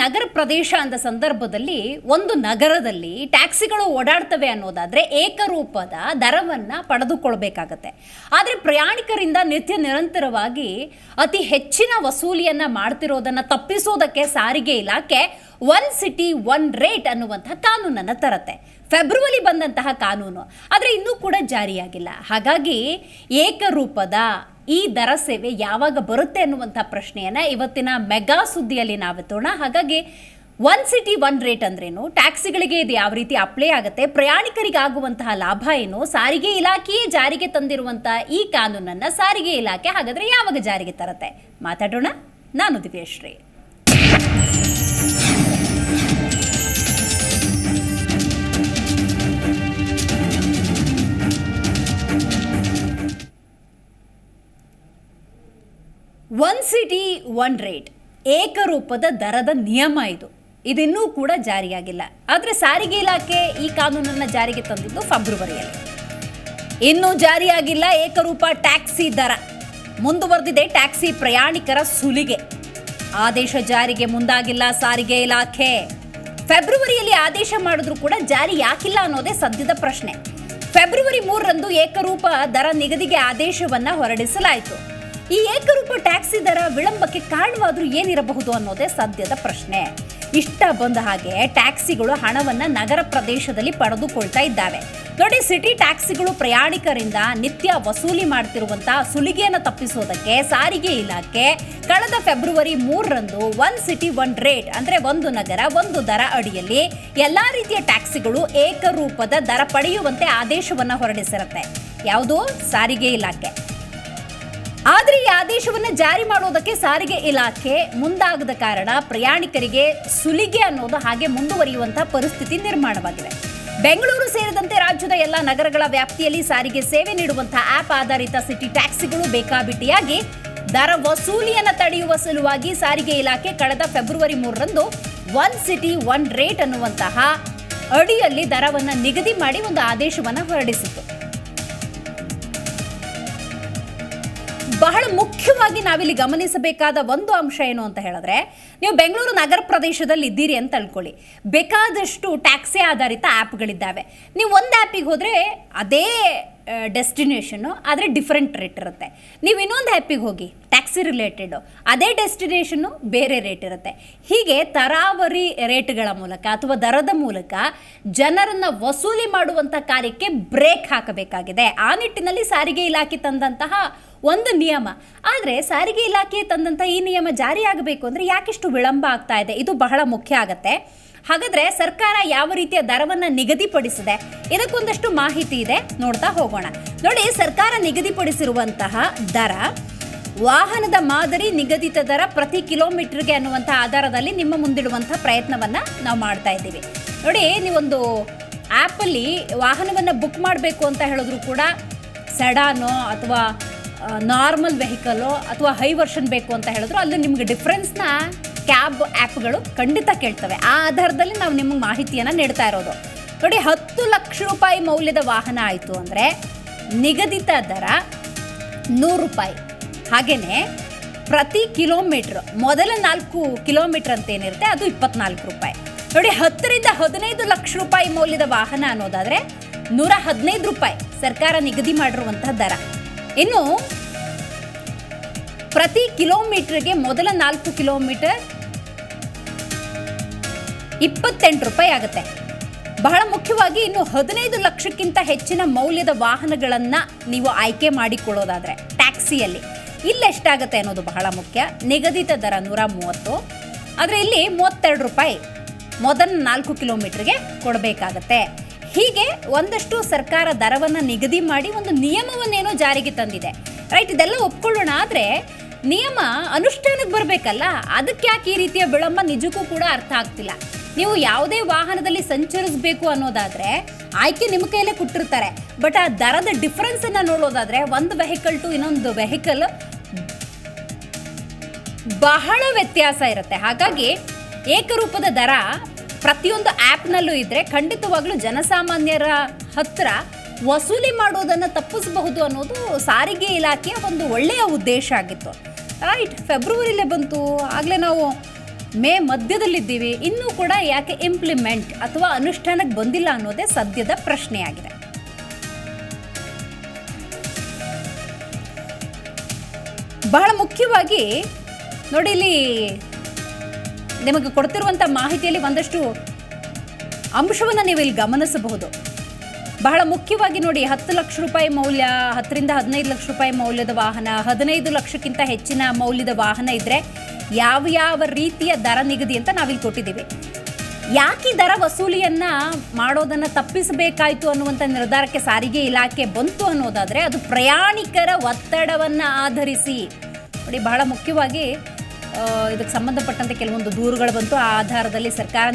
ನಗರ ಪ್ರದೇಶ ಅಂದ ಸಂದರ್ಭದಲ್ಲಿ ಒಂದು ನಗರದಲ್ಲಿ ಟ್ಯಾಕ್ಸಿಗಳು ಓಡಾಡ್ತವೆ ಅನ್ನೋದಾದರೆ ಏಕರೂಪದ ದರವನ್ನು ಪಡೆದುಕೊಳ್ಬೇಕಾಗತ್ತೆ. ಆದರೆ ಪ್ರಯಾಣಿಕರಿಂದ ನಿತ್ಯ ನಿರಂತರವಾಗಿ ಅತಿ ಹೆಚ್ಚಿನ ವಸೂಲಿಯನ್ನು ಮಾಡ್ತಿರೋದನ್ನು ತಪ್ಪಿಸೋದಕ್ಕೆ ಸಾರಿಗೆ ಇಲಾಖೆ ಒನ್ ಸಿಟಿ ಒನ್ ರೇಟ್ ಅನ್ನುವಂಥ ಕಾನೂನನ್ನು ತರುತ್ತೆ. ಫೆಬ್ರವರಿ ಬಂದಂತಹ ಕಾನೂನು, ಆದರೆ ಇನ್ನೂ ಕೂಡ ಜಾರಿಯಾಗಿಲ್ಲ. ಹಾಗಾಗಿ ಏಕರೂಪದ ಈ ದರ ಸೇವೆ ಯಾವಾಗ ಬರುತ್ತೆ ಅನ್ನುವಂಥ ಪ್ರಶ್ನೆಯನ್ನು ಇವತ್ತಿನ ಮೆಗಾ ಸುದ್ದಿಯಲ್ಲಿ ನಾವೆತ್ತೋಣ. ಹಾಗಾಗಿ ಒನ್ ಸಿಟಿ ಒನ್ ರೇಟ್ ಅಂದ್ರೇನು, ಟ್ಯಾಕ್ಸಿಗಳಿಗೆ ಇದು ಯಾವ ರೀತಿ ಅಪ್ಲೈ ಆಗುತ್ತೆ, ಪ್ರಯಾಣಿಕರಿಗಾಗುವಂತಹ ಲಾಭ ಏನು, ಸಾರಿಗೆ ಇಲಾಖೆಯೇ ಜಾರಿಗೆ ತಂದಿರುವಂತಹ ಈ ಕಾನೂನನ್ನು ಸಾರಿಗೆ ಇಲಾಖೆ ಹಾಗಾದರೆ ಯಾವಾಗ ಜಾರಿಗೆ ತರುತ್ತೆ ಮಾತಾಡೋಣ. ನಾನು Divyashree. One city one rate ಏಕರೂಪದ ದರದ ನಿಯಮ ಇದಿನ್ನೂ ಕೂಡ ಜಾರಿಯಾಗಿಲ್ಲ. ಆದರೆ ಸಾರಿಗೆ ಇಲಾಖೆ ಈ ಕಾನೂನನ್ನು ಜಾರಿಗೆ ತಂದಿದ್ದು ಫೆಬ್ರವರಿಯಲ್ಲಿ. ಇನ್ನೂ ಜಾರಿಯಾಗಿಲ್ಲ ಏಕರೂಪ ಟ್ಯಾಕ್ಸಿ ದರ. ಮುಂದುವರೆದಿದೆ ಟ್ಯಾಕ್ಸಿ ಪ್ರಯಾಣಿಕರ ಸುಲಿಗೆ. ಆದೇಶ ಜಾರಿಗೆ ಮುಂದಾಗಿಲ್ಲ ಸಾರಿಗೆ ಇಲಾಖೆ. ಫೆಬ್ರವರಿಯಲ್ಲಿ ಆದೇಶ ಮಾಡಿದ್ರೂ ಕೂಡ ಜಾರಿ ಯಾಕಿಲ್ಲ ಅನ್ನೋದೇ ಸದ್ಯದ ಪ್ರಶ್ನೆ. ಫೆಬ್ರವರಿ 3ರಂದು ಏಕರೂಪ ದರ ನಿಗದಿಗೆ ಆದೇಶವನ್ನು ಹೊರಡಿಸಲಾಯಿತು. ಈ ಏಕರೂಪ ಟ್ಯಾಕ್ಸಿ ದರ ವಿಳಂಬಕ್ಕೆ ಕಾರಣವಾದರೂ ಏನಿರಬಹುದು ಅನ್ನೋದೇ ಸದ್ಯದ ಪ್ರಶ್ನೆ. ಇಷ್ಟ ಬಂದ ಹಾಗೆ ಟ್ಯಾಕ್ಸಿಗಳು ಹಣವನ್ನು ನಗರ ಪ್ರದೇಶದಲ್ಲಿ ಪಡೆದುಕೊಳ್ತಾ ಇದ್ದಾವೆ. ನೋಡಿ, ಸಿಟಿ ಟ್ಯಾಕ್ಸಿಗಳು ಪ್ರಯಾಣಿಕರಿಂದ ನಿತ್ಯ ವಸೂಲಿ ಮಾಡ್ತಿರುವಂತಹ ಸುಲಿಗೆಯನ್ನು ತಪ್ಪಿಸೋದಕ್ಕೆ ಸಾರಿಗೆ ಇಲಾಖೆ ಕಳೆದ ಫೆಬ್ರವರಿ 3ರಂದು ಒನ್ ಸಿಟಿ ಒನ್ ರೇಟ್ ಅಂದರೆ ಒಂದು ನಗರ ಒಂದು ದರ ಅಡಿಯಲ್ಲಿ ಎಲ್ಲಾ ರೀತಿಯ ಟ್ಯಾಕ್ಸಿಗಳು ಏಕರೂಪದ ದರ ಪಡೆಯುವಂತೆ ಆದೇಶವನ್ನು ಹೊರಡಿಸಿರುತ್ತೆ. ಯಾವುದು? ಸಾರಿಗೆ ಇಲಾಖೆ. ಆದರೆ ಈ ಆದೇಶವನ್ನು ಜಾರಿ ಮಾಡೋದಕ್ಕೆ ಸಾರಿಗೆ ಇಲಾಖೆ ಮುಂದಾಗದ ಕಾರಣ ಪ್ರಯಾಣಿಕರಿಗೆ ಸುಲಿಗೆ ಅನ್ನೋದು ಹಾಗೆ ಮುಂದುವರಿಯುವಂತಹ ಪರಿಸ್ಥಿತಿ ನಿರ್ಮಾಣವಾಗಿದೆ. ಬೆಂಗಳೂರು ಸೇರಿದಂತೆ ರಾಜ್ಯದ ಎಲ್ಲ ನಗರಗಳ ವ್ಯಾಪ್ತಿಯಲ್ಲಿ ಸಾರಿಗೆ ಸೇವೆ ನೀಡುವಂತಹ ಆಪ್ ಆಧಾರಿತ ಸಿಟಿ ಟ್ಯಾಕ್ಸಿಗಳು ಬೇಕಾಬಿಟ್ಟಿಯಾಗಿ ದರ ವಸೂಲಿಯನ್ನು ತಡೆಯುವ ಸಲುವಾಗಿ ಸಾರಿಗೆ ಇಲಾಖೆ ಕಳೆದ ಫೆಬ್ರವರಿ 3ರಂದು ಒನ್ ಸಿಟಿ ಒನ್ ರೇಟ್ ಅನ್ನುವಂತಹ ಅಡಿಯಲ್ಲಿ ದರವನ್ನು ನಿಗದಿ ಮಾಡಿ ಒಂದು ಆದೇಶವನ್ನು ಹೊರಡಿಸಿತು. ಬಹಳ ಮುಖ್ಯವಾಗಿ ನಾವಿಲ್ಲಿ ಗಮನಿಸಬೇಕಾದ ಒಂದು ಅಂಶ ಏನು ಅಂತ ಹೇಳಿದ್ರೆ, ನೀವು ಬೆಂಗಳೂರು ನಗರ ಪ್ರದೇಶದಲ್ಲಿ ಇದ್ದೀರಿ ಅಂತ ತಿಳ್ಕೊಳ್ಳಿ. ಬೇಕಾದಷ್ಟು ಟ್ಯಾಕ್ಸಿ ಆಧಾರಿತ ಆ್ಯಪ್ಗಳಿದ್ದಾವೆ. ನೀವು ಒಂದು ಆ್ಯಪಿಗೆ ಹೋದರೆ ಅದೇ ಡೆಸ್ಟಿನೇಷನ್ನು ಆದರೆ ಡಿಫ್ರೆಂಟ್ ರೇಟ್ ಇರುತ್ತೆ. ನೀವು ಇನ್ನೊಂದು ಆ್ಯಪಿಗೆ ಹೋಗಿ ಟ್ಯಾಕ್ಸಿ ರಿಲೇಟೆಡು, ಅದೇ ಡೆಸ್ಟಿನೇಷನ್ನು ಬೇರೆ ರೇಟ್ ಇರುತ್ತೆ. ಹೀಗೆ ತರಾವರಿ ರೇಟ್ಗಳ ಮೂಲಕ ಅಥವಾ ದರದ ಮೂಲಕ ಜನರನ್ನು ವಸೂಲಿ ಮಾಡುವಂಥ ಕಾರ್ಯಕ್ಕೆ ಬ್ರೇಕ್ ಹಾಕಬೇಕಾಗಿದೆ. ಆ ನಿಟ್ಟಿನಲ್ಲಿ ಸಾರಿಗೆ ಇಲಾಖೆ ತಂದಂತಹ ಒಂದು ನಿಯಮ. ಆದರೆ ಸಾರಿಗೆ ಇಲಾಖೆ ತಂದಂಥ ಈ ನಿಯಮ ಜಾರಿಯಾಗಬೇಕು ಅಂದರೆ ಯಾಕಿಷ್ಟು ವಿಳಂಬ ಆಗ್ತಾ ಇದೆ? ಇದು ಬಹಳ ಮುಖ್ಯ ಆಗುತ್ತೆ. ಹಾಗಾದರೆ ಸರ್ಕಾರ ಯಾವ ರೀತಿಯ ದರವನ್ನು ನಿಗದಿಪಡಿಸಿದೆ, ಇದಕ್ಕೊಂದಷ್ಟು ಮಾಹಿತಿ ಇದೆ, ನೋಡ್ತಾ ಹೋಗೋಣ. ನೋಡಿ, ಸರ್ಕಾರ ನಿಗದಿಪಡಿಸಿರುವಂತಹ ದರ ವಾಹನದ ಮಾದರಿ ನಿಗದಿತ ದರ ಪ್ರತಿ ಕಿಲೋಮೀಟರ್ಗೆ ಅನ್ನುವಂಥ ಆಧಾರದಲ್ಲಿ ನಿಮ್ಮ ಮುಂದಿಡುವಂಥ ಪ್ರಯತ್ನವನ್ನು ನಾವು ಮಾಡ್ತಾ ಇದ್ದೀವಿ. ನೋಡಿ, ನೀವೊಂದು ಆ್ಯಪಲ್ಲಿ ವಾಹನವನ್ನು ಬುಕ್ ಮಾಡಬೇಕು ಅಂತ ಹೇಳಿದ್ರು ಕೂಡ ಸೆಡಾನೋ ಅಥವಾ ನಾರ್ಮಲ್ ವೆಹಿಕಲ್ಲೋ ಅಥವಾ ಹೈ ವರ್ಷನ್ ಬೇಕು ಅಂತ ಹೇಳಿದ್ರು ಅಲ್ಲಿ ನಿಮ್ಗೆ ಡಿಫ್ರೆನ್ಸ್ನ ಕ್ಯಾಬ್ ಆ್ಯಪ್ಗಳು ಖಂಡಿತ ಕೇಳ್ತವೆ. ಆ ಆಧಾರದಲ್ಲಿ ನಾವು ನಿಮಗೆ ಮಾಹಿತಿಯನ್ನು ನೀಡ್ತಾ ಇರೋದು. ನೋಡಿ, 10 ಲಕ್ಷ ರೂಪಾಯಿ ಮೌಲ್ಯದ ವಾಹನ ಆಯಿತು ಅಂದರೆ ನಿಗದಿತ ದರ 100 ರೂಪಾಯಿ. ಹಾಗೆಯೇ ಪ್ರತಿ ಕಿಲೋಮೀಟ್ರ್ ಮೊದಲ 4 ಕಿಲೋಮೀಟ್ರ್ ಅಂತ ಏನಿರುತ್ತೆ ಅದು 24 ರೂಪಾಯಿ. ನೋಡಿ, 10ರಿಂದ 15 ಲಕ್ಷ ರೂಪಾಯಿ ಮೌಲ್ಯದ ವಾಹನ ಅನ್ನೋದಾದರೆ 115 ರೂಪಾಯಿ ಸರ್ಕಾರ ನಿಗದಿ ಮಾಡಿರುವಂತಹ ದರ. ಇನ್ನು ಪ್ರತಿ ಕಿಲೋಮೀಟರ್ಗೆ ಮೊದಲ 4 ಕಿಲೋಮೀಟರ್ 28 ರೂಪಾಯಿ ಆಗುತ್ತೆ. ಬಹಳ ಮುಖ್ಯವಾಗಿ ಇನ್ನು 15 ಲಕ್ಷಕ್ಕಿಂತ ಹೆಚ್ಚಿನ ಮೌಲ್ಯದ ವಾಹನಗಳನ್ನು ನೀವು ಆಯ್ಕೆ ಮಾಡಿಕೊಳ್ಳೋದಾದರೆ ಟ್ಯಾಕ್ಸಿಯಲ್ಲಿ ಇಲ್ಲೆಷ್ಟಾಗುತ್ತೆ ಅನ್ನೋದು ಬಹಳ ಮುಖ್ಯ. ನಿಗದಿತ ದರ 130, ಆದರೆ ಇಲ್ಲಿ 32 ರೂಪಾಯಿ ಮೊದಲ 4 ಕಿಲೋಮೀಟರ್ಗೆ ಕೊಡಬೇಕಾಗತ್ತೆ. ಹೀಗೆ ಒಂದಷ್ಟು ಸರ್ಕಾರ ದರವನ್ನು ನಿಗದಿ ಮಾಡಿ ಒಂದು ನಿಯಮವನ್ನೇನೋ ಜಾರಿಗೆ ತಂದಿದೆ. ರೈಟ್, ಇದೆಲ್ಲ ಒಪ್ಕೊಳ್ಳೋಣ. ಆದರೆ ನಿಯಮ ಅನುಷ್ಠಾನಕ್ಕೆ ಬರಬೇಕಲ್ಲ, ಅದಕ್ಕೆ ಯಾಕೆ ಈ ರೀತಿಯ ವಿಳಂಬ ನಿಜಕ್ಕೂ ಕೂಡ ಅರ್ಥ ಆಗ್ತಿಲ್ಲ. ನೀವು ಯಾವುದೇ ವಾಹನದಲ್ಲಿ ಸಂಚರಿಸಬೇಕು ಅನ್ನೋದಾದರೆ ಆಯ್ಕೆ ನಿಮ್ಮ ಕೈಯಲ್ಲೇ ಕೊಟ್ಟಿರ್ತಾರೆ. ಬಟ್ ಆ ದರದ ಡಿಫ್ರೆನ್ಸನ್ನು ನೋಡೋದಾದರೆ ಒಂದು ವೆಹಿಕಲ್ ಟು ಇನ್ನೊಂದು ವೆಹಿಕಲ್ ಬಹಳ ವ್ಯತ್ಯಾಸ ಇರುತ್ತೆ. ಹಾಗಾಗಿ ಏಕರೂಪದ ದರ ಪ್ರತಿಯೊಂದು ಆ್ಯಪ್ನಲ್ಲೂ ಇದ್ದರೆ ಖಂಡಿತವಾಗ್ಲೂ ಜನಸಾಮಾನ್ಯರ ಹತ್ತಿರ ವಸೂಲಿ ಮಾಡೋದನ್ನು ತಪ್ಪಿಸಬಹುದು ಅನ್ನೋದು ಸಾರಿಗೆ ಇಲಾಖೆಯ ಒಂದು ಒಳ್ಳೆಯ ಉದ್ದೇಶ ಆಗಿತ್ತು. ರೈಟ್, ಫೆಬ್ರವರಿಲೇ ಬಂತು. ಆಗಲೇ ನಾವು ಮೇ ಮಧ್ಯದಲ್ಲಿದ್ದೀವಿ, ಇನ್ನೂ ಕೂಡ ಯಾಕೆ ಇಂಪ್ಲಿಮೆಂಟ್ ಅಥವಾ ಅನುಷ್ಠಾನಕ್ಕೆ ಬಂದಿಲ್ಲ ಅನ್ನೋದೇ ಸದ್ಯದ ಪ್ರಶ್ನೆಯಾಗಿದೆ. ಬಹಳ ಮುಖ್ಯವಾಗಿ ನೋಡಿ, ಇಲ್ಲಿ ನಿಮಗೆ ಕೊಡ್ತಿರುವಂಥ ಮಾಹಿತಿಯಲ್ಲಿ ಒಂದಷ್ಟು ಅಂಶವನ್ನು ನೀವು ಇಲ್ಲಿ ಗಮನಿಸಬಹುದು. ಬಹಳ ಮುಖ್ಯವಾಗಿ ನೋಡಿ, 10 ಲಕ್ಷ ರೂಪಾಯಿ ಮೌಲ್ಯ, 10 ರಿಂದ 15 ಲಕ್ಷ ರೂಪಾಯಿ ಮೌಲ್ಯದ ವಾಹನ, 15 ಲಕ್ಷಕ್ಕಿಂತ ಹೆಚ್ಚಿನ ಮೌಲ್ಯದ ವಾಹನ ಇದ್ದರೆ ಯಾವ ರೀತಿಯ ದರ ನಿಗದಿ ಅಂತ ನಾವಿಲ್ಲಿ ಕೊಟ್ಟಿದ್ದೀವಿ. ಯಾಕೆ ದರ ವಸೂಲಿಯನ್ನು ಮಾಡೋದನ್ನು ತಪ್ಪಿಸಬೇಕಾಯಿತು ಅನ್ನುವಂಥ ನಿರ್ಧಾರಕ್ಕೆ ಸಾರಿಗೆ ಇಲಾಖೆ ಬಂತು ಅನ್ನೋದಾದರೆ ಅದು ಪ್ರಯಾಣಿಕರ ಒತ್ತಡವನ್ನು ಆಧರಿಸಿ. ನೋಡಿ, ಬಹಳ ಮುಖ್ಯವಾಗಿ ಇದಕ್ಕೆ ಸಂಬಂಧಪಟ್ಟಂತೆ ಕೆಲವೊಂದು ದೂರುಗಳು ಬಂತು. ಆ ಆಧಾರದಲ್ಲಿ ಸರ್ಕಾರ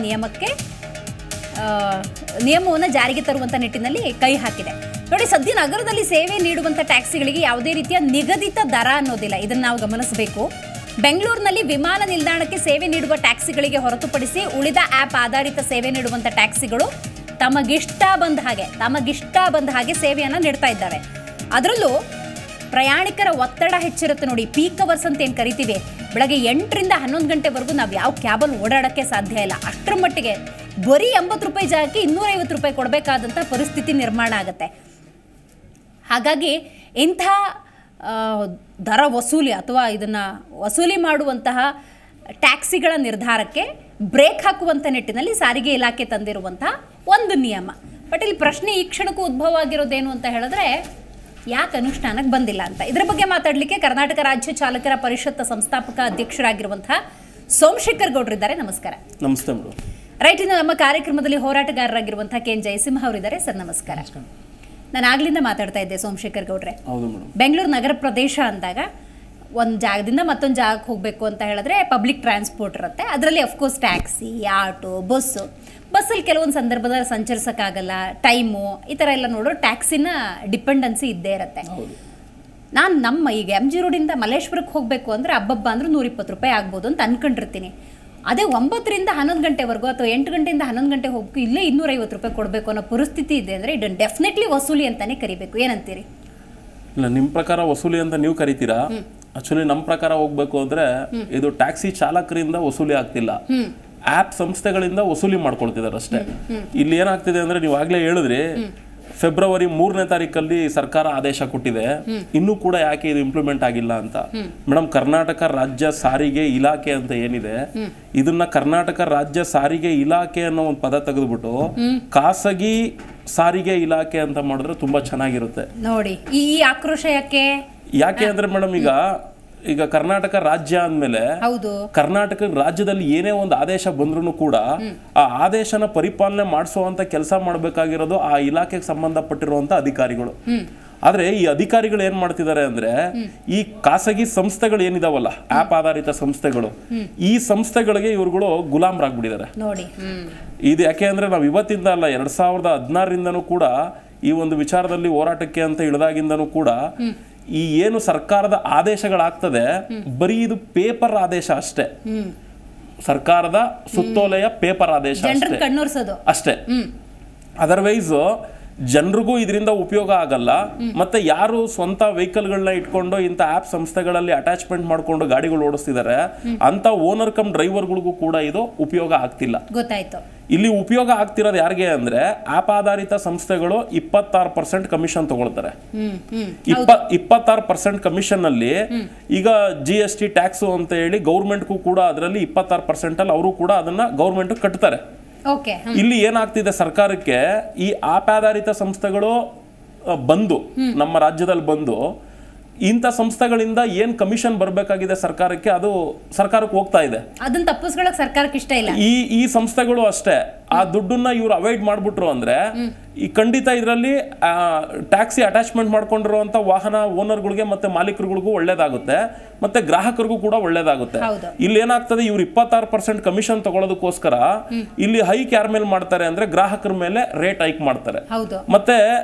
ನಿಯಮವನ್ನು ಜಾರಿಗೆ ತರುವಂಥ ನಿಟ್ಟಿನಲ್ಲಿ ಕೈ ಹಾಕಿದೆ. ನೋಡಿ, ಸದ್ಯ ನಗರದಲ್ಲಿ ಸೇವೆ ನೀಡುವಂಥ ಟ್ಯಾಕ್ಸಿಗಳಿಗೆ ಯಾವುದೇ ರೀತಿಯ ನಿಗದಿತ ದರ ಅನ್ನೋದಿಲ್ಲ. ಇದನ್ನು ನಾವು ಗಮನಿಸಬೇಕು. ಬೆಂಗಳೂರಿನಲ್ಲಿ ವಿಮಾನ ನಿಲ್ದಾಣಕ್ಕೆ ಸೇವೆ ನೀಡುವ ಟ್ಯಾಕ್ಸಿಗಳಿಗೆ ಹೊರತುಪಡಿಸಿ ಉಳಿದ ಆ್ಯಪ್ ಆಧಾರಿತ ಸೇವೆ ನೀಡುವಂಥ ಟ್ಯಾಕ್ಸಿಗಳು ತಮಗಿಷ್ಟ ಬಂದ ಹಾಗೆ ಸೇವೆಯನ್ನು ನೀಡ್ತಾ ಇದ್ದಾವೆ. ಅದರಲ್ಲೂ ಪ್ರಯಾಣಿಕರ ಒತ್ತಡ ಹೆಚ್ಚಿರುತ್ತೆ ನೋಡಿ. ಪೀಕ್ ಅವರ್ಸ್ ಅಂತ ಏನು ಕರಿತೀವಿ, ಬೆಳಗ್ಗೆ 8 ರಿಂದ 11 ಗಂಟೆವರೆಗೂ ನಾವು ಯಾವ ಕ್ಯಾಬಲ್ಲಿ ಓಡಾಡೋಕ್ಕೆ ಸಾಧ್ಯ ಇಲ್ಲ. ಅಷ್ಟರ ಮಟ್ಟಿಗೆ ಬರೀ 80 ರೂಪಾಯಿ ಜಾಗಕ್ಕೆ 250 ರೂಪಾಯಿ ಕೊಡಬೇಕಾದಂಥ ಪರಿಸ್ಥಿತಿ ನಿರ್ಮಾಣ ಆಗುತ್ತೆ. ಹಾಗಾಗಿ ಇಂಥ ದರ ವಸೂಲಿ ಅಥವಾ ಇದನ್ನು ವಸೂಲಿ ಮಾಡುವಂತಹ ಟ್ಯಾಕ್ಸಿಗಳ ನಿರ್ಧಾರಕ್ಕೆ ಬ್ರೇಕ್ ಹಾಕುವಂಥ ನಿಟ್ಟಿನಲ್ಲಿ ಸಾರಿಗೆ ಇಲಾಖೆ ತಂದಿರುವಂತಹ ಒಂದು ನಿಯಮ. ಬಟ್ ಇಲ್ಲಿ ಪ್ರಶ್ನೆ ಈ ಕ್ಷಣಕ್ಕೂ ಉದ್ಭವ ಆಗಿರೋದೇನು ಅಂತ ಹೇಳಿದ್ರೆ, ಯಾಕೆ ಅನುಷ್ಠಾನಕ್ಕೆ ಬಂದಿಲ್ಲ ಅಂತ. ಇದರ ಬಗ್ಗೆ ಮಾತಾಡಲಿಕ್ಕೆ ಕರ್ನಾಟಕ ರಾಜ್ಯ ಚಾಲಕರ ಪರಿಷತ್ ಸಂಸ್ಥಾಪಕ ಅಧ್ಯಕ್ಷರಾಗಿರುವಂತಹ ಸೋಮಶೇಖರ್ ಗೌಡ್ರಿದ್ದಾರೆ. ನಮಸ್ಕಾರ. ನಮಸ್ತೆ ಮೇಡಮ್. ರೈಟ್, ಇನ್ನು ನಮ್ಮ ಕಾರ್ಯಕ್ರಮದಲ್ಲಿ ಹೋರಾಟಗಾರರಾಗಿರುವಂತಹ ಕೆ ಎನ್ ಜಯಸಿಂಹ ಅವರಿದ್ದಾರೆ. ಸರ್ ನಮಸ್ಕಾರ. ನಾನು ಆಗ್ಲಿಂದ ಮಾತಾಡ್ತಾ ಇದ್ದೆ ಸೋಮಶೇಖರ್ ಗೌಡ್ರೆ. ಬೆಂಗಳೂರು ನಗರ ಪ್ರದೇಶ ಅಂದಾಗ ಒಂದು ಜಾಗದಿಂದ ಮತ್ತೊಂದು ಜಾಗಕ್ಕೆ ಹೋಗಬೇಕು ಅಂತ ಹೇಳಿದ್ರೆ ಪಬ್ಲಿಕ್ ಟ್ರಾನ್ಸ್ಪೋರ್ಟ್ ಇರುತ್ತೆ. ಅದರಲ್ಲಿ ಅಫ್ಕೋರ್ಸ್ ಟ್ಯಾಕ್ಸಿ, ಆಟೋ, ಬಸ್ಸಲ್ಲಿ ಕೆಲವೊಂದು ಸಂದರ್ಭದಲ್ಲಿ ಸಂಚರಿಸೋಕ್ಕಾಗಲ್ಲ, ಟೈಮು, ಈ ಥರ ಎಲ್ಲ ನೋಡೋ ಟ್ಯಾಕ್ಸಿನ ಡಿಪೆಂಡೆನ್ಸಿ ಇದ್ದೇ ಇರುತ್ತೆ. ನಾನು ಈಗ MG ರೋಡಿಂದ ಮಲ್ಲೇಶ್ವರಕ್ಕೆ ಹೋಗಬೇಕು ಅಂದರೆ ಹಬ್ಬ ಅಂದ್ರೆ 120 ರೂಪಾಯಿ ಆಗ್ಬೋದು ಅಂತ ಅನ್ಕೊಂಡಿರ್ತೀನಿ. ಅದೇ 9 ರಿಂದ 11 ಗಂಟೆವರೆಗೂ ಅಥವಾ 8 ಗಂಟೆಯಿಂದ 11 ಗಂಟೆ ಹೋಗಬೇಕು, ಇಲ್ಲೇ 250 ರೂಪಾಯಿ ಕೊಡಬೇಕು ಅನ್ನೋ ಪರಿಸ್ಥಿತಿ ಇದೆ ಅಂದರೆ ಇದನ್ನು ಡೆಫಿನೆಟ್ಲಿ ವಸೂಲಿ ಅಂತಾನೆ ಕರಿಬೇಕು. ಏನಂತೀರಿ? ಇಲ್ಲ, ನಿಮ್ಮ ಪ್ರಕಾರ ವಸೂಲಿ ಅಂತ ನೀವು ಕರಿತೀರಾ. ಆಕ್ಚುಲಿ ನಮ್ಮ ಪ್ರಕಾರ ಹೋಗ್ಬೇಕು ಅಂದ್ರೆ ಇದು ಟ್ಯಾಕ್ಸಿ ಚಾಲಕರಿಂದ ವಸೂಲಿ ಆಗ್ತಿಲ್ಲ, ಆ್ಯಪ್ ಸಂಸ್ಥೆಗಳಿಂದ ವಸೂಲಿ ಮಾಡ್ಕೊಳ್ತಿದ್ದಾರೆ ಅಷ್ಟೇ. ಇಲ್ಲಿ ಏನಾಗ್ತಿದೆ ಅಂದ್ರೆ, ನೀವು ಆಗ್ಲೇ ಹೇಳಿದ್ರಿ ಫೆಬ್ರವರಿ 3ನೇ ತಾರೀಕಲ್ಲಿ ಸರ್ಕಾರ ಆದೇಶ ಕೊಟ್ಟಿದೆ, ಇನ್ನೂ ಕೂಡ ಯಾಕೆ ಇದು ಇಂಪ್ಲಿಮೆಂಟ್ ಆಗಿಲ್ಲ ಅಂತ. ಮೇಡಮ್, ಕರ್ನಾಟಕ ರಾಜ್ಯ ಸಾರಿಗೆ ಇಲಾಖೆ ಅಂತ ಏನಿದೆ, ಇದನ್ನ ಕರ್ನಾಟಕ ರಾಜ್ಯ ಸಾರಿಗೆ ಇಲಾಖೆ ಅನ್ನೋ ಒಂದು ಪದ ತೆಗೆದುಬಿಟ್ಟು ಖಾಸಗಿ ಸಾರಿಗೆ ಇಲಾಖೆ ಅಂತ ಮಾಡಿದ್ರೆ ತುಂಬಾ ಚೆನ್ನಾಗಿರುತ್ತೆ. ನೋಡಿ, ಈ ಆಕ್ರೋಶ ಯಾಕೆ ಅಂದ್ರೆ ಮೇಡಮ್, ಈಗ ಕರ್ನಾಟಕ ರಾಜ್ಯ ಅಂದ್ಮೇಲೆ ಕರ್ನಾಟಕ ರಾಜ್ಯದಲ್ಲಿ ಏನೇ ಒಂದು ಆದೇಶ ಬಂದ್ರೂ ಕೂಡ ಆ ಆದೇಶನ ಪರಿಪಾಲನೆ ಮಾಡಿಸುವಂತ ಕೆಲಸ ಮಾಡಬೇಕಾಗಿರೋದು ಆ ಇಲಾಖೆಗೆ ಸಂಬಂಧಪಟ್ಟಿರುವಂತ ಅಧಿಕಾರಿಗಳು. ಆದ್ರೆ ಈ ಅಧಿಕಾರಿಗಳು ಏನ್ ಮಾಡ್ತಿದ್ದಾರೆ ಅಂದ್ರೆ, ಈ ಖಾಸಗಿ ಸಂಸ್ಥೆಗಳು ಏನಿದಾವಲ್ಲ, ಆಪ್ ಆಧಾರಿತ ಸಂಸ್ಥೆಗಳು, ಈ ಸಂಸ್ಥೆಗಳಿಗೆ ಇವ್ರುಗಳು ಗುಲಾಮರಾಗ್ಬಿಟ್ಟಿದ್ದಾರೆ. ಇದು ಯಾಕೆ ಅಂದ್ರೆ, ನಾವು ಇವತ್ತಿಂದ ಅಲ್ಲ, 2016ರಿಂದನೂ ಕೂಡ ಈ ಒಂದು ವಿಚಾರದಲ್ಲಿ ಹೋರಾಟಕ್ಕೆ ಅಂತ ಇಳಿದಾಗಿಂದನೂ ಕೂಡ ಈ ಏನು ಸರ್ಕಾರದ ಆದೇಶಗಳಾಗ್ತದೆ, ಬರೀ ಇದು ಪೇಪರ್ ಆದೇಶ ಅಷ್ಟೇ, ಸರ್ಕಾರದ ಸುತ್ತೋಲೆಯ ಪೇಪರ್ ಆದೇಶ ಅಷ್ಟೇ. ಅದರ್ವೈಸ್ ಜನರಿಗೂ ಇದರಿಂದ ಉಪಯೋಗ ಆಗಲ್ಲ. ಮತ್ತೆ ಯಾರು ಸ್ವಂತ ವೆಹಿಕಲ್ಗಳನ್ನ ಇಟ್ಕೊಂಡು ಇಂಥ ಆಪ್ ಸಂಸ್ಥೆಗಳಲ್ಲಿ ಅಟ್ಯಾಚ್ಮೆಂಟ್ ಮಾಡ್ಕೊಂಡು ಗಾಡಿಗಳು ಓಡಿಸ್ತಿದ್ದಾರೆ ಅಂತ ಓನರ್ ಕಮ್ ಡ್ರೈವರ್ಗಳಿಗೂ ಕೂಡ ಇದು ಉಪಯೋಗ ಆಗ್ತಿಲ್ಲ. ಗೊತ್ತಾಯ್ತು. ಇಲ್ಲಿ ಉಪಯೋಗ ಆಗ್ತಿರೋದು ಯಾರಿಗೆ ಅಂದ್ರೆ, ಆಪ್ ಆಧಾರಿತ ಸಂಸ್ಥೆಗಳು 26% ಕಮಿಷನ್ ತಗೊಳ್ತಾರೆ. 26% ಕಮಿಷನ್ ಅಲ್ಲಿ ಈಗ GST ಟ್ಯಾಕ್ಸ್ ಅಂತ ಹೇಳಿ ಗೌರ್ಮೆಂಟ್ಗೂ ಕೂಡ ಅದರಲ್ಲಿ 26% ಅಲ್ಲಿ ಅವರು ಕೂಡ ಅದನ್ನ ಗೌರ್ಮೆಂಟ್ ಕಟ್ತಾರೆ. ಇಲ್ಲಿ ಏನಾಗ್ತಿದೆ, ಸರ್ಕಾರಕ್ಕೆ ಈ ಆಪ್ ಆಧಾರಿತ ಸಂಸ್ಥೆಗಳು ಬಂದು ನಮ್ಮ ರಾಜ್ಯದಲ್ಲಿ ಬಂದು ಇಂಥ ಸಂಸ್ಥೆಗಳಿಂದ ಏನ್ ಕಮಿಷನ್ ಬರಬೇಕಾಗಿದೆ ಸರ್ಕಾರಕ್ಕೆ, ಅದು ಸರ್ಕಾರಕ್ಕೆ ಹೋಗ್ತಾ ಇದೆ. ಅದನ್ನ ತಪ್ಪಿಸ್ಕೊಳ್ಳೋಕೆ ಸರ್ಕಾರಕ್ಕೆ ಇಷ್ಟ ಇಲ್ಲ. ಈ ಸಂಸ್ಥೆಗಳು ಅಷ್ಟೇ ಆ ದುಡ್ಡನ್ನ ಇವ್ರು ಅವಾಯ್ಡ್ ಮಾಡ್ಬಿಟ್ರು ಅಂದ್ರೆ ಈ ಖಂಡಿತ ಇದರಲ್ಲಿ ಟ್ಯಾಕ್ಸಿ ಅಟ್ಯಾಚ್ಮೆಂಟ್ ಮಾಡ್ಕೊಂಡಿರುವಂತ ವಾಹನ ಓನರ್ಗಳಿಗೆ ಮತ್ತೆ ಮಾಲೀಕರುಗಳಿಗೂ ಒಳ್ಳೇದಾಗುತ್ತೆ, ಮತ್ತೆ ಗ್ರಾಹಕರಿಗೂ ಕೂಡ ಒಳ್ಳೇದಾಗುತ್ತೆ. ಇಲ್ಲಿ ಏನಾಗ್ತದೆ, ಇವ್ರು 26% ಕಮಿಷನ್ ತಗೊಳ್ಳೋದಕ್ಕೋಸ್ಕರ ಇಲ್ಲಿ ಹೈಕ್ ಯಾರ ಮೇಲೆ ಮಾಡ್ತಾರೆ ಅಂದ್ರೆ ಗ್ರಾಹಕರ ಮೇಲೆ ರೇಟ್ ಹೈಕ್ ಮಾಡ್ತಾರೆ. ಮತ್ತೆ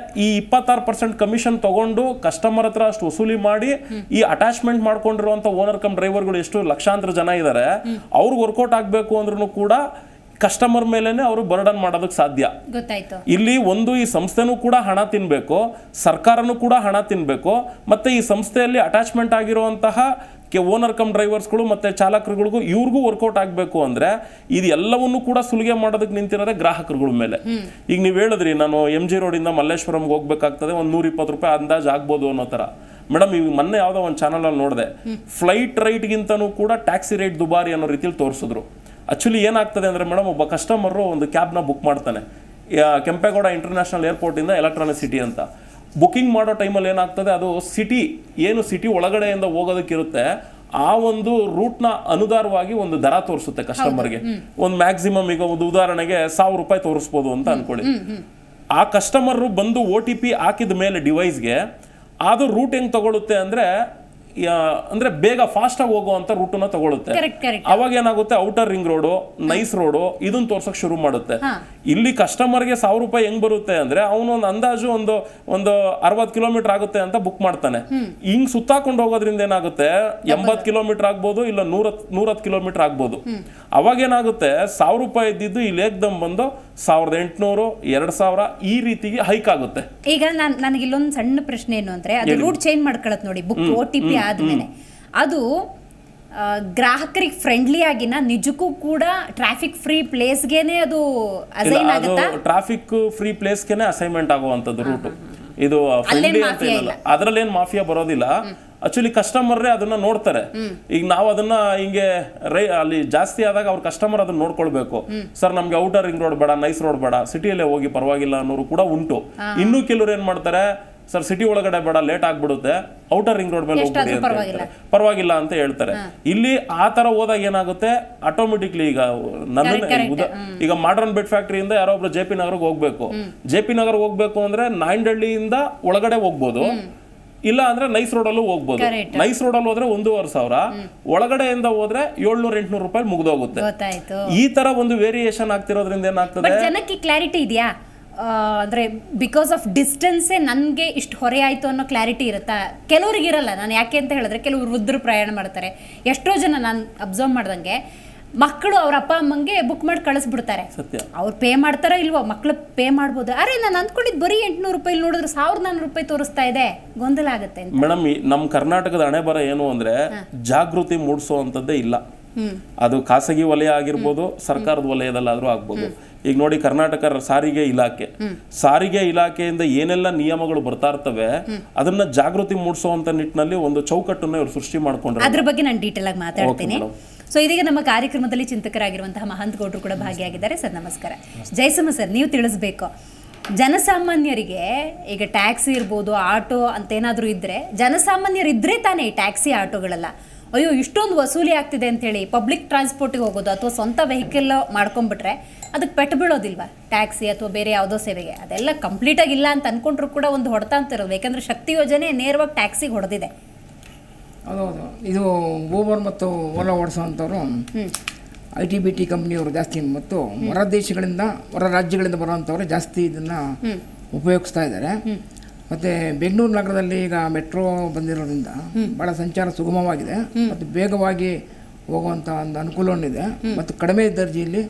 ಈ 26% ಕಮಿಷನ್ ತಗೊಂಡು ಕಸ್ಟಮರ್ ಹತ್ರ ಅಷ್ಟು ವಸೂಲಿ ಮಾಡಿ ಈ ಅಟ್ಯಾಚ್ಮೆಂಟ್ ಮಾಡ್ಕೊಂಡಿರುವಂತ ಓನರ್ ಕಮ್ ಡ್ರೈವರ್ಗಳು ಎಷ್ಟು ಲಕ್ಷಾಂತರ ಜನ ಇದ್ದಾರೆ, ಅವ್ರಿಗೆ ವರ್ಕೌಟ್ ಆಗ್ಬೇಕು ಅಂದ್ರೂ ಕೂಡ ಕಸ್ಟಮರ್ ಮೇಲೇನೆ ಅವರು ಬರ್ಡನ್ ಮಾಡೋದಕ್ಕೆ ಸಾಧ್ಯ. ಗೊತ್ತಾಯ್ತು. ಇಲ್ಲಿ ಒಂದು ಈ ಸಂಸ್ಥೆನೂ ಕೂಡ ಹಣ ತಿನ್ಬೇಕು, ಸರ್ಕಾರನೂ ಕೂಡ ಹಣ ತಿನ್ಬೇಕು, ಮತ್ತೆ ಈ ಸಂಸ್ಥೆಯಲ್ಲಿ ಅಟ್ಯಾಚ್ಮೆಂಟ್ ಆಗಿರುವಂತಹ ಓನರ್ ಕಮ್ ಡ್ರೈವರ್ಸ್ಗಳು ಮತ್ತೆ ಚಾಲಕರುಗಳಿಗೂ ಇವ್ರಿಗೂ ವರ್ಕೌಟ್ ಆಗಬೇಕು ಅಂದ್ರೆ ಇದು ಎಲ್ಲವನ್ನೂ ಕೂಡ ಸುಲಿಗೆ ಮಾಡೋದಕ್ಕೆ ನಿಂತಿರೋದೇ ಗ್ರಾಹಕರುಗಳ ಮೇಲೆ. ಈಗ ನೀವು ಹೇಳಿದ್ರಿ ನಾನು MG ರೋಡಿಂದ ಮಲ್ಲೇಶ್ವರಂಗೆ ಹೋಗ್ಬೇಕಾಗ್ತದೆ, ಒಂದು 120 ರೂಪಾಯಿ ಅಂದಾಜು ಆಗ್ಬೋದು ಅನ್ನೋ ಥರ. ಮೇಡಮ್ ಈಗ ಮೊನ್ನೆ ಯಾವುದೋ ಒಂದು ಚಾನಲಲ್ಲಿ ನೋಡಿದೆ, ಫ್ಲೈಟ್ ರೈಟ್ಗಿಂತನೂ ಕೂಡ ಟ್ಯಾಕ್ಸಿ ರೇಟ್ ದುಬಾರಿ ಅನ್ನೋ ರೀತಿಯಲ್ಲಿ ತೋರಿಸಿದ್ರು. ಆಕ್ಚುಲಿ ಏನಾಗ್ತದೆ ಅಂದರೆ ಮೇಡಮ್, ಒಬ್ಬ ಕಸ್ಟಮರು ಒಂದು ಕ್ಯಾಬ್ನ ಬುಕ್ ಮಾಡ್ತಾನೆ ಕೆಂಪೇಗೌಡ ಇಂಟರ್ನ್ಯಾಷನಲ್ ಏರ್ಪೋರ್ಟಿಂದ ಎಲೆಕ್ಟ್ರಾನಿಕ್ ಸಿಟಿ ಅಂತ. ಬುಕ್ಕಿಂಗ್ ಮಾಡೋ ಟೈಮಲ್ಲಿ ಏನಾಗ್ತದೆ, ಅದು ಸಿಟಿ ಒಳಗಡೆಯಿಂದ ಹೋಗೋದಕ್ಕಿರುತ್ತೆ, ಆ ಒಂದು ರೂಟ್ನ ಅನುದಾರವಾಗಿ ಒಂದು ದರ ತೋರಿಸುತ್ತೆ ಕಸ್ಟಮರ್ಗೆ. ಒಂದು ಮ್ಯಾಕ್ಸಿಮಮ್ ಈಗ ಒಂದು ಉದಾಹರಣೆಗೆ 1000 ರೂಪಾಯಿ ತೋರಿಸ್ಬೋದು ಅಂತ ಅನ್ಕೊಳ್ಳಿ. ಆ ಕಸ್ಟಮರ್ ಬಂದು OTP ಹಾಕಿದ ಮೇಲೆ ಡಿವೈಸ್ಗೆ ಅದು ರೂಟ್ ಹೆಂಗ್ ತಗೊಳುತ್ತೆ ಅಂದ್ರೆ ಬೇಗ ಫಾಸ್ಟ್ ಆಗಿ ಹೋಗುವಂತ ರೂಟನ್ನ ತಗೊಳುತ್ತೆ. ಅವಾಗ ಏನಾಗುತ್ತೆ, outer ring road, nice road ಇದನ್ನ ತೋರ್ಸಕ್ ಶುರು ಮಾಡುತ್ತೆ. ಇಲ್ಲಿ ಕಸ್ಟಮರ್ಗೆ 1000 ರೂಪಾಯಿ ಹೆಂಗ್ ಬರುತ್ತೆ ಅಂದ್ರೆ ಅವನು ಒಂದು ಅಂದಾಜು ಒಂದು 60 ಕಿಲೋಮೀಟರ್ ಆಗುತ್ತೆ ಅಂತ ಬುಕ್ ಮಾಡ್ತಾನೆ. ಹಿಂಗ್ ಸುತ್ತಾಕೊಂಡು ಹೋಗೋದ್ರಿಂದ ಏನಾಗುತ್ತೆ, 80 ಕಿಲೋಮೀಟರ್ ಆಗ್ಬೋದು, ಇಲ್ಲ 110 ಕಿಲೋಮೀಟರ್ ಆಗ್ಬೋದು. ಅವಾಗ ಏನಾಗುತ್ತೆ, 1000 ರೂಪಾಯಿ ಇದ್ದಿದ್ದು ಇಲ್ಲಿ ಏಕ್ದಮ್ ಬಂದು 1800, 2000 ಈ ರೀತಿಗೆ ಹೈಕ್ ಆಗುತ್ತೆ. ಈಗ ನನಗೆ ಇಲ್ಲೊಂದು ಸಣ್ಣ ಪ್ರಶ್ನೆ ಏನು ಅಂದ್ರೆ, ಅದು ರೂಟ್ ಚೇಂಜ್ ಮಾಡ್ಕೊಳತ್ ನೋಡಿ, ಬುಕ್ OTP ಆದ್ಮೇಲೆ ಅದು ಗ್ರಾಹಕರಿಗೆ ಫ್ರೆಂಡ್ಲಿ ಆಗಿನ ನಿಜಕ್ಕೂ ಕೂಡ ಟ್ರಾಫಿಕ್ ಫ್ರೀ ಪ್ಲೇಸ್ಗೆನೆ ಅದು ಅಸೈನ್ ಆಗುತ್ತಾ? ಟ್ರಾಫಿಕ್ ಫ್ರೀ ಪ್ಲೇಸ್ಗೆನೆ ಅಸೈನ್ಮೆಂಟ್ ಆಗುವಂತದ್ದು ರೂಟ್. ಇದು ಫ್ರೆಂಡ್ಲಿ ಅಂತ ಏನಿಲ್ಲ, ಅದ್ರಲ್ಲಿ ಏನ್ ಮಾಫಿಯಾ ಬರೋದಿಲ್ಲ. ಆಕ್ಚುಲಿ ಕಸ್ಟಮರ್ರೇ ಅದನ್ನ ನೋಡ್ತಾರೆ. ಈಗ ನಾವು ಅದನ್ನ ಹಿಂಗೆ ಅಲ್ಲಿ ಜಾಸ್ತಿ ಆದಾಗ ಅವ್ರ ಕಸ್ಟಮರ್ ಅದನ್ನ ನೋಡ್ಕೊಳ್ಬೇಕು. ಸರ್ ನಮ್ಗೆ ಔಟರ್ ರಿಂಗ್ ರೋಡ್ ಬೇಡ, ನೈಸ್ ರೋಡ್ ಬೇಡ, ಸಿಟಿಯಲ್ಲೇ ಹೋಗಿ ಪರವಾಗಿಲ್ಲ ಅನ್ನೋರು ಕೂಡ ಉಂಟು. ಇನ್ನು ಕೆಲವರು ಏನ್ ಮಾಡ್ತಾರೆ, ಸರ್ ಸಿಟಿ ಒಳಗಡೆ ಬೇಡ, ಲೇಟ್ ಆಗ್ಬಿಡುತ್ತೆ, ಔಟರ್ ರಿಂಗ್ ರೋಡ್ ಮೇಲೆ ಹೋಗ್ಬಿಡಿ ಅಂತ ಹೇಳ್ತಾರೆ, ಪರವಾಗಿಲ್ಲ ಅಂತ ಹೇಳ್ತಾರೆ. ಇಲ್ಲಿ ಆ ತರ ಹೋದಾಗ ಏನಾಗುತ್ತೆ, ಆಟೋಮೆಟಿಕ್ಲಿ ಈಗ ಮಾಡರ್ನ್ ಬೆಡ್ ಫ್ಯಾಕ್ಟರಿಯಿಂದ ಯಾರೋ ಒಬ್ರು JP ನಗರ್ಗೆ ಹೋಗ್ಬೇಕು. JP ನಗರ್ಗೆ ಹೋಗ್ಬೇಕು ಅಂದ್ರೆ ನಾಯಂಡಹಳ್ಳಿಯಿಂದ ಒಳಗಡೆ ಹೋಗ್ಬೋದು, ಇಲ್ಲ ಅಂದ್ರೆ ನೈಸ್ ರೋಡ್ ಅಲ್ಲೂ ಹೋಗ್ಬೋದು. ನೈಸ್ ರೋಡ್ ಅಲ್ಲಿ ಹೋದ್ರೆ 1500, ಒಳಗಡೆಯಿಂದ ಹೋದ್ರೆ 700-800 ರೂಪಾಯಿ ಮುಗ್ದೋಗುತ್ತೆ. ಈ ತರ ಒಂದು ವೇರಿಯೇಷನ್ ಆಗ್ತಿರೋದ್ರಿಂದ ಏನಾಗ್ತದೆ, ಜನಕ್ಕೆ ಕ್ಲಾರಿಟಿ ಇದೆಯಾ ಅಂದ್ರೆ ಬಿಕಾಸ್ ಆಫ್ ಡಿಸ್ಟೆನ್ಸೇ ನನಗೆ ಇಷ್ಟು ಹೊರೆ ಆಯಿತು ಅನ್ನೋ ಕ್ಲಾರಿಟಿ ಇರುತ್ತಾ? ಕೆಲವ್ರಿಗೆ ಇರಲ್ಲ. ನಾನು ಯಾಕೆ ಅಂತ ಹೇಳಿದ್ರೆ, ಕೆಲವರು ವೃದ್ಧರು ಪ್ರಯಾಣ ಮಾಡ್ತಾರೆ. ಎಷ್ಟೋ ಜನ ನಾನು ಅಬ್ಸರ್ವ್ ಮಾಡ್ದಂಗೆ ಮಕ್ಕಳು ಅವ್ರ ಅಪ್ಪ ಅಮ್ಮಂಗೆ ಬುಕ್ ಮಾಡಿ ಕಳಿಸ್ಬಿಡ್ತಾರೆ. ಅವ್ರು ಪೇ ಮಾಡ್ತಾರೋ ಇಲ್ವೋ, ಮಕ್ಕಳು ಪೇ ಮಾಡ್ಬೋದು. ಅರೆ ನಾನು ಅಂದ್ಕೊಂಡಿದ್ದು ಬರೀ 800 ರೂಪಾಯಿ ನೋಡಿದ್ರೆ 1400 ರೂಪಾಯಿ ತೋರಿಸ್ತಾ ಇದೆ, ಗೊಂದಲ ಆಗುತ್ತೆ. ಮೇಡಮ್ ನಮ್ಮ ಕರ್ನಾಟಕದ ಹಣೆ ಬರ ಏನು ಅಂದ್ರೆ, ಜಾಗೃತಿ ಮೂಡಿಸುವಂತದ್ದೇ ಇಲ್ಲ. ಅದು ಖಾಸಗಿ ವಲಯ ಆಗಿರ್ಬೋದು, ಸರ್ಕಾರದ ವಲಯದಲ್ಲಾದ್ರೂ ಆಗ್ಬೋದು. ಈಗ ನೋಡಿ, ಕರ್ನಾಟಕ ಸಾರಿಗೆ ಇಲಾಖೆಯಿಂದ ಏನೆಲ್ಲ ನಿಯಮಗಳು ಬರ್ತಾ ಇರ್ತವೆ, ಅದನ್ನ ಜಾಗೃತಿ ಮೂಡಿಸುವಂತ ನಿಟ್ಟಿನಲ್ಲಿ ಒಂದು ಚೌಕಟ್ಟನ್ನ ಇವರು ಸೃಷ್ಟಿ ಮಾಡ್ಕೊಂಡ್ರೆ, ಅದ್ರ ಬಗ್ಗೆ ನಾನು ಡೀಟೇಲ್ ಆಗಿ ಮಾತಾಡ್ತೀನಿ. ಸೊ ಇದೀಗ ನಮ್ಮ ಕಾರ್ಯಕ್ರಮದಲ್ಲಿ ಚಿಂತಕರಾಗಿರುವಂತಹ ಮಹಂತ್ ಗೌಡ್ರು ಕೂಡ ಭಾಗಿಯಾಗಿದ್ದಾರೆ. ಸರ್ ನಮಸ್ಕಾರ. ಜಯಸಿಂಹ ಸರ್, ನೀವು ತಿಳಿಸ್ಬೇಕು, ಜನಸಾಮಾನ್ಯರಿಗೆ ಈಗ ಟ್ಯಾಕ್ಸಿ ಇರ್ಬೋದು, ಆಟೋ ಅಂತೇನಾದ್ರೂ ಇದ್ರೆ, ಜನಸಾಮಾನ್ಯರು ಇದ್ರೆ ತಾನೇ ಈ ಟ್ಯಾಕ್ಸಿ ಆಟೋಗಳೆಲ್ಲ ಅಯ್ಯೋ ಇಷ್ಟೊಂದು ವಸೂಲಿ ಆಗ್ತಿದೆ ಅಂತೇಳಿ ಪಬ್ಲಿಕ್ ಟ್ರಾನ್ಸ್ಪೋರ್ಟಿಗೆ ಹೋಗೋದು ಅಥವಾ ಸ್ವಂತ ವೆಹಿಕಲ್ ಮಾಡ್ಕೊಂಡ್ಬಿಟ್ರೆ ಅದಕ್ಕೆ ಪೆಟ್ಟು ಬೀಳೋದಿಲ್ವಾ? ಟ್ಯಾಕ್ಸಿ ಅಥವಾ ಬೇರೆ ಯಾವುದೋ ಸೇವೆಗೆ ಅದೆಲ್ಲ ಕಂಪ್ಲೀಟಾಗಿ ಇಲ್ಲ ಅಂತ ಅನ್ಕೊಂಡ್ರು ಕೂಡ ಒಂದು ಹೊಡೆತ ಅಂತ ಇರೋದು. ಯಾಕಂದರೆ ಶಕ್ತಿ ಯೋಜನೆ ನೇರವಾಗಿ ಟ್ಯಾಕ್ಸಿಗೆ ಹೊಡೆದಿದೆ. ಹೌದೌದು. ಇದು ಊಬರ್ ಮತ್ತು ಓಲಾ ಓಡಿಸೋವಂಥವ್ರು IT-BT ಕಂಪ್ನಿಯವರು ಜಾಸ್ತಿ, ಮತ್ತು ಹೊರ ರಾಜ್ಯಗಳಿಂದ ಬರುವಂಥವ್ರು ಜಾಸ್ತಿ ಇದನ್ನು ಉಪಯೋಗಿಸ್ತಾ ಇದ್ದಾರೆ. ಮತ್ತು ಬೆಂಗಳೂರು ನಗರದಲ್ಲಿ ಈಗ ಮೆಟ್ರೋ ಬಂದಿರೋದ್ರಿಂದ ಭಾಳ ಸಂಚಾರ ಸುಗಮವಾಗಿದೆ ಮತ್ತು ವೇಗವಾಗಿ ಹೋಗುವಂಥ ಒಂದು ಅನುಕೂಲವನ್ನಿದೆ ಮತ್ತು ಕಡಿಮೆ ದರ್ಜೆಯಲ್ಲಿ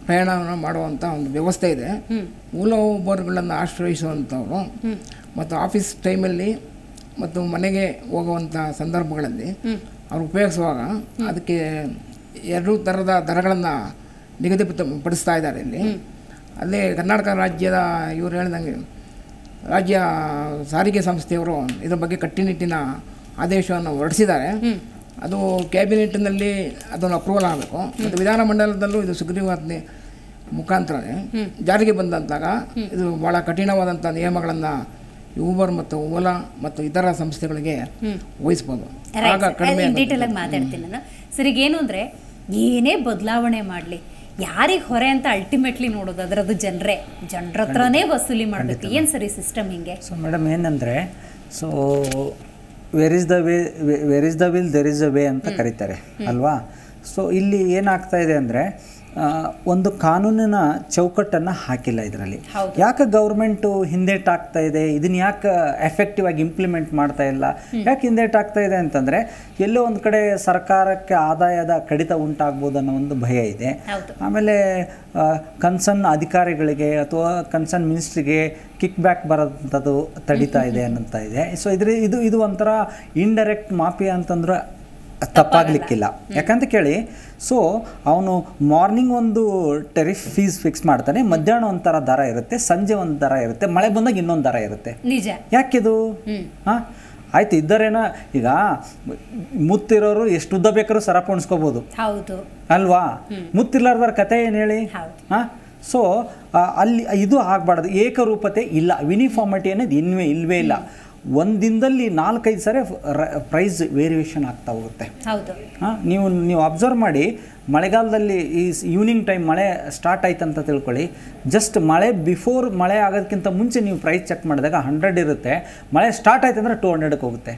ಪ್ರಯಾಣವನ್ನು ಮಾಡುವಂಥ ಒಂದು ವ್ಯವಸ್ಥೆ ಇದೆ. ಓಲಾ ಊಬರ್ಗಳನ್ನು ಆಶ್ರಯಿಸುವಂಥವ್ರು ಮತ್ತು ಆಫೀಸ್ ಟೈಮಲ್ಲಿ ಮತ್ತು ಮನೆಗೆ ಹೋಗುವಂಥ ಸಂದರ್ಭಗಳಲ್ಲಿ ಅವ್ರು ಉಪಯೋಗಿಸುವಾಗ ಅದಕ್ಕೆ 2 ಥರದ ದರಗಳನ್ನು ನಿಗದಿಪಡಿಸ್ತಾ ಇದ್ದಾರೆ. ಅಲ್ಲೇ ಕರ್ನಾಟಕ ರಾಜ್ಯದ ಇವರು ಹೇಳಿದಂಗೆ ರಾಜ್ಯ ಸಾರಿಗೆ ಸಂಸ್ಥೆಯವರು ಇದರ ಬಗ್ಗೆ ಕಟ್ಟುನಿಟ್ಟಿನ ಆದೇಶವನ್ನು ಹೊರಡಿಸಿದ್ದಾರೆ. ಅದು ಕ್ಯಾಬಿನೆಟ್ನಲ್ಲಿ ಅದನ್ನು ಅಪ್ರೂವಲ್ ಆಗಬೇಕು ಮತ್ತು ವಿಧಾನಮಂಡಲದಲ್ಲೂ ಇದು ಸುಗ್ರೀವಾಜ್ಞೆ ಮುಖಾಂತರ ಜಾರಿಗೆ ಬಂದಂತಾಗ ಇದು ಭಾಳ ಕಠಿಣವಾದಂಥ ನಿಯಮಗಳನ್ನು ಊಬರ್ ಮತ್ತು ಓಲಾ ಮತ್ತು ಇತರ ಸಂಸ್ಥೆಗಳಿಗೆ ವಹಿಸ್ಬೋದು. ಆಗ ಕಡಿಮೆ ಡೀಟೇಲ್ ಆಗಿ ಮಾತಾಡ್ತೀನಿ ನಾನು. ಸರ್, ಈಗ ಏನು ಅಂದರೆ ಏನೇ ಬದಲಾವಣೆ ಮಾಡಲಿ ಯಾರಿಗೆ ಹೊರೆ ಅಂತ ಅಲ್ಟಿಮೇಟ್ಲಿ ನೋಡೋದು ಅದರದ್ದು ಜನರ ಹತ್ರನೇ ವಸೂಲಿ ಮಾಡಬೇಕು. ಏನು ಸರಿ ಸಿಸ್ಟಮ್ ಹಿಂಗೆ? ಸೊ ಮೇಡಮ್ ಏನಂದರೆ, so where is the will there is a way ಅಂತ ಕರೀತಾರೆ ಅಲ್ವಾ? ಸೊ ಇಲ್ಲಿ ಏನಾಗ್ತಾ ಇದೆ ಅಂದರೆ, ಒಂದು ಕಾನೂನಿನ ಚೌಕಟ್ಟನ್ನು ಹಾಕಿಲ್ಲ ಇದರಲ್ಲಿ. ಯಾಕೆ ಗೌರ್ಮೆಂಟು ಹಿಂದೇಟಾಗ್ತಾ ಇದೆ, ಇದನ್ನ ಯಾಕೆ ಎಫೆಕ್ಟಿವ್ ಆಗಿ ಇಂಪ್ಲಿಮೆಂಟ್ ಮಾಡ್ತಾ ಇಲ್ಲ, ಯಾಕೆ ಹಿಂದೇಟಾಗ್ತಾ ಇದೆ ಅಂತಂದರೆ ಎಲ್ಲೋ ಒಂದು ಕಡೆ ಸರ್ಕಾರಕ್ಕೆ ಆದಾಯದ ಕಡಿತ ಉಂಟಾಗ್ಬೋದು ಅನ್ನೋ ಒಂದು ಭಯ ಇದೆ. ಆಮೇಲೆ ಕನ್ಸರ್ನ್ ಅಧಿಕಾರಿಗಳಿಗೆ ಅಥವಾ ಕನ್ಸರ್ನ್ ಮಿನಿಸ್ಟ್ರಿಗೆ ಕಿಕ್ ಬ್ಯಾಕ್ ಬರೋಂಥದ್ದು ತಡೀತಾ ಇದೆ ಅನ್ನೋಂಥ ಇದೆ. ಸೊ ಇದು ಒಂಥರ ಇಂಡೈರೆಕ್ಟ್ ಮಾಫಿಯಾ ಅಂತಂದ್ರೆ ತಪ್ಪಾಗಲಿಕ್ಕಿಲ್ಲ. ಯಾಕಂತ ಕೇಳಿ, ಸೊ ಅವನು ಮಾರ್ನಿಂಗ್ ಒಂದು ಟೆರಿಫ್ ಫೀಸ್ ಫಿಕ್ಸ್ ಮಾಡ್ತಾನೆ, ಮಧ್ಯಾಹ್ನ ಒಂಥರ ದರ ಇರುತ್ತೆ, ಸಂಜೆ ಒಂದು ದರ ಇರುತ್ತೆ, ಮಳೆ ಬಂದಾಗ ಇನ್ನೊಂದು ದರ ಇರುತ್ತೆ. ಯಾಕಿದು? ಹಾಂ ಆಯ್ತು, ಇದ್ದರೇನ ಈಗ ಮುತ್ತಿರೋರು ಎಷ್ಟು ಉದ್ದ ಬೇಕಾದ್ರೂ ಸರ ಪೋಣಿಸ್ಕೋಬೋದು ಅಲ್ವಾ? ಮುತ್ತಿರ್ಲಾರ್ದವ್ರ ಕತೆ ಏನು ಹೇಳಿ? ಹಾಂ, ಸೊ ಅಲ್ಲಿ ಇದು ಆಗಬಾರ್ದು. ಏಕರೂಪತೆ ಇಲ್ಲ, ಯೂನಿಫಾರ್ಮಿಟಿ ಅನ್ನೋದು ಇಲ್ವೇ ಇಲ್ಲ. ಒಂದಿನದಲ್ಲಿ 4-5 ಸರಿ ಪ್ರೈಸ್ ವೇರಿಯೇಷನ್ ಆಗ್ತಾ ಹೋಗುತ್ತೆ. ಹಾಂ, ನೀವು ಅಬ್ಸರ್ವ್ ಮಾಡಿ, ಮಳೆಗಾಲದಲ್ಲಿ ಈ ಈವ್ನಿಂಗ್ ಟೈಮ್ ಮಳೆ ಸ್ಟಾರ್ಟ್ ಆಯ್ತು ಅಂತ ತಿಳ್ಕೊಳ್ಳಿ, ಜಸ್ಟ್ ಮಳೆ ಬಿಫೋರ್ ಮಳೆ ಆಗೋದಕ್ಕಿಂತ ಮುಂಚೆ ನೀವು ಪ್ರೈಸ್ ಚೆಕ್ ಮಾಡಿದಾಗ 100 ಇರುತ್ತೆ, ಮಳೆ ಸ್ಟಾರ್ಟ್ ಆಯ್ತು ಅಂದರೆ 200ಕ್ಕೆ ಹೋಗುತ್ತೆ.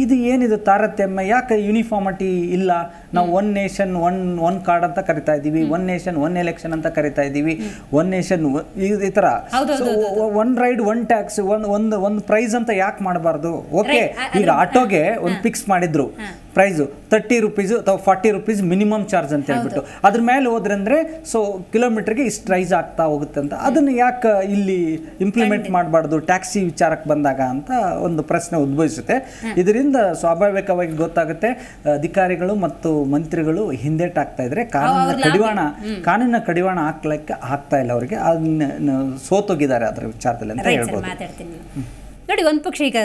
ಇದು ಏನಿದು ತಾರತಮ್ಯ? ಯಾಕೆ ಯೂನಿಫಾರ್ಮಿಟಿ ಇಲ್ಲ? ನಾವು ಒನ್ ನೇಷನ್ ಒನ್ ಕಾರ್ಡ್ ಅಂತ ಕರಿತಾ ಇದ್ದೀವಿ, ಒನ್ ನೇಷನ್ ಒನ್ ಎಲೆಕ್ಷನ್ ಅಂತ ಕರಿತಾ ಇದ್ದೀವಿ, ಒನ್ ನೇಷನ್ ಈ ಥರ ಒನ್ ರೈಡ್ ಒನ್ ಟ್ಯಾಕ್ಸ್ ಒಂದು ಪ್ರೈಸ್ ಅಂತ ಯಾಕೆ ಮಾಡಬಾರ್ದು? ಓಕೆ, ಈಗ ಆಟೋಗೆ ಒಂದು ಫಿಕ್ಸ್ ಮಾಡಿದ್ರು ಪ್ರೈಸು 30 ರೂಪೀಸ್ ಅಥವಾ 40 ರೂಪೀಸ್ ಮಿನಿಮಮ್ ಚಾರ್ಜ್ ಅಂತ ಹೇಳ್ಬಿಟ್ಟು, ಅದ್ರ ಮೇಲೆ ಹೋದ್ರಂದ್ರೆ ಸೊ ಕಿಲೋಮೀಟರ್ಗೆ ಇಷ್ಟು ಪ್ರೈಸ್ ಆಗ್ತಾ ಹೋಗುತ್ತೆ ಅಂತ. ಅದನ್ನು ಯಾಕೆ ಇಲ್ಲಿ ಇಂಪ್ಲಿಮೆಂಟ್ ಮಾಡಬಾರ್ದು ಟ್ಯಾಕ್ಸಿ ವಿಚಾರಕ್ಕೆ ಬಂದಾಗ ಅಂತ ಒಂದು ಪ್ರಶ್ನೆ ಉದ್ಭವಿಸುತ್ತೆ. ಇದರಿಂದ ಸ್ವಾಭಾವಿಕವಾಗಿ ಗೊತ್ತಾಗುತ್ತೆ ಅಧಿಕಾರಿಗಳು ಮತ್ತು ಮಂತ್ರಿಗಳು ಹಿಂದೇಟಾಗ್ತಾ ಇದ್ರೆ ಕಾನೂನಿನ ಕಡಿವಾಣ ಹಾಕ್ಲಿಕ್ಕೆ ಆಗ್ತಾ ಇಲ್ಲ, ಅವರಿಗೆ ಅದನ್ನ ಸೋತೋಗಿದ್ದಾರೆ ಅದರ ವಿಚಾರದಲ್ಲಿ ಅಂತ ಹೇಳ್ಬೋದು. ನೋಡಿ, ಒಂದು ಪಕ್ಷ ಈಗ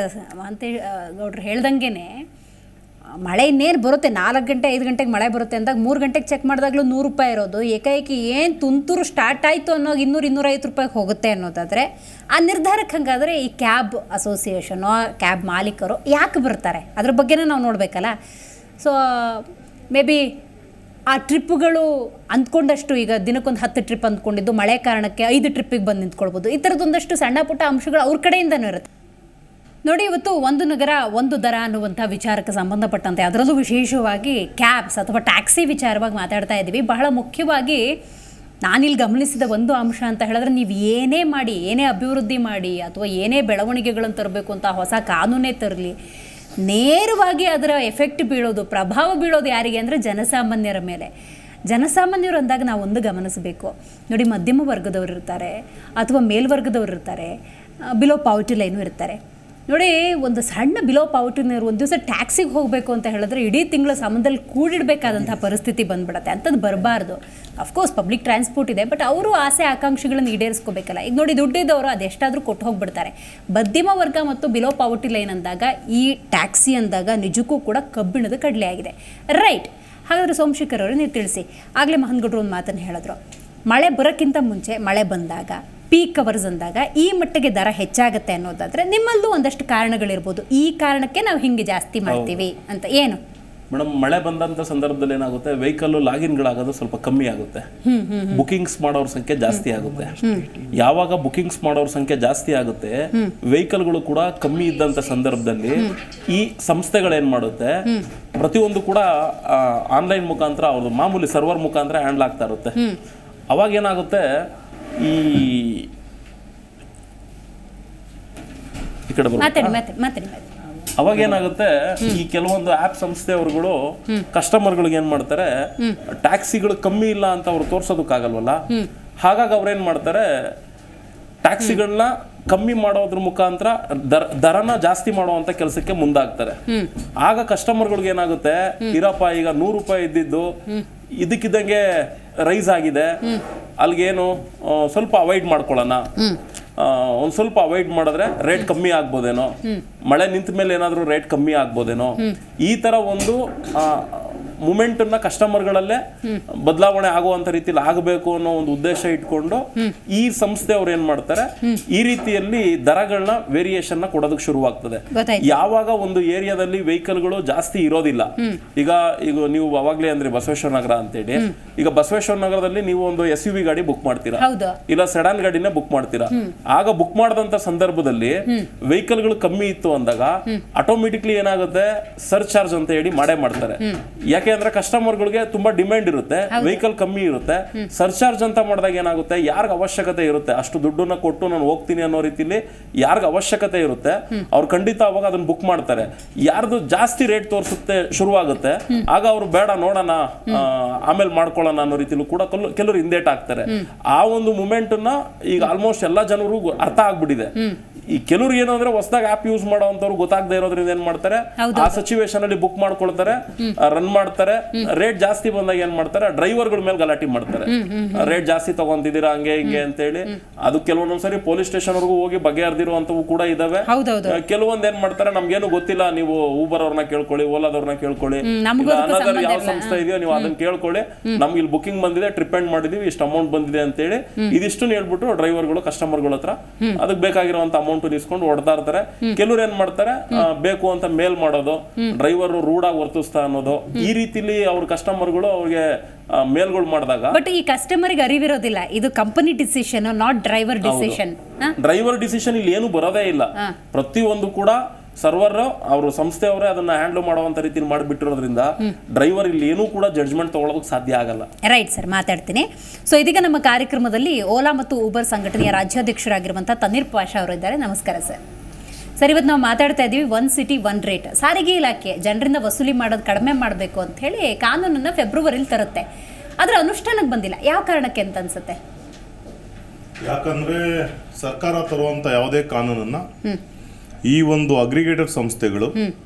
ಗೌಡ್ರು ಹೇಳ್ದಂಗೆನೆ ಮಳೆ ಇನ್ನೇನು ಬರುತ್ತೆ, 4 ಗಂಟೆ 5 ಗಂಟೆಗೆ ಮಳೆ ಬರುತ್ತೆ ಅಂದಾಗ 3 ಗಂಟೆಗೆ ಚೆಕ್ ಮಾಡಿದಾಗಲೂ 100 ರೂಪಾಯಿ ಇರೋದು, ಏಕಾಏಕಿ ಏನು ತುಂತುರು ಸ್ಟಾರ್ಟ್ ಆಯಿತು ಅನ್ನೋ 200-250 ರೂಪಾಯಿಗೆ ಹೋಗುತ್ತೆ ಅನ್ನೋದಾದರೆ ಆ ನಿರ್ಧಾರಕ್ಕೆ ಹಂಗಾದರೆ ಈ ಕ್ಯಾಬ್ ಅಸೋಸಿಯೇಷನೋ ಕ್ಯಾಬ್ ಮಾಲೀಕರು ಯಾಕೆ ಬರ್ತಾರೆ? ಅದ್ರ ಬಗ್ಗೆನೇ ನಾವು ನೋಡಬೇಕಲ್ಲ. ಸೊ ಮೇ ಬಿ ಆ ಟ್ರಿಪ್ಪುಗಳು ಅಂದ್ಕೊಂಡಷ್ಟು, ಈಗ ದಿನಕ್ಕೊಂದು 10 ಟ್ರಿಪ್ ಅಂದ್ಕೊಂಡಿದ್ದು ಮಳೆ ಕಾರಣಕ್ಕೆ 5 ಟ್ರಿಪ್ಪಿಗೆ ಬಂದು ನಿಂತ್ಕೊಳ್ಬೋದು. ಈ ಥರದೊಂದಷ್ಟು ಸಣ್ಣ ಪುಟ್ಟ ಅಂಶಗಳು ಅವ್ರ ಕಡೆಯಿಂದನೂ ಇರುತ್ತೆ. ನೋಡಿ, ಇವತ್ತು ಒಂದು ನಗರ ಒಂದು ದರ ಅನ್ನುವಂಥ ವಿಚಾರಕ್ಕೆ ಸಂಬಂಧಪಟ್ಟಂತೆ ಅದರಲ್ಲೂ ವಿಶೇಷವಾಗಿ ಕ್ಯಾಬ್ಸ್ ಅಥವಾ ಟ್ಯಾಕ್ಸಿ ವಿಚಾರವಾಗಿ ಮಾತಾಡ್ತಾ ಇದ್ದೀವಿ. ಬಹಳ ಮುಖ್ಯವಾಗಿ ನಾನಿಲ್ಲಿ ಗಮನಿಸಿದ ಒಂದು ಅಂಶ ಅಂತ ಹೇಳಿದ್ರೆ, ನೀವು ಏನೇ ಮಾಡಿ, ಏನೇ ಅಭಿವೃದ್ಧಿ ಮಾಡಿ ಅಥವಾ ಏನೇ ಬೆಳವಣಿಗೆಗಳನ್ನು ತರಬೇಕು ಅಂತ ಹೊಸ ಕಾನೂನೇ ತರಲಿ, ನೇರವಾಗಿ ಅದರ ಎಫೆಕ್ಟ್ ಬೀಳೋದು, ಪ್ರಭಾವ ಬೀಳೋದು ಯಾರಿಗೆ ಅಂದರೆ ಜನಸಾಮಾನ್ಯರ ಮೇಲೆ. ಜನಸಾಮಾನ್ಯರು ಅಂದಾಗ ನಾವು ಒಂದು ಗಮನಿಸಬೇಕು. ನೋಡಿ, ಮಧ್ಯಮ ವರ್ಗದವರು ಇರ್ತಾರೆ ಅಥವಾ ಮೇಲ್ವರ್ಗದವರು ಇರ್ತಾರೆ, ಬಿಲೋ ಪಾವರ್ಟಿ ಲೈನು ಇರ್ತಾರೆ. ನೋಡಿ, ಒಂದು ಸಣ್ಣ ಬಿಲೋ ಪಾವರ್ಟಿನವರು ಒಂದು ದಿವಸ ಟ್ಯಾಕ್ಸಿಗೆ ಹೋಗಬೇಕು ಅಂತ ಹೇಳಿದ್ರೆ ಇಡೀ ತಿಂಗಳ ಸಂಬಂಧದಲ್ಲಿ ಕೂಡಿಡಬೇಕಾದಂಥ ಪರಿಸ್ಥಿತಿ ಬಂದ್ಬಿಡುತ್ತೆ. ಅಂಥದ್ದು ಬರಬಾರ್ದು. ಅಫ್ಕೋರ್ಸ್ ಪಬ್ಲಿಕ್ ಟ್ರಾನ್ಸ್ಪೋರ್ಟ್ ಇದೆ, ಬಟ್ ಅವರು ಆಸೆ ಆಕಾಂಕ್ಷೆಗಳನ್ನು ಈಡೇರಿಸ್ಕೋಬೇಕಲ್ಲ. ಈಗ ನೋಡಿ, ದುಡ್ಡಿದ್ದವರು ಅದೆಷ್ಟಾದರೂ ಕೊಟ್ಟು ಹೋಗ್ಬಿಡ್ತಾರೆ. ಮಧ್ಯಮ ವರ್ಗ ಮತ್ತು ಬಿಲೋ ಪಾವರ್ಟಿ ಲೈನ್ ಅಂದಾಗ ಈ ಟ್ಯಾಕ್ಸಿ ಅಂದಾಗ ನಿಜಕ್ಕೂ ಕೂಡ ಕಬ್ಬಿಣದ ಕಡಲೆ ಆಗಿದೆ. ರೈಟ್. ಹಾಗಾದರೆ ಸೋಮಶೇಖರ್ ಅವರು ನೀವು ತಿಳಿಸಿ. ಆಗಲೇ ಮಹನ್ಗೌಡರು ಒಂದು ಮಾತನ್ನು ಹೇಳಿದ್ರು, ಮಳೆ ಬರೋಕ್ಕಿಂತ ಮುಂಚೆ ಮಳೆ ಬಂದಾಗ ಪೀಕ್ ಅವರ್ಸ್ ಅಂದಾಗ ಈ ಮಟ್ಟಿಗೆ ದರ ಹೆಚ್ಚಾಗುತ್ತೆ ಅನ್ನೋದಾದರೆ ನಿಮ್ಮಲ್ಲೂ ಒಂದಷ್ಟು ಕಾರಣಗಳಿರ್ಬೋದು. ಈ ಕಾರಣಕ್ಕೆ ನಾವು ಹಿಂಗೆ ಜಾಸ್ತಿ ಮಾಡ್ತೀವಿ ಅಂತ. ಏನು ಮೇಡಮ್, ಮಳೆ ಬಂದಂಥ ಸಂದರ್ಭದಲ್ಲಿ ಏನಾಗುತ್ತೆ, ವೆಹಿಕಲ್ ಲಾಗಿನ್ಗಳಾಗೋದು ಸ್ವಲ್ಪ ಕಮ್ಮಿ ಆಗುತ್ತೆ, ಬುಕಿಂಗ್ಸ್ ಮಾಡೋರ ಸಂಖ್ಯೆ ಜಾಸ್ತಿ ಆಗುತ್ತೆ. ಯಾವಾಗ ಬುಕಿಂಗ್ಸ್ ಮಾಡೋರ ಸಂಖ್ಯೆ ಜಾಸ್ತಿ ಆಗುತ್ತೆ, ವೆಹಿಕಲ್ಗಳು ಕೂಡ ಕಮ್ಮಿ ಇದ್ದಂಥ ಸಂದರ್ಭದಲ್ಲಿ ಈ ಸಂಸ್ಥೆಗಳೇನು ಮಾಡುತ್ತೆ, ಪ್ರತಿಯೊಂದು ಕೂಡ ಆನ್ಲೈನ್ ಮುಖಾಂತರ ಅವ್ರದ್ದು ಮಾಮೂಲಿ ಸರ್ವರ್ ಮುಖಾಂತರ ಹ್ಯಾಂಡಲ್ ಆಗ್ತಾ ಇರುತ್ತೆ. ಅವಾಗ ಏನಾಗುತ್ತೆ, ಈ ಕಡೆ ಅವಾಗ ಏನಾಗುತ್ತೆ, ಈ ಕೆಲವೊಂದು ಆಪ್ ಸಂಸ್ಥೆಯವರುಗಳು ಕಸ್ಟಮರ್ಗಳಿಗೆ ಏನ್ ಮಾಡ್ತಾರೆ, ಟ್ಯಾಕ್ಸಿಗಳು ಕಮ್ಮಿ ಇಲ್ಲ ಅಂತ ಅವ್ರು ತೋರ್ಸೋದಕ್ಕಾಗಲ್ವಲ್ಲ, ಹಾಗಾಗಿ ಅವ್ರೇನ್ ಮಾಡ್ತಾರೆ, ಟ್ಯಾಕ್ಸಿಗಳನ್ನ ಕಮ್ಮಿ ಮಾಡೋದ್ರ ಮುಖಾಂತರ ದರನ ಜಾಸ್ತಿ ಮಾಡುವಂತ ಕೆಲಸಕ್ಕೆ ಮುಂದಾಗ್ತಾರೆ. ಆಗ ಕಸ್ಟಮರ್ಗಳಿಗೆ ಏನಾಗುತ್ತೆ, ಇರಪ್ಪ ಈಗ 100 ರೂಪಾಯಿ ಇದ್ದಿದ್ದು ಇದಕ್ಕಿದ್ದಂಗೆ ರೈಸ್ ಆಗಿದೆ, ಅಲ್ಲಿಗೇನು ಸ್ವಲ್ಪ ಅವಾಯ್ಡ್ ಮಾಡ್ಕೊಳ್ಳೋಣ, ಒಂದ್ ಸ್ವಲ್ಪ ಅವಾಯ್ಡ್ ಮಾಡಿದ್ರೆ ರೇಟ್ ಕಮ್ಮಿ ಆಗ್ಬೋದೇನೋ, ಮಳೆ ನಿಂತ ಮೇಲೆ ಏನಾದ್ರೂ ರೇಟ್ ಕಮ್ಮಿ ಆಗ್ಬೋದೇನೋ, ಈ ತರ ಒಂದು ಮೂಮೆಂಟ್ ಅನ್ನ ಕಸ್ಟಮರ್ಗಳಲ್ಲೇ ಬದಲಾವಣೆ ಆಗುವಂತ ರೀತಿಯಲ್ಲಿ ಆಗಬೇಕು ಅನ್ನೋ ಒಂದು ಉದ್ದೇಶ ಇಟ್ಕೊಂಡು ಈ ಸಂಸ್ಥೆ ಅವ್ರು ಏನ್ ಮಾಡ್ತಾರೆ, ಈ ರೀತಿಯಲ್ಲಿ ದರಗಳನ್ನ ವೇರಿಯೇಷನ್ ನ ಕೊಡೋದಕ್ಕೆ ಶುರುವಾಗ್ತದೆ. ಯಾವಾಗ ಒಂದು ಏರಿಯಾದಲ್ಲಿ ವೆಹಿಕಲ್ಗಳು ಜಾಸ್ತಿ ಇರೋದಿಲ್ಲ, ಈಗ ನೀವು ಅವಾಗ್ಲೇ ಅಂದ್ರೆ ಬಸವೇಶ್ವರ ನಗರ ಅಂತೇಳಿ, ಈಗ ಬಸವೇಶ್ವರ ನಗರದಲ್ಲಿ ನೀವು ಒಂದು SUV ಗಾಡಿ ಬುಕ್ ಮಾಡ್ತೀರಾ, ಇಲ್ಲ ಸೆಡಾನ್ ಗಾಡಿನೇ ಬುಕ್ ಮಾಡ್ತೀರಾ. ಆಗ ಬುಕ್ ಮಾಡಿದಂತ ಸಂದರ್ಭದಲ್ಲಿ ವೆಹಿಕಲ್ಗಳು ಕಮ್ಮಿ ಇತ್ತು ಅಂದಾಗ ಆಟೋಮೆಟಿಕ್ಲಿ ಏನಾಗುತ್ತೆ, ಸರ್ಚಾರ್ಜ್ ಅಂತ ಹೇಳಿ ಮಾಡೇ ಮಾಡ್ತಾರೆ. ಯಾಕೆ ಯಾಕೆ ಅಂದ್ರೆ ಕಸ್ಟಮರ್ಗಳಿಗೆ ತುಂಬಾ ಡಿಮ್ಯಾಂಡ್ ಇರುತ್ತೆ, ವೆಹಿಕಲ್ ಕಮ್ಮಿ ಇರುತ್ತೆ. ಸರ್ಚಾರ್ಜ್ ಅಂತ ಮಾಡಿದಾಗ ಏನಾಗುತ್ತೆ, ಯಾರಿಗ ಅವಶ್ಯಕತೆ ಇರುತ್ತೆ ಅಷ್ಟು ದುಡ್ಡನ್ನ ಕೊಟ್ಟು ನಾನು ಹೋಗ್ತೀನಿ ಅನ್ನೋ ರೀತಿಲಿ ಯಾರಿಗ ಅವಶ್ಯಕತೆ ಇರುತ್ತೆ ಅವ್ರು ಖಂಡಿತ ಅವಾಗ ಅದನ್ನ ಬುಕ್ ಮಾಡ್ತಾರೆ. ಯಾರ್ದು ಜಾಸ್ತಿ ರೇಟ್ ತೋರಿಸುತ್ತೆ ಶುರುವಾಗುತ್ತೆ, ಆಗ ಅವ್ರು ಬೇಡ ನೋಡೋಣ ಆಮೇಲೆ ಮಾಡ್ಕೊಳ್ಳೋಣ ಅನ್ನೋ ರೀತಿಲೂ ಕೂಡ ಕೆಲವರು ಹಿಂದೇಟ್ ಆಗ್ತಾರೆ. ಆ ಒಂದು ಮೂಮೆಂಟ್ ನ ಈಗ ಆಲ್ಮೋಸ್ಟ್ ಎಲ್ಲಾ ಜನರು ಅರ್ಥ ಆಗ್ಬಿಟ್ಟಿದೆ. ಈ ಕೆಲವ್ರು ಏನು ಅಂದ್ರೆ ಹೊಸದಾಗ ಆಪ್ ಯೂಸ್ ಮಾಡೋವಂಥವ್ರು ಗೊತ್ತಾಗದೆ ಇರೋದ್ರಿಂದ ಏನ್ ಮಾಡ್ತಾರೆ, ಆ ಸಿಚುವೇಶನ್ ಅಲ್ಲಿ ಬುಕ್ ಮಾಡ್ಕೊಳ್ತಾರೆ, ರನ್ ಮಾಡ್ತಾರೆ. ರೇಟ್ ಜಾಸ್ತಿ ಬಂದಾಗ ಏನ್ ಮಾಡ್ತಾರೆ, ಡ್ರೈವರ್ಗಳ ಮೇಲೆ ಗಲಾಟೆ ಮಾಡ್ತಾರೆ, ರೇಟ್ ಜಾಸ್ತಿ ತಗೊಂತಿದ್ದೀರಾ ಹಂಗೆ ಹಿಂಗೆ ಅಂತ ಹೇಳಿ. ಅದು ಕೆಲವೊಂದ್ಸರಿ ಪೊಲೀಸ್ ಸ್ಟೇಷನ್ ವರ್ಗೂ ಹೋಗಿ ಬಗೆಹರಿದಿರುವಂತವು ಕೂಡ ಇದಾವೆ. ಕೆಲವೊಂದ್ ಏನ್ ಮಾಡ್ತಾರೆ, ನಮ್ಗೇನು ಗೊತ್ತಿಲ್ಲ, ನೀವು ಊಬರ್ ಅವ್ರನ್ನ ಕೇಳ್ಕೊಳ್ಳಿ, ಓಲಾದವ್ರನ್ನ ಕೇಳ್ಕೊಳ್ಳಿ, ಅನದರ್ ಯಾವ ಸಂಸ್ಥೆ ಇದೆಯೋ ನೀವು ಅದನ್ನ ಕೇಳ್ಕೊಳ್ಳಿ, ನಮ್ಗೆ ಇಲ್ಲಿ ಬುಕಿಂಗ್ ಬಂದಿದೆ, ಟ್ರಿಪ್ ಎಂಡ್ ಮಾಡಿದೀವಿ, ಇಷ್ಟು ಅಮೌಂಟ್ ಬಂದಿದೆ ಅಂತ ಹೇಳಿ ಇದಿಷ್ಟು ಹೇಳ್ಬಿಟ್ಟು ಡ್ರೈವರ್ಗಳು ಕಸ್ಟಮರ್ಗಳ ಹತ್ರ ಅದಕ್ಕೆ ಬೇಕಾಗಿರುವಂತ ಅಮೌಂಟ್ ಇಸ್ಕೊಂಡು ಹೊಡ್ತಾ ಇರ್ತಾರೆ. ಕೆಲವ್ರು ಏನ್ ಮಾಡ್ತಾರೆ, ಬೇಕು ಅಂತ ಮೇಲ್ ಮಾಡೋದು, ಡ್ರೈವರ್ ರೂಡ್ ಆಗಿ ವರ್ತಿಸ್ತಾ ಅನ್ನೋದು, ಈ ರೀತಿಲಿ ಅವ್ರ ಕಸ್ಟಮರ್ಗಳು ಅವ್ರಿಗೆ ಮೇಲ್ಗಳು ಮಾಡಿದಾಗ. ಬಟ್ ಈ ಕಸ್ಟಮರ್ಗೆ ಅರಿವಿರೋದಿಲ್ಲ, ಇದು company decision, not driver decision. Driver decision ಇಲ್ಲಿ ಏನು ಬರೋದೇ ಇಲ್ಲ. ಪ್ರತಿಯೊಂದು ಕೂಡ ಸರ್ವರ್ ಅವರು ಸಂಸ್ಥೆಯವರೇ ಅದನ್ನ ಹ್ಯಾಂಡಲ್ ಮಾಡುವಂತ ರೀತಿ ಮಾಡಿಬಿಟ್ಟಿರೋದ್ರಿಂದ ಡ್ರೈವರ್ ಇಲ್ಲಿ ಏನೂ ಕೂಡ ಜಡ್ಜ್ಮೆಂಟ್ ತಗೊಳ್ಳೋದಕ್ಕೆ ಸಾಧ್ಯ ಆಗಲ್ಲ. ರೈಟ್ ಸರ್, ಮಾತಾಡ್ತೀನಿ. ಸೊ ಇದೀಗ ನಮ್ಮ ಕಾರ್ಯಕ್ರಮದಲ್ಲಿ ಓಲಾ ಮತ್ತು ಊಬರ್ ಸಂಘಟನೆಯ ರಾಜ್ಯಾಧ್ಯಕ್ಷರಾಗಿರುವಂತಹ ತನ್ನೀರ್ ಪಾಷಾ ಅವರು ಇದ್ದಾರೆ. ನಮಸ್ಕಾರ ಸರ್. ಸರ್, ಇವತ್ತು ನಾವು ಮಾತಾಡ್ತಾ ಇದ್ದೀವಿ ಒನ್ ಸಿಟಿ ಒನ್ ರೇಟ್. ಸಾರಿಗೆ ಇಲಾಖೆ ಜನರಿಂದ ವಸೂಲಿ ಮಾಡೋದು ಕಡಿಮೆ ಮಾಡಬೇಕು ಅಂತ ಹೇಳಿ ಕಾನೂನನ್ನು ಫೆಬ್ರವರಿಲಿ ತರುತ್ತೆ. ಅದರ ಅನುಷ್ಠಾನಕ್ಕೆ ಬಂದಿಲ್ಲ, ಯಾವ ಕಾರಣಕ್ಕೆ ಅಂತ ಅನ್ಸುತ್ತೆ? ಯಾಕಂದ್ರೆ ಸರ್ಕಾರ ತರುವಂತ ಯಾವುದೇ ಕಾನೂನನ್ನ ಈ ಒಂದು ಅಗ್ರಿಗೇಟರ್ ಸಂಸ್ಥೆಗಳು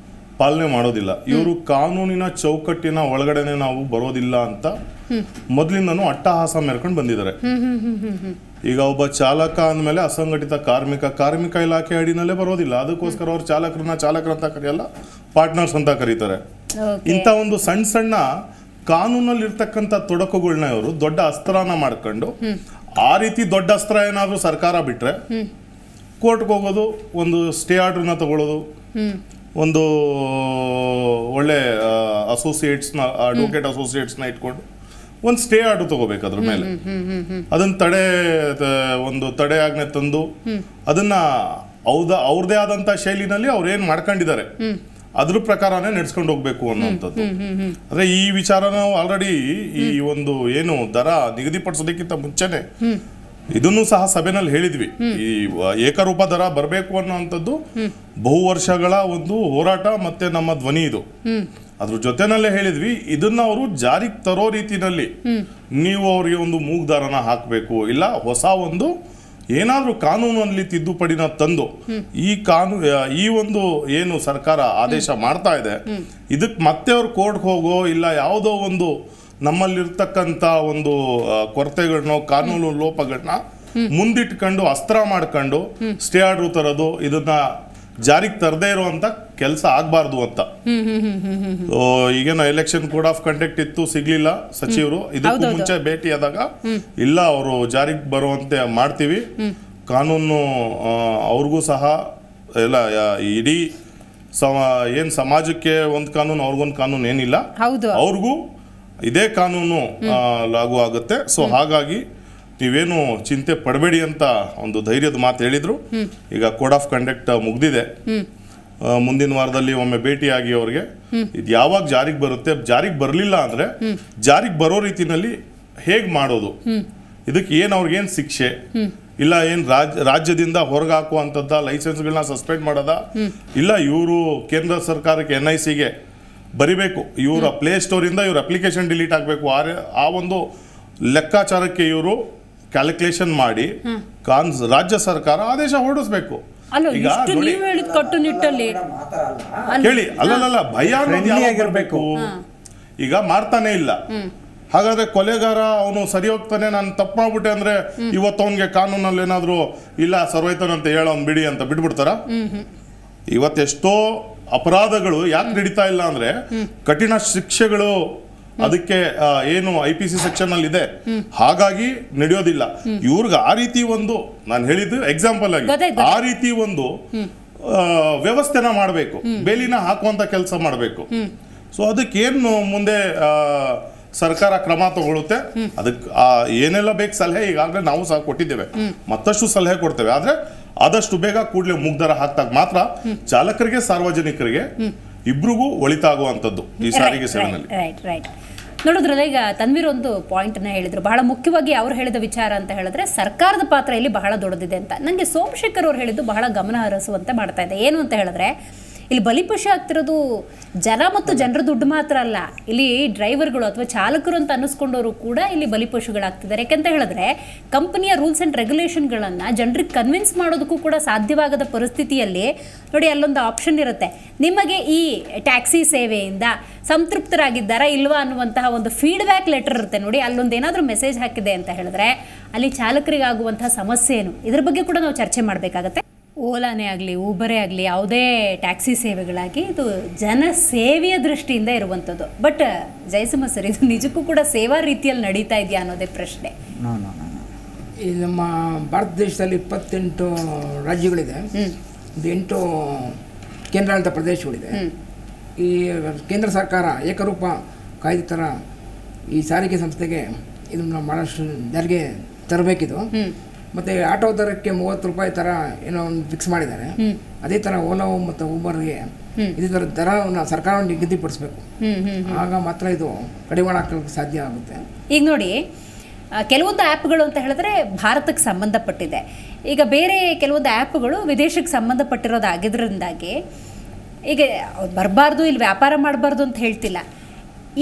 ಪಾಲನೆ ಮಾಡೋದಿಲ್ಲ. ಇವರು ಕಾನೂನಿನ ಚೌಕಟ್ಟಿನ ಒಳಗಡೆನೆ ನಾವು ಬರೋದಿಲ್ಲ ಅಂತ ಮೊದಲಿಂದನೂ ಅಟ್ಟಹಾಸ ಮೆರ್ಕೊಂಡು ಬಂದಿದ್ದಾರೆ. ಈಗ ಒಬ್ಬ ಚಾಲಕ ಅಂದಮೇಲೆ ಅಸಂಘಟಿತ ಕಾರ್ಮಿಕ ಇಲಾಖೆ ಅಡಿನಲ್ಲೇ ಬರೋದಿಲ್ಲ. ಅದಕ್ಕೋಸ್ಕರ ಅವ್ರು ಚಾಲಕರಂತ ಕರೆಯಲ್ಲ, ಪಾರ್ಟ್ನರ್ಸ್ ಅಂತ ಕರೀತಾರೆ. ಇಂಥ ಒಂದು ಸಣ್ಣ ಸಣ್ಣ ಕಾನೂನಲ್ಲಿ ಇರ್ತಕ್ಕಂಥ ತೊಡಕುಗಳನ್ನ ಇವರು ದೊಡ್ಡ ಅಸ್ತ್ರನ ಮಾಡ್ಕೊಂಡು, ಆ ರೀತಿ ದೊಡ್ಡ ಅಸ್ತ್ರ ಏನಾದರೂ ಸರ್ಕಾರ ಬಿಟ್ರೆ ಕೋರ್ಟ್ಗೆ ಹೋಗೋದು, ಒಂದು ಸ್ಟೇ ಆರ್ಡರ್ನ ತಗೊಳ್ಳೋದು, ಒಂದು ಒಳ್ಳೆ ಅಸೋಸಿಯೇಟ್ಸ್ನ ಅಡ್ವೊಕೇಟ್ ಅಸೋಸಿಯೇಟ್ಸ್ನ ಇಟ್ಕೊಂಡು ಒಂದು ಸ್ಟೇ ಆರ್ಡರ್ ತಗೋಬೇಕು ಅದ್ರ ಮೇಲೆ. ಅದನ್ನ ಒಂದು ತಡೆ ಆಜ್ಞೆ ತಂದು ಅದನ್ನ ಅವ್ರದೇ ಆದಂತ ಶೈಲಿನಲ್ಲಿ ಅವ್ರು ಏನ್ ಮಾಡ್ಕೊಂಡಿದ್ದಾರೆ ಅದ್ರ ಪ್ರಕಾರನೇ ನಡೆಸ್ಕೊಂಡು ಹೋಗ್ಬೇಕು ಅನ್ನುವಂಥದ್ದು. ಅಂದ್ರೆ ಈ ವಿಚಾರ ನಾವು ಆಲ್ರೆಡಿ ಈ ಒಂದು ಏನು ದರ ನಿಗದಿಪಡಿಸೋದಕ್ಕಿಂತ ಮುಂಚೆನೆ ಇದನ್ನು ಸಹ ಸಭೆನಲ್ಲಿ ಹೇಳಿದ್ವಿ. ಈ ಏಕರೂಪ ದರ ಬರಬೇಕು ಅನ್ನುವಂಥದ್ದು ಬಹು ವರ್ಷಗಳ ಒಂದು ಹೋರಾಟ ಮತ್ತೆ ನಮ್ಮ ಧ್ವನಿ ಇದು. ಅದ್ರ ಜೊತೆನಲ್ಲೇ ಹೇಳಿದ್ವಿ, ಇದನ್ನ ಅವರು ಜಾರಿಗೆ ತರೋ ರೀತಿನಲ್ಲಿ ನೀವು ಅವ್ರಿಗೆ ಒಂದು ಮೂಗ್ದಾರನ ಹಾಕಬೇಕು, ಇಲ್ಲ ಹೊಸ ಒಂದು ಏನಾದ್ರೂ ಕಾನೂನಲ್ಲಿ ತಿದ್ದುಪಡಿನ ತಂದು ಈ ಒಂದು ಏನು ಸರ್ಕಾರ ಆದೇಶ ಮಾಡ್ತಾ ಇದೆ ಇದಕ್ಕೆ ಮತ್ತೆ ಅವ್ರು ಕೋರ್ಟ್ಗೆ ಹೋಗೋ, ಇಲ್ಲ ಯಾವುದೋ ಒಂದು ನಮ್ಮಲ್ಲಿರ್ತಕ್ಕಂಥ ಒಂದು ಕೊರತೆಗಳನ್ನ ಕಾನೂನು ಲೋಪಗಳನ್ನ ಮುಂದಿಟ್ಕೊಂಡು ಅಸ್ತ್ರ ಮಾಡ್ಕೊಂಡು ಸ್ಟೇ ಆರ್ಡರ್ ತರೋದು, ಇದನ್ನ ಜಾರಿಗೆ ತರದೇ ಇರುವಂತ ಕೆಲಸ ಆಗ್ಬಾರ್ದು ಅಂತ. ಈಗೇನೋ ಎಲೆಕ್ಷನ್ ಕೋಡ್ ಆಫ್ ಕಂಡಕ್ಟ್ ಇತ್ತು, ಸಿಗ್ಲಿಲ್ಲ ಸಚಿವರು. ಇದಕ್ಕೂ ಮುಂಚೆ ಭೇಟಿಯಾದಾಗ ಇಲ್ಲ ಅವರು ಜಾರಿಗೆ ಬರುವಂತೆ ಮಾಡ್ತೀವಿ, ಕಾನೂನು ಅವ್ರಿಗೂ ಸಹ ಎಲ್ಲ ಇಡೀ ಏನ್ ಸಮಾಜಕ್ಕೆ ಒಂದು ಕಾನೂನು ಅವ್ರಿಗೊಂದು ಕಾನೂನು ಏನಿಲ್ಲ, ಅವ್ರಿಗೂ ಇದೇ ಕಾನೂನು ಲಾಗು ಆಗುತ್ತೆ. ಸೊ ಹಾಗಾಗಿ ನೀವೇನು ಚಿಂತೆ ಪಡಬೇಡಿ ಅಂತ ಒಂದು ಧೈರ್ಯದ ಮಾತು ಹೇಳಿದ್ರು. ಈಗ ಕೋಡ್ ಆಫ್ ಕಂಡಕ್ಟ್ ಮುಗ್ದಿದೆ, ಮುಂದಿನ ವಾರದಲ್ಲಿ ಒಮ್ಮೆ ಭೇಟಿಯಾಗಿ ಅವ್ರಿಗೆ ಇದು ಯಾವಾಗ ಜಾರಿಗೆ ಬರುತ್ತೆ, ಜಾರಿಗೆ ಬರಲಿಲ್ಲ ಅಂದ್ರೆ ಜಾರಿಗೆ ಬರೋ ರೀತಿನಲ್ಲಿ ಹೇಗ್ ಮಾಡೋದು, ಇದಕ್ಕೆ ಏನ್ ಅವ್ರಿಗೇನ್ ಶಿಕ್ಷೆ, ಇಲ್ಲ ಏನ್ ರಾಜ್ಯದಿಂದ ಹೊರಗೆ ಹಾಕುವಂಥದ್ದ, ಲೈಸೆನ್ಸ್ಗಳನ್ನ ಸಸ್ಪೆಂಡ್ ಮಾಡೋದ, ಇಲ್ಲ ಇವರು ಕೇಂದ್ರ ಸರ್ಕಾರಕ್ಕೆ NICಗೆ ಬರಿಬೇಕು, ಇವರ ಪ್ಲೇ ಸ್ಟೋರ್ ಇಂದ ಇವ್ರ ಅಪ್ಲಿಕೇಶನ್ ಡಿಲೀಟ್ ಆಗಬೇಕು, ಆ ಒಂದು ಲೆಕ್ಕಾಚಾರಕ್ಕೆ ಇವರು ಕ್ಯಾಲ್ಕುಲೇಷನ್ ಮಾಡಿ ರಾಜ್ಯ ಸರ್ಕಾರ ಆದೇಶ ಹೊರಡಿಸ್ಬೇಕು. ಕೇಳಿ, ಅಲ್ಲಲ್ಲ ಭಯ ಆಗಿರ್ಬೇಕು. ಈಗ ಮಾಡ್ತಾನೆ ಇಲ್ಲ, ಹಾಗಾದ್ರೆ ಕೊಲೆಗಾರ ಅವನು ಸರಿ ಹೋಗ್ತಾನೆ, ನಾನು ತಪ್ಪು ಮಾಡ್ಬಿಟ್ಟೆ ಅಂದ್ರೆ ಇವತ್ತು ಅವನಿಗೆ ಕಾನೂನಲ್ಲಿ ಏನಾದ್ರು ಇಲ್ಲ ಸರ್ವೈತಾನಂತ ಹೇಳೋನ್ ಬಿಡಿ ಅಂತ ಬಿಟ್ಬಿಡ್ತಾರ? ಇವತ್ತೆಷ್ಟೋ ಅಪರಾಧಗಳು ಯಾಕೆ ನಡೀತಾ ಇಲ್ಲ ಅಂದ್ರೆ ಕಠಿಣ ಶಿಕ್ಷೆಗಳು ಅದಕ್ಕೆ ಏನು IPC ಸೆಕ್ಷನ್ ಅಲ್ಲಿ ಇದೆ, ಹಾಗಾಗಿ ನಡೆಯೋದಿಲ್ಲ. ಇವ್ರಿಗೆ ಆ ರೀತಿ ಒಂದು ನಾನು ಹೇಳಿದ್ದು ಎಕ್ಸಾಂಪಲ್ ಆಗಿ ಆ ರೀತಿ ಒಂದು ವ್ಯವಸ್ಥೆನ ಮಾಡಬೇಕು, ಬೇಲಿನ ಹಾಕುವಂತ ಕೆಲಸ ಮಾಡಬೇಕು. ಸೊ ಅದಕ್ಕೇನು ಮುಂದೆ ಸರ್ಕಾರ ಕ್ರಮ ತಗೊಳುತ್ತೆ, ಅದಕ್ಕೆ ಏನೆಲ್ಲ ಬೇಕು ಸಲಹೆ ಈಗಾಗಲೇ ನಾವು ಸಹ ಕೊಟ್ಟಿದ್ದೇವೆ, ಮತ್ತಷ್ಟು ಸಲಹೆ ಕೊಡ್ತೇವೆ. ಆದ್ರೆ ಆದಷ್ಟು ಬೇಗ ಕೂಡಲೇ ಮುಗ್ದರ ಹಾಕ್ದಾಗ ಮಾತ್ರ ಚಾಲಕರಿಗೆ, ಸಾರ್ವಜನಿಕರಿಗೆ ಇಬ್ರಿಗೂ ಒಳಿತಾಗುವಂಥದ್ದು ಈ ಸಾರಿಗೆ ಸೇವೆಯಲ್ಲಿ. ರೈಟ್ ನೋಡಿದ್ರಲ್ಲ, ಈಗ ತನ್ವೀರ್ ಒಂದು ಪಾಯಿಂಟನ್ನು ಹೇಳಿದ್ರು, ಬಹಳ ಮುಖ್ಯವಾಗಿ ಅವ್ರು ಹೇಳಿದ ವಿಚಾರ ಅಂತ ಹೇಳಿದ್ರೆ ಸರ್ಕಾರದ ಪಾತ್ರ ಇಲ್ಲಿ ಬಹಳ ದೊಡ್ಡದಿದೆ ಅಂತ. ನನಗೆ ಸೋಮಶೇಖರ್ ಅವ್ರು ಹೇಳಿದ್ದು ಬಹಳ ಗಮನ ಹರಿಸುವಂತೆ ಮಾಡ್ತಾ ಇದೆ. ಏನು ಅಂತ ಹೇಳಿದ್ರೆ, ಇಲ್ಲಿ ಬಲಿಪಶು ಆಗ್ತಿರೋದು ಜನ ಮತ್ತು ಜನರ ದುಡ್ಡು ಮಾತ್ರ ಅಲ್ಲ, ಇಲ್ಲಿ ಡ್ರೈವರ್ಗಳು ಅಥವಾ ಚಾಲಕರು ಅಂತ ಅನ್ನಿಸ್ಕೊಂಡವರು ಕೂಡ ಇಲ್ಲಿ ಬಲಿಪಶುಗಳಾಗ್ತಿದ್ದಾರೆ. ಯಾಕಂತ ಹೇಳಿದ್ರೆ ಕಂಪನಿಯ ರೂಲ್ಸ್ ಆ್ಯಂಡ್ ರೆಗ್ಯುಲೇಷನ್ಗಳನ್ನು ಜನರಿಗೆ ಕನ್ವಿನ್ಸ್ ಮಾಡೋದಕ್ಕೂ ಕೂಡ ಸಾಧ್ಯವಾಗದ ಪರಿಸ್ಥಿತಿಯಲ್ಲಿ ನೋಡಿ, ಅಲ್ಲೊಂದು ಆಪ್ಷನ್ ಇರುತ್ತೆ, ನಿಮಗೆ ಈ ಟ್ಯಾಕ್ಸಿ ಸೇವೆಯಿಂದ ಸಂತೃಪ್ತರಾಗಿದ್ದಾರಾ ಇಲ್ವಾ ಅನ್ನುವಂತಹ ಒಂದು ಫೀಡ್ಬ್ಯಾಕ್ ಲೆಟರ್ ಇರುತ್ತೆ ನೋಡಿ. ಅಲ್ಲೊಂದು ಏನಾದರೂ ಮೆಸೇಜ್ ಹಾಕಿದೆ ಅಂತ ಹೇಳಿದ್ರೆ ಅಲ್ಲಿ ಚಾಲಕರಿಗಾಗುವಂತಹ ಸಮಸ್ಯೆ ಏನು, ಇದ್ರ ಬಗ್ಗೆ ಕೂಡ ನಾವು ಚರ್ಚೆ ಮಾಡಬೇಕಾಗತ್ತೆ. ಓಲಾನೇ ಆಗಲಿ, ಊಬರೇ ಆಗಲಿ, ಯಾವುದೇ ಟ್ಯಾಕ್ಸಿ ಸೇವೆಗಳಾಗಿ ಇದು ಜನ ಸೇವೆಯ ದೃಷ್ಟಿಯಿಂದ ಇರುವಂಥದ್ದು. ಬಟ್ ಜಯಸಿಂಹ ಸರ್, ಇದು ನಿಜಕ್ಕೂ ಕೂಡ ಸೇವಾ ರೀತಿಯಲ್ಲಿ ನಡೀತಾ ಇದೆಯಾ ಅನ್ನೋದೇ ಪ್ರಶ್ನೆ. ಈ ನಮ್ಮ ಭಾರತ ದೇಶದಲ್ಲಿ 28 ರಾಜ್ಯಗಳಿದೆ, 8 ಕೇಂದ್ರಾಡಳಿತ ಪ್ರದೇಶಗಳಿದೆ. ಈ ಕೇಂದ್ರ ಸರ್ಕಾರ ಏಕರೂಪ ಕಾಯ್ದೆ ಥರ ಈ ಸಾರಿಗೆ ಸಂಸ್ಥೆಗೆ ಇದನ್ನು ಭಾಳಷ್ಟು ಜಾರಿಗೆ ತರಬೇಕಿದು. ಮತ್ತು ಆಟೋ ದರಕ್ಕೆ 30 ರೂಪಾಯಿ ಥರ ಏನೋ ಒಂದು ಫಿಕ್ಸ್ ಮಾಡಿದ್ದಾರೆ. ಅದೇ ಥರ ಓಲಾ ಮತ್ತು ಊಬರ್ಗೆ ಇದೇ ಥರ ದರವನ್ನು ಸರ್ಕಾರ ನಿಗದಿಪಡಿಸಬೇಕು. ಆಗ ಮಾತ್ರ ಇದು ಕಡಿವಾಣ ಹಾಕಲಿಕ್ಕೆ ಸಾಧ್ಯ ಆಗುತ್ತೆ. ಈಗ ನೋಡಿ, ಕೆಲವೊಂದು ಆ್ಯಪ್ಗಳು ಅಂತ ಹೇಳಿದ್ರೆ ಭಾರತಕ್ಕೆ ಸಂಬಂಧಪಟ್ಟಿದೆ. ಈಗ ಬೇರೆ ಕೆಲವೊಂದು ಆ್ಯಪ್ಗಳು ವಿದೇಶಕ್ಕೆ ಸಂಬಂಧಪಟ್ಟಿರೋದಾಗಿದ್ದರಿಂದಾಗಿ ಈಗ ಬರಬಾರ್ದು, ಇಲ್ಲಿ ವ್ಯಾಪಾರ ಮಾಡಬಾರ್ದು ಅಂತ ಹೇಳ್ತಿಲ್ಲ.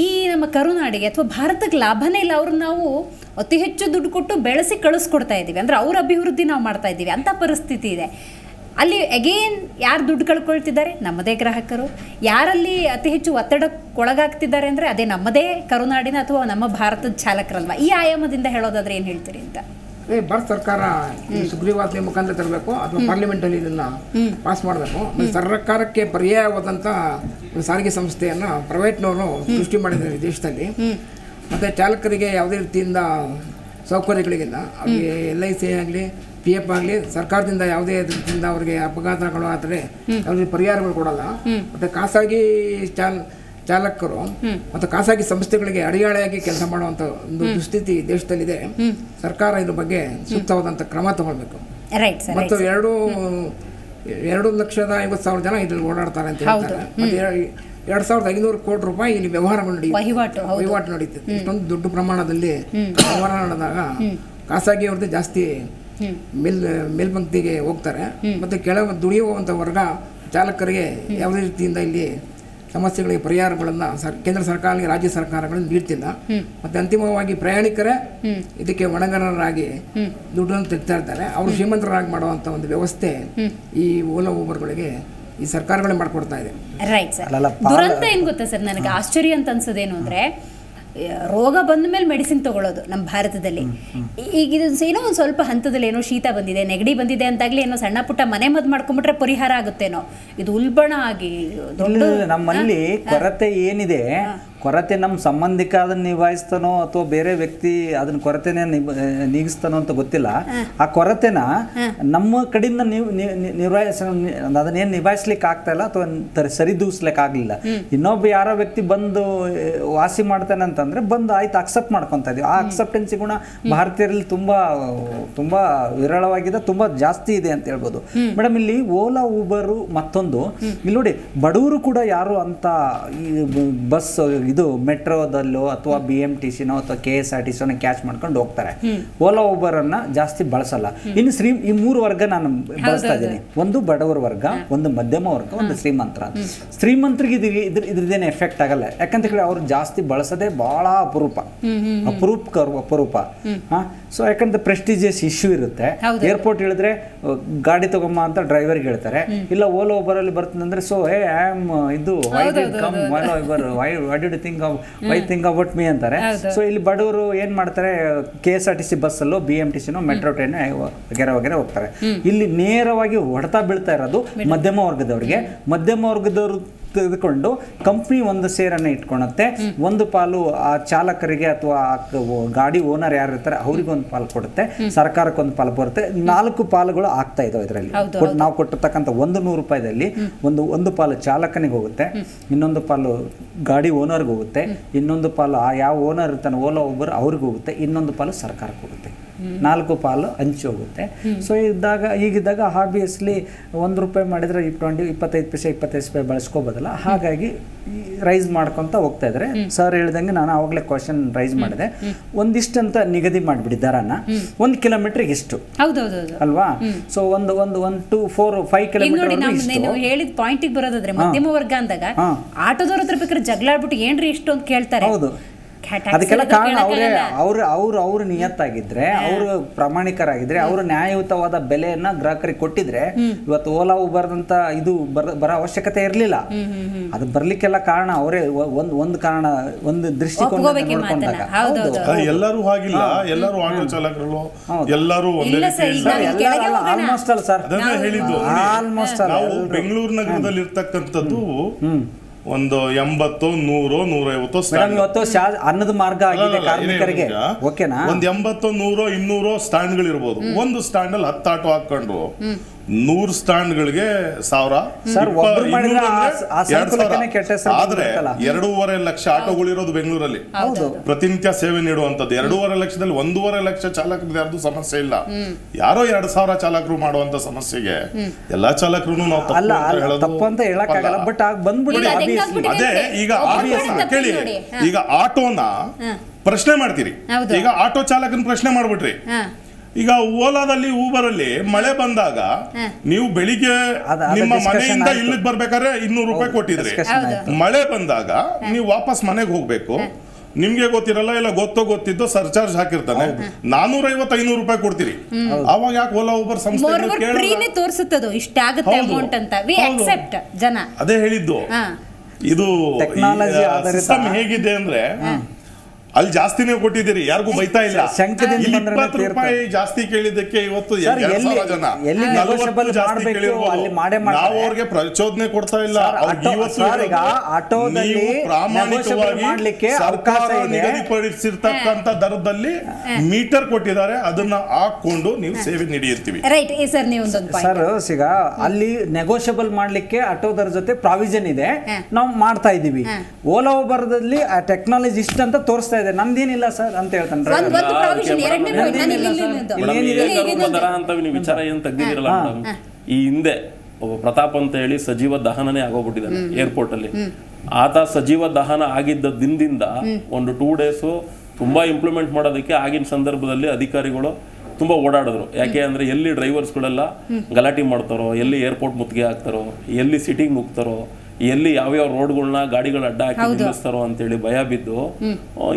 ಈ ನಮ್ಮ ಕರುನಾಡಿಗೆ ಅಥವಾ ಭಾರತಕ್ಕೆ ಲಾಭನೇ ಇಲ್ಲ, ಅವ್ರನ್ನ ನಾವು ಅತಿ ಹೆಚ್ಚು ದುಡ್ಡು ಕೊಟ್ಟು ಬೆಳೆಸಿ ಕಳಿಸ್ಕೊಡ್ತಾ ಇದ್ದೀವಿ, ಅಂದರೆ ಅವ್ರ ಅಭಿವೃದ್ಧಿ ನಾವು ಮಾಡ್ತಾ ಇದ್ದೀವಿ ಅಂಥ ಪರಿಸ್ಥಿತಿ ಇದೆ. ಅಲ್ಲಿ ಅಗೇನ್ ಯಾರು ದುಡ್ಡು ಕಳ್ಕೊಳ್ತಿದ್ದಾರೆ? ನಮ್ಮದೇ ಗ್ರಾಹಕರು. ಯಾರಲ್ಲಿ ಅತಿ ಹೆಚ್ಚು ಒತ್ತಡಕ್ಕೊಳಗಾಗ್ತಿದ್ದಾರೆ ಅಂದರೆ ಅದೇ ನಮ್ಮದೇ ಕರುನಾಡಿನ ಅಥವಾ ನಮ್ಮ ಭಾರತದ ಚಾಲಕರಲ್ವ. ಈ ಆಯಾಮದಿಂದ ಹೇಳೋದಾದ್ರೆ ಏನು ಹೇಳ್ತೀರಿ ಅಂತ? ಭಾರತ ಸರ್ಕಾರ ಸುಗ್ರೀವಾಜ್ಞೆ ಮುಖಾಂತರ ತರಬೇಕು ಅಥವಾ ಪಾರ್ಲಿಮೆಂಟಲ್ಲಿ ಇದನ್ನ ಪಾಸ್ ಮಾಡಬೇಕು. ಸರ್ಕಾರಕ್ಕೆ ಪರ್ಯಾಯವಾದಂಥ ಸಾರಿಗೆ ಸಂಸ್ಥೆಯನ್ನು ಪ್ರೈವೇಟ್ನವರು ಸೃಷ್ಟಿ ಮಾಡಿದ್ದಾರೆ ದೇಶದಲ್ಲಿ. ಮತ್ತು ಚಾಲಕರಿಗೆ ಯಾವುದೇ ರೀತಿಯಿಂದ ಸೌಕರ್ಯಗಳಿಗಿಲ್ಲ. ಅವರಿಗೆ LIC ಆಗಲಿ, PF ಆಗಲಿ, ಸರ್ಕಾರದಿಂದ ಯಾವುದೇ ರೀತಿಯಿಂದ ಅವರಿಗೆ ಅಪಘಾತಗಳು ಆದರೆ ಯಾವುದೇ ಪರಿಹಾರಗಳು ಕೊಡಲ್ಲ. ಮತ್ತು ಖಾಸಗಿ ಚಾಲಕರು ಮತ್ತು ಖಾಸಗಿ ಸಂಸ್ಥೆಗಳಿಗೆ ಅಡಿಯಾಳೆಯಾಗಿ ಕೆಲಸ ಮಾಡುವಂಥ ಒಂದು ದುಸ್ಥಿತಿ ದೇಶದಲ್ಲಿದೆ. ಸರ್ಕಾರ ಇದ್ರ ಬಗ್ಗೆ ಸೂಕ್ತವಾದಂಥ ಕ್ರಮ ತಗೊಳ್ಬೇಕು. ಮತ್ತು 2,50,000 ಜನ ಇದ್ರಲ್ಲಿ ಓಡಾಡ್ತಾರೆ ಅಂತ ಹೇಳ್ತಾರೆ. ಮತ್ತು 2,500 ಕೋಟಿ ರೂಪಾಯಿ ಇಲ್ಲಿ ವ್ಯವಹಾರಗಳು ವಹಿವಾಟು ನಡೀತದೆ. ಇಷ್ಟೊಂದು ದೊಡ್ಡ ಪ್ರಮಾಣದಲ್ಲಿ ವ್ಯವಹಾರ ನಡೆದಾಗ ಖಾಸಗಿಯವ್ರದ್ದು ಜಾಸ್ತಿ ಮೇಲ್ಪಂಕ್ತಿಗೆ ಹೋಗ್ತಾರೆ. ಮತ್ತು ಕೆಳಗೆ ದುಡಿಯುವಂಥ ವರ್ಗ ಚಾಲಕರಿಗೆ ಯಾವುದೇ ರೀತಿಯಿಂದ ಇಲ್ಲಿ ಸಮಸ್ಯೆಗಳಿಗೆ ಪರಿಹಾರಗಳನ್ನು ಕೇಂದ್ರ ಸರ್ಕಾರ, ರಾಜ್ಯ ಸರ್ಕಾರಗಳನ್ನು ನೀಡ್ತಿಲ್ಲ. ಮತ್ತು ಅಂತಿಮವಾಗಿ ಪ್ರಯಾಣಿಕರೇ ಇದಕ್ಕೆ ಹೊಣೆಗಾರರಾಗಿ ದುಡ್ಡನ್ನು ತೆಗ್ತಾ ಇರ್ತಾರೆ. ಅವರು ಶ್ರೀಮಂತರಾಗಿ ಮಾಡುವಂಥ ಒಂದು ವ್ಯವಸ್ಥೆ ಈ ಓಲಾ ಊಬರ್ಗಳಿಗೆ ಈ ಸರ್ಕಾರಗಳೇ ಮಾಡಿಕೊಡ್ತಾ ಇದೆ. Right sir. ದುರಂತ ಏನು ಗೊತ್ತಾ ಸರ್, ನನಗೆ ಆಶ್ಚರ್ಯ ಅಂತ ಅನ್ಸೋದೇನು ಅಂದರೆ, ರೋಗ ಬಂದ ಮೇಲೆ ಮೆಡಿಸಿನ್ ತಗೊಳ್ಳೋದು ನಮ್ಮ ಭಾರತದಲ್ಲಿ. ಈಗ ಇದು ಏನೋ ಒಂದು ಸ್ವಲ್ಪ ಹಂತದಲ್ಲಿ ಏನೋ ಶೀತ ಬಂದಿದೆ, ನೆಗಡಿ ಬಂದಿದೆ ಅಂತಾಗಲಿ ಏನೋ ಸಣ್ಣ ಪುಟ್ಟ ಮನೆ ಮದ್ದು ಮಾಡ್ಕೊಂಡ್ಬಿಟ್ರೆ ಪರಿಹಾರ ಆಗುತ್ತೇನೋ, ಇದು ಉಲ್ಬಣ ಆಗಿ ನಮ್ಮಲ್ಲಿ ಕೊರತೆ ಏನಿದೆ, ಕೊರತೆ ನಮ್ಮ ಸಂಬಂಧಿಕ ಅದನ್ನು ನಿಭಾಯಿಸ್ತಾನೋ ಅಥವಾ ಬೇರೆ ವ್ಯಕ್ತಿ ಅದನ್ನ ಕೊರತೆನೇ ನೀಗಿಸ್ತಾನೋ ಅಂತ ಗೊತ್ತಿಲ್ಲ. ಆ ಕೊರತೆನ ನಮ್ಮ ಕಡೆಯಿಂದ ಅದನ್ನೇನು ನಿಭಾಯಿಸ್ಲಿಕ್ಕೆ ಆಗ್ತಾ ಇಲ್ಲ ಅಥವಾ ಸರಿದೂಗಿಸ್ಲಿಕ್ಕೆ ಆಗಲಿಲ್ಲ. ಇನ್ನೊಬ್ಬ ಯಾರೋ ವ್ಯಕ್ತಿ ಬಂದು ವಾಸಿ ಮಾಡ್ತಾನೆ ಅಂತಂದ್ರೆ ಬಂದು ಆಯ್ತು ಅಕ್ಸೆಪ್ಟ್ ಮಾಡ್ಕೊತಾ ಇದೀವಿ. ಆ ಅಕ್ಸೆಪ್ಟೆನ್ಸಿ ಗುಣ ಭಾರತೀಯರಲ್ಲಿ ತುಂಬಾ ವಿರಳವಾಗಿದೆ, ತುಂಬಾ ಜಾಸ್ತಿ ಇದೆ ಅಂತ ಹೇಳ್ಬೋದು. ಮೇಡಮ್, ಇಲ್ಲಿ ಓಲಾ ಊಬರು ಮತ್ತೊಂದು ಇಲ್ಲಿ ನೋಡಿ, ಬಡವರು ಕೂಡ ಯಾರು ಅಂತ ಈ ಬಸ್ ಇದು ಮೆಟ್ರೋದಲ್ಲೋ ಅಥವಾ BMTCನೋ ಅಥವಾ KSRTCನೋ ಕ್ಯಾಚ್ ಮಾಡ್ಕೊಂಡು ಹೋಗ್ತಾರೆ. ಓಲಾ ಊಬರ್ ಅನ್ನ ಜಾಸ್ತಿ ಬಳಸಲ್ಲ. ಇನ್ನು ಈ 3 ವರ್ಗ ನಾನು ಬಳಸ್ತಾ ಇದ್ದೀನಿ. ಒಂದು ಬಡವರ ವರ್ಗ, ಒಂದು ಮಧ್ಯಮ ವರ್ಗ, ಒಂದು ಶ್ರೀಮಂತರ. ಶ್ರೀಮಂತರಿಗೆ ಇದ್ರದ್ದೇನು ಎಫೆಕ್ಟ್ ಆಗಲ್ಲ, ಯಾಕಂತ ಹೇಳಿ ಅವ್ರು ಜಾಸ್ತಿ ಬಳಸೋದೇ ಬಹಳ ಅಪರೂಪ. ಸೊ ಯಾಕಂದ್ರೆ ಪ್ರೆಸ್ಟಿಜಿಯಸ್ ಇಶ್ಯೂ ಇರುತ್ತೆ. ಏರ್ಪೋರ್ಟ್ ಹೇಳಿದ್ರೆ ಗಾಡಿ ತಗೊಂಬ ಅಂತ ಡ್ರೈವರ್ಗೆ ಹೇಳ್ತಾರೆ. ಇಲ್ಲ ಓಲಾ ಊಬರಲ್ಲಿ ಬರ್ತದಂದ್ರೆ ಸೊ ಐ ಆಮ್ ಇದು ವೈ ಥಿಂಕ್ ಅಬೌಟ್ ಮೀ ಅಂತಾರೆ. ಸೊ ಇಲ್ಲಿ ಬಡವರು ಏನ್ ಮಾಡ್ತಾರೆ, KSRTC ಬಸ್ಸಲ್ಲೋ BMTCನೋ ಮೆಟ್ರೋ ಟ್ರೈನ್ ವಗೇರೆ ಹೋಗ್ತಾರೆ. ಇಲ್ಲಿ ನೇರವಾಗಿ ಹೊಡೆತ ಬೀಳ್ತಾ ಇರೋದು ಮಧ್ಯಮ ವರ್ಗದವ್ರಿಗೆ. ಮಧ್ಯಮ ವರ್ಗದವರು ತೆಗೆದುಕೊಂಡು ಕಂಪ್ನಿ ಒಂದು ಸೇರನ್ನು ಇಟ್ಕೊಳುತ್ತೆ. ಒಂದು ಪಾಲು ಆ ಚಾಲಕರಿಗೆ ಅಥವಾ ಗಾಡಿ ಓನರ್ ಯಾರು ಇರ್ತಾರೆ ಅವ್ರಿಗೆ ಒಂದು ಪಾಲು ಕೊಡುತ್ತೆ, ಸರ್ಕಾರಕ್ಕೆ ಒಂದು ಪಾಲು ಬರುತ್ತೆ. 4 ಪಾಲುಗಳು ಆಗ್ತಾ ಇದಾವೆ ಇದರಲ್ಲಿ. ನಾವು ಕೊಟ್ಟಿರ್ತಕ್ಕಂಥ 100 ರೂಪಾಯಿದಲ್ಲಿ ಒಂದು ಪಾಲು ಚಾಲಕನಿಗೆ ಹೋಗುತ್ತೆ, ಇನ್ನೊಂದು ಪಾಲು ಗಾಡಿ ಓನರ್ಗೆ ಹೋಗುತ್ತೆ, ಇನ್ನೊಂದು ಪಾಲು ಯಾವ ಓನರ್ ಇರ್ತಾನೆ ಓಲಾ ಊಬರ್ ಅವ್ರಿಗೆ ಹೋಗುತ್ತೆ, ಇನ್ನೊಂದು ಪಾಲು ಸರ್ಕಾರಕ್ಕೆ ಹೋಗುತ್ತೆ. 4 ಪಾಲು ಹಂಚಿ ಹೋಗುತ್ತೆ. ಸೊ ಹೀಗಿದ್ದಾಗ ಆಬ್ವಿಯಸ್ಲಿ ₹1 ಮಾಡಿದರೆ 25 ಪೈಸೆ 25 ಪೈಸೆ ಬಳಸ್ಕೋಬೋದಲ್ಲ. ಹಾಗಾಗಿ ರೈಸ್ ಮಾಡ್ಕೊತ ಹೋಗ್ತಾ ಇದ್ದಾರೆ. ಸರ್ ಹೇಳ್ದಂಗೆ ನಾನು ಆವಾಗಲೇ ಕ್ವಶನ್ ರೈಸ್ ಮಾಡಿದೆ, ಒಂದಿಷ್ಟಂತ ನಿಗದಿ ಮಾಡಿಬಿಡಿ ದರನ, 1 ಕಿಲೋಮೀಟರ್ಗೆ ಇಷ್ಟು ಅಲ್ವಾ. ಸೊ ಒಂದು 1 to 4 5 ಕಿಲೋಮೀಟರ್ ಹೇಳಿದ ಪಾಯಿಂಟಿಗೆ ಬರೋದಾದ್ರೆ ಮಧ್ಯಮ ವರ್ಗ ಅಂದಾಗ ಆಟೋದವ್ರ ಹತ್ರ ಬೇಕಾದ್ರೆ ಜಗಳಾಡ್ಬಿಟ್ಟು ಏನ್ರಿ ಇಷ್ಟು ಅಂತ ಕೇಳ್ತಾರೆ. ಹೌದು, ಅದಕ್ಕೆಲ್ಲ ಕಾರಣ ಅವ್ರು ನಿಯತ್ತಾಗಿದ್ರೆ, ಅವರು ಪ್ರಾಮಾಣಿಕರಾಗಿದ್ರೆ, ಅವರು ನ್ಯಾಯಯುತವಾದ ಬೆಲೆಯನ್ನ ಗ್ರಾಹಕರಿಗೆ ಕೊಟ್ಟಿದ್ರೆ ಇವತ್ತು ಓಲಾ ಉಬರ್ದಂತ ಇದು ಬರೋ ಅವಶ್ಯಕತೆ ಇರಲಿಲ್ಲ. ಅದು ಬರ್ಲಿಕ್ಕೆಲ್ಲ ಕಾರಣ ಅವರೇ. ಒಂದು ಕಾರಣ, ಒಂದು ದೃಷ್ಟಿಕೋನ ನೋಡ್ಕೊಂಡಾಗ ಎಲ್ಲರೂ ಹಾಗಿಲ್ಲ, ಎಲ್ಲರೂ ಆಟೋ ಚಾಲಕರು ಎಲ್ಲರೂ ಆಲ್ಮೋಸ್ಟ್ ಅಲ್ಲ ಸರ್, ಹೇಳಿದ್ದು ಆಲ್ಮೋಸ್ಟ್ ನಾವು ಬೆಂಗಳೂರು ನಗರದಲ್ಲಿ ಇರ್ತಕ್ಕಂಥದ್ದು ಒಂದು 80, 100, 150 ಅನ್ನದ ಮಾರ್ಗ ಆಗಿದೆ ಕಾರ್ಮಿಕರಿಗೆ. ಓಕೆನಾ, ಒಂದು 80, 100, 200 ಸ್ಟ್ಯಾಂಡ್ಗಳು ಇರ್ಬೋದು. ಒಂದು ಸ್ಟ್ಯಾಂಡ್ ಅಲ್ಲಿ 10 ಆಟೋ ಹಾಕೊಂಡು 100 ಸ್ಟ್ಯಾಂಡ್ಗಳಿಗೆ 1000, ಆದ್ರೆ 2.5 ಲಕ್ಷ ಆಟೋಗಳಿರೋದು ಬೆಂಗಳೂರಲ್ಲಿ ಪ್ರತಿನಿತ್ಯ ಸೇವೆ ನೀಡುವಂತದ್ದು. 2.5 ಲಕ್ಷದಲ್ಲಿ 1.5 ಲಕ್ಷ ಚಾಲಕರಿಗೆ ಯಾರ್ದು ಸಮಸ್ಯೆ ಇಲ್ಲ. ಯಾರೋ 2,000 ಚಾಲಕರು ಮಾಡುವಂತ ಸಮಸ್ಯೆಗೆ ಎಲ್ಲಾ ಚಾಲಕರು ನಾವು ತಪ್ಪು ಅಂತ ಹೇಳಕ್ಕಾಗಲ್ಲ. ಬಟ್ ಬಂದ್ಬಿಡಿ ಅದೇ ಈಗ ಕೇಳಿ, ಈಗ ಆಟೋನ ಪ್ರಶ್ನೆ ಮಾಡ್ತೀರಿ, ಈಗ ಆಟೋ ಚಾಲಕನ ಪ್ರಶ್ನೆ ಮಾಡ್ಬಿಟ್ರಿ. ಈಗ ಓಲಾದಲ್ಲಿ ಊಬರಲ್ಲಿ ಮಳೆ ಬಂದಾಗ ನೀವು ಬೆಳಿಗ್ಗೆ ನಿಮ್ಮ ಮನೆಯಿಂದ ಇಲ್ಲಿಗೆ ಬರ್ಬೇಕಾದ್ರೆ ₹200 ಕೊಟ್ಟಿದ್ರಿ. ಮಳೆ ಬಂದಾಗ ನೀವು ವಾಪಸ್ ಮನೆಗೆ ಹೋಗ್ಬೇಕು, ನಿಮ್ಗೆ ಗೊತ್ತಿರಲ್ಲ, ಇಲ್ಲ ಗೊತ್ತಿದ್ದೋ ಸರ್ಚಾರ್ಜ್ ಹಾಕಿರ್ತಾನೆ, 450-500 ಕೊಡ್ತೀರಿ. ಅವಾಗ ಯಾಕೆ ಓಲಾ ಊಬರ್ ಸಂಸ್ಥೆ ತೋರಿಸುತ್ತದೋ ಇಷ್ಟಾಗುತ್ತೆ ಅಮೌಂಟ್ ಅಂತ. ಅದೇ ಹೇಳಿದ್ದು. ಇದು ಸಿಸ್ಟಮ್ ಹೇಗಿದೆ ಅಂದ್ರೆ ಅಲ್ಲಿ ಜಾಸ್ತಿನೇ ಕೊಟ್ಟಿದ್ದೀರಿ, ಯಾರಿಗೂ ಬೈತಾ ಇಲ್ಲ. ₹20 ಜಾಸ್ತಿ ಕೇಳಿದ್ದಕ್ಕೆ ಇವತ್ತು 2,000 ಜನ ಜಾಸ್ತಿ ಕೇಳಿರ್ಬೋದು. ನಾವು ಅವ್ರಿಗೆ ಪ್ರಚೋದನೆ ಕೊಡ್ತಾ ಇಲ್ಲ. ಪ್ರಾಮಾಣಿಕವಾಗಿ ಸರ್ಕಾರ ನಿಗದಿಪಡಿಸಿರ್ತಕ್ಕಂಥ ದರದಲ್ಲಿ ಮೀಟರ್ ಕೊಟ್ಟಿದ್ದಾರೆ, ಅದನ್ನ ಹಾಕೊಂಡು ನೀವು ಸೇವೆ ನೀಡಿರ್ತೀವಿ. ಸರ್ ಈಗ ಅಲ್ಲಿ ನೆಗೋಷಿಯಬಲ್ ಮಾಡ್ಲಿಕ್ಕೆ ಆಟೋದರ ಜೊತೆ ಪ್ರಾವಿಷನ್ ಇದೆ, ನಾವು ಮಾಡ್ತಾ ಇದೀವಿ. ಓಲಾ ಉಬರ್ದಲ್ಲಿ ಆ ಟೆಕ್ನಾಲಜಿ ಇಷ್ಟಂತ ತೋರಿಸ್ತಾ ಇದೆ, ನಮ್ದೇನಿಲ್ಲ ಸರ್ ಅಂತ ಹೇಳ್ತಾನೆ. ವಿಚಾರ ಏನ್ ತೆಗ್ದಿರಲ್ಲ ಈ ಹಿಂದೆ ಒಬ್ಬ ಪ್ರತಾಪ್ ಅಂತ ಹೇಳಿ ಸಜೀವ ದಹನನೇ ಆಗೋಗ್ಬಿಟ್ಟಿದ್ದಾನೆ ಏರ್ಪೋರ್ಟ್ ಅಲ್ಲಿ. ಆತ ಸಜೀವ ದಹನ ಆಗಿದ್ದ ದಿನದಿಂದ ಒಂದು 2 days ತುಂಬಾ ಇಂಪ್ಲಿಮೆಂಟ್ ಮಾಡೋದಕ್ಕೆ ಆಗಿನ ಸಂದರ್ಭದಲ್ಲಿ ಅಧಿಕಾರಿಗಳು ತುಂಬಾ ಓಡಾಡಿದ್ರು. ಯಾಕೆ ಅಂದ್ರೆ ಎಲ್ಲಿ ಡ್ರೈವರ್ಸ್ಗಳೆಲ್ಲ ಗಲಾಟೆ ಮಾಡ್ತಾರೋ, ಎಲ್ಲಿ ಏರ್ಪೋರ್ಟ್ ಮುತ್ತಿಗೆ ಹಾಕ್ತಾರೋ, ಎಲ್ಲಿ ಸಿಟಿಂಗ್ ನುಗ್ತಾರೋ, ಎಲ್ಲಿ ಯಾವ್ಯಾವ ರೋಡ್ಗಳನ್ನ ಗಾಡಿಗಳು ಅಡ್ಡ ಹಾಕಿ ನಿಲ್ಲಿಸ್ತಾರೋ ಅಂತೇಳಿ ಭಯ ಬಿದ್ದು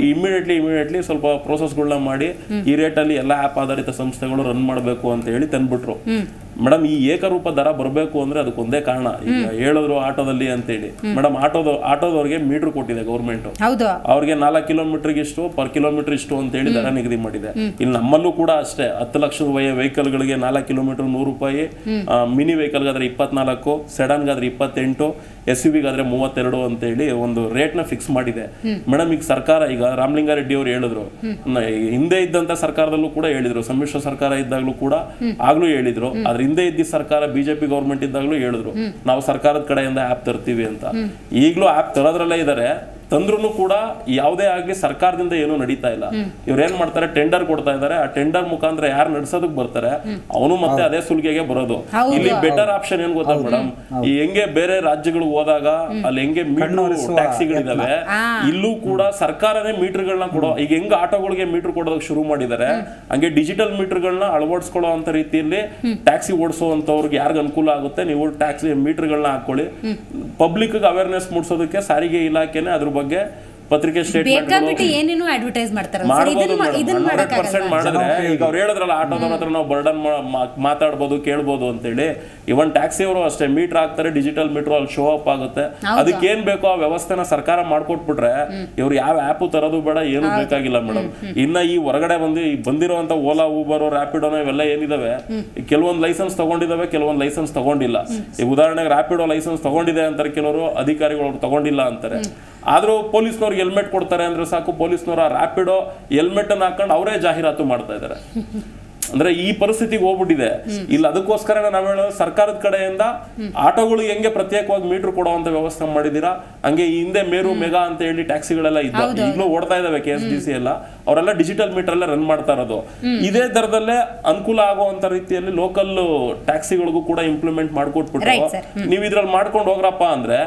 ಇಮಿಡಿಯೇಟ್ಲಿ ಸ್ವಲ್ಪ ಪ್ರೋಸೆಸ್ಗಳನ್ನ ಮಾಡಿ ಈ ರೇಟಲ್ಲಿ ಎಲ್ಲ ಆ್ಯಪ್ ಆಧಾರಿತ ಸಂಸ್ಥೆಗಳು ರನ್ ಮಾಡಬೇಕು ಅಂತ ಹೇಳಿ ತಂದ್ಬಿಟ್ರು. ಮೇಡಮ್ ಈ ಏಕರೂಪ ದರ ಬರಬೇಕು ಅಂದ್ರೆ ಅದಕ್ಕೊಂದೇ ಕಾರಣ. ಈಗ ಹೇಳಿದ್ರು ಆಟೋದಲ್ಲಿ ಅಂತೇಳಿ, ಮೇಡಮ್ ಆಟೋದವ್ರಿಗೆ ಮೀಟರ್ ಕೊಟ್ಟಿದೆ ಗೌರ್ಮೆಂಟ್, ಅವ್ರಿಗೆ 4 ಕಿಲೋಮೀಟರ್ಗೆ ಇಷ್ಟು, ಪರ್ ಕಿಲೋಮೀಟರ್ ಇಷ್ಟು ಅಂತ ಹೇಳಿ ದರ ನಿಗದಿ ಮಾಡಿದೆ. ಇಲ್ಲಿ ನಮ್ಮಲ್ಲೂ ಕೂಡ ಅಷ್ಟೇ, 10 ಲಕ್ಷದ ವೆಹಿಕಲ್ಗಳಿಗೆ 4 ಕಿಲೋಮೀಟರ್ ₹100, ಮಿನಿ ವೆಹಿಕಲ್ಗಾದ್ರೆ 24, ಸೆಡನ್ಗಾದ್ರೆ 28, SUV-ಗಾದ್ರೆ 32 ಅಂತ ಹೇಳಿ ಒಂದು ರೇಟ್ನ ಫಿಕ್ಸ್ ಮಾಡಿದೆ. ಮೇಡಮ್ ಈಗ ಸರ್ಕಾರ, ಈಗ ರಾಮಲಿಂಗಾರೆಡ್ಡಿ ಅವರು ಹೇಳಿದ್ರು, ಹಿಂದೆ ಇದ್ದಂತ ಸರ್ಕಾರದಲ್ಲೂ ಕೂಡ ಹೇಳಿದ್ರು, ಸಮ್ಮಿಶ್ರ ಸರ್ಕಾರ ಇದ್ದಾಗಲೂ ಕೂಡ ಆಗ್ಲೂ ಹೇಳಿದ್ರು, ಆದ್ರೆ ಹಿಂದೆ ಇದ್ದ ಸರ್ಕಾರ ಬಿಜೆಪಿ ಗೌರ್ಮೆಂಟ್ ಇದ್ದಾಗಲೂ ಹೇಳಿದ್ರು ನಾವು ಸರ್ಕಾರದ ಕಡೆಯಿಂದ ಆ್ಯಪ್ ತರ್ತೀವಿ ಅಂತ. ಈಗಲೂ ಆ್ಯಪ್ ತರೋದ್ರಲ್ಲೇ ಇದ್ದಾರೆ, ತಂದ್ರೂ ಕೂಡ ಯಾವುದೇ ಆಗ್ಲಿ ಸರ್ಕಾರದಿಂದ ಏನೂ ನಡೀತಾ ಇಲ್ಲ. ಇವ್ರು ಏನ್ ಮಾಡ್ತಾರೆ, ಟೆಂಡರ್ ಕೊಡ್ತಾ ಇದಾರೆ, ಆ ಟೆಂಡರ್ ಮುಖಾಂತರ ಯಾರು ನಡೆಸೋದಕ್ಕೆ ಬರ್ತಾರೆ ಅವನು ಮತ್ತೆ ಅದೇ ಸುಲ್ಗೆಗೆ ಬರೋದು. ಇಲ್ಲಿ ಬೆಟರ್ ಆಪ್ಷನ್ ಏನ್ ಗೊತ್ತಾ ಮೇಡಮ್, ಈ ಹೆಂಗೆ ಬೇರೆ ರಾಜ್ಯಗಳಿಗೆ ಹೋದಾಗ ಅಲ್ಲಿ ಹೆಂಗೆ ಮೀಟರ್ ಟ್ಯಾಕ್ಸಿಗಳಿದಾವೆ, ಇಲ್ಲೂ ಕೂಡ ಸರ್ಕಾರನೇ ಮೀಟರ್ಗಳನ್ನ ಕೊಡೋ, ಈಗ ಹೆಂಗ್ ಆಟೋಗಳಿಗೆ ಮೀಟರ್ ಕೊಡೋದಕ್ಕೆ ಶುರು ಮಾಡಿದ್ದಾರೆ, ಹಂಗೆ ಡಿಜಿಟಲ್ ಮೀಟರ್ಗಳನ್ನ ಅಳವಡಿಸ್ಕೊಳ್ಳೋ ಅಂತ ರೀತಿಯಲ್ಲಿ ಟ್ಯಾಕ್ಸಿ ಓಡಿಸುವಂತವ್ರಿಗೆ ಯಾರಿಗ ಅನುಕೂಲ ಆಗುತ್ತೆ ನೀವು ಟ್ಯಾಕ್ಸಿ ಮೀಟರ್ಗಳನ್ನ ಹಾಕೊಳ್ಳಿ. ಪಬ್ಲಿಕ್ ಅವೇರ್ನೆಸ್ ಮೂಡಿಸೋದಕ್ಕೆ ಸಾರಿಗೆ ಇಲಾಖೆನೆ ಅದ್ರ ಬಗ್ಗೆ ಪತ್ರಿಕೆ ಸ್ಟೇಟ್ಮೆಂಟ್ ಏನೇನು ಅಡ್ವರ್ಟೈಸ್ ಮಾಡ್ತಾರೆ. ಮಾಡಿದ್ರೆ ಈಗ ಅವ್ರು ಹೇಳಿದ್ರಲ್ಲ ಆಟೋದವ್ರ ಹತ್ರ ನಾವು ಬರ್ಡನ್ ಮಾತಾಡ್ಬೋದು ಕೇಳ್ಬೋದು ಅಂತೇಳಿ, ಇವನ್ ಟ್ಯಾಕ್ಸಿ ಅವರು ಅಷ್ಟೇ ಮೀಟರ್ ಹಾಕ್ತಾರೆ, ಡಿಜಿಟಲ್ ಮೀಟರ್ ಅಲ್ಲಿ ಶೋ ಅಪ್ ಆಗುತ್ತೆ. ಅದಕ್ಕೆ ಏನ್ ಬೇಕೋ ಆ ವ್ಯವಸ್ಥೆನ ಸರ್ಕಾರ ಮಾಡ್ಕೊಟ್ಬಿಟ್ರೆ ಇವ್ರು ಯಾವ ಆ್ಯಪ್ ತರೋದು ಬೇಡ, ಏನು ಬೇಕಾಗಿಲ್ಲ ಮೇಡಮ್. ಇನ್ನ ಈ ಹೊರಗಡೆ ಬಂದಿರುವಂತ ಓಲಾ ಊಬರ್ ರ್ಯಾಪಿಡೋನ ಇವೆಲ್ಲ ಏನಿದಾವೆ, ಕೆಲವೊಂದು ಲೈಸೆನ್ಸ್ ತಗೊಂಡಿದಾವೆ, ಕೆಲವೊಂದು ಲೈಸೆನ್ಸ್ ತಗೊಂಡಿಲ್ಲ. ಈಗ ಉದಾಹರಣೆಗೆ ರ್ಯಾಪಿಡೋ ಲೈಸೆನ್ಸ್ ತಗೊಂಡಿದೆ ಅಂತಾರೆ ಕೆಲವರು, ಅಧಿಕಾರಿಗಳು ತಗೊಂಡಿಲ್ಲ ಅಂತಾರೆ. ಆದ್ರೂ ಪೊಲೀಸ್ನವ್ರಿಗೆ ಹೆಲ್ಮೆಟ್ ಕೊಡ್ತಾರೆ ಅಂದ್ರೆ ಸಾಕು, ಪೊಲೀಸ್ನವ್ರ ರ್ಯಾಪಿಡೋ ಹೆಲ್ಮೆಟ್ ಅನ್ನ ಹಾಕೊಂಡು ಅವರೇ ಜಾಹೀರಾತು ಮಾಡ್ತಾ ಇದ್ದಾರೆ. ಅಂದ್ರೆ ಈ ಪರಿಸ್ಥಿತಿಗೆ ಹೋಗ್ಬಿಟ್ಟಿದೆ. ಇಲ್ಲ ಅದಕ್ಕೋಸ್ಕರ ನಾವ್ ಹೇಳೋದು ಸರ್ಕಾರದ ಕಡೆಯಿಂದ ಆಟೋಗಳು ಹೆಂಗೆ ಪ್ರತ್ಯೇಕವಾಗಿ ಮೀಟರ್ ಕೊಡುವಂತ ವ್ಯವಸ್ಥೆ ಮಾಡಿದೀರಾ, ಹಂಗೆ ಈ ಹಿಂದೆ ಮೇರು ಮೆಗಾ ಅಂತ ಹೇಳಿ ಟ್ಯಾಕ್ಸಿಗಳೆಲ್ಲ ಇದ್ದಾವೆ, ಈಗಲೂ ಓಡ್ತಾ ಇದಾವೆ KSDC ಎಲ್ಲ, ಅವರೆಲ್ಲ ಡಿಜಿಟಲ್ ಮೀಟರ್ ಅಲ್ಲೇ ರನ್ ಮಾಡ್ತಾ ಇರೋದು. ಇದೇ ದರದಲ್ಲೇ ಅನುಕೂಲ ಆಗುವಂತ ರೀತಿಯಲ್ಲಿ ಲೋಕಲ್ ಟ್ಯಾಕ್ಸಿಗಳಿಗೂ ಕೂಡ ಇಂಪ್ಲಿಮೆಂಟ್ ಮಾಡ್ಕೊಟ್ಬಿಟ್ಟು ನೀವು ಇದ್ರಲ್ಲಿ ಮಾಡ್ಕೊಂಡು ಹೋಗ್ರಪ್ಪ ಅಂದ್ರೆ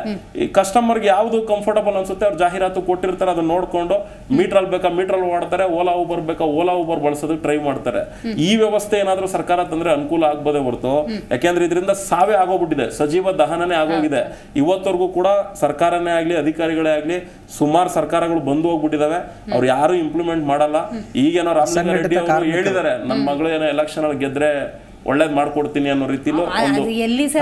ಈ ಕಸ್ಟಮರ್ಗೆ ಯಾವ್ದು ಕಂಫರ್ಟಬಲ್ ಅನ್ಸುತ್ತೆ ಅವ್ರು ಜಾಹೀರಾತು ಕೊಟ್ಟಿರ್ತಾರೆ, ಅದನ್ನ ನೋಡ್ಕೊಂಡು ಮೀಟರ್ ಅಲ್ಲಿ ಬೇಕಾ ಮೀಟರ್ ಅಲ್ಲಿ ಓಡ್ತಾರೆ, ಓಲಾ ಊಬರ್ ಬೇಕಾ ಓಲಾ ಊಬರ್ ಬಳಸೋದಕ್ಕೆ ಟ್ರೈ ಮಾಡ್ತಾರೆ. ಈ ವ್ಯವಸ್ಥೆ ಏನಾದ್ರೂ ಸರ್ಕಾರ ತಂದ್ರೆ ಅನುಕೂಲ ಆಗ್ಬೋದೇ ಹೊರತು, ಯಾಕೆಂದ್ರೆ ಇದರಿಂದ ಸಾವೇ ಆಗೋಗ್ಬಿಟ್ಟಿದೆ, ಸಜೀವ ದಹನನೇ ಆಗೋಗಿದೆ. ಇವತ್ತವರೆಗೂ ಕೂಡ ಸರ್ಕಾರನೇ ಆಗ್ಲಿ ಅಧಿಕಾರಿಗಳೇ ಆಗ್ಲಿ ಸುಮಾರು ಸರ್ಕಾರಗಳು ಬಂದು ಹೋಗ್ಬಿಟ್ಟಿದಾವೆ, ಅವ್ರು ಯಾರು ಇಂಪ್ಲಿಮೆಂಟ್ ಮಾಡಲ್ಲ. ಈಗೇನೋ ರಾಮಲಿಂಗ ರೆಡ್ಡಿ ಅವರು ಹೇಳಿದ್ದಾರೆ ನನ್ನ ಮಗಳು ಏನೋ ಎಲೆಕ್ಷನ್ ಅಲ್ಲಿ ಗೆದ್ರೆ ಒಳ್ಳೇದ್ ಮಾಡ್ಕೊಡ್ತೀನಿ ಅನ್ನೋ ರೀತಿಲಿ.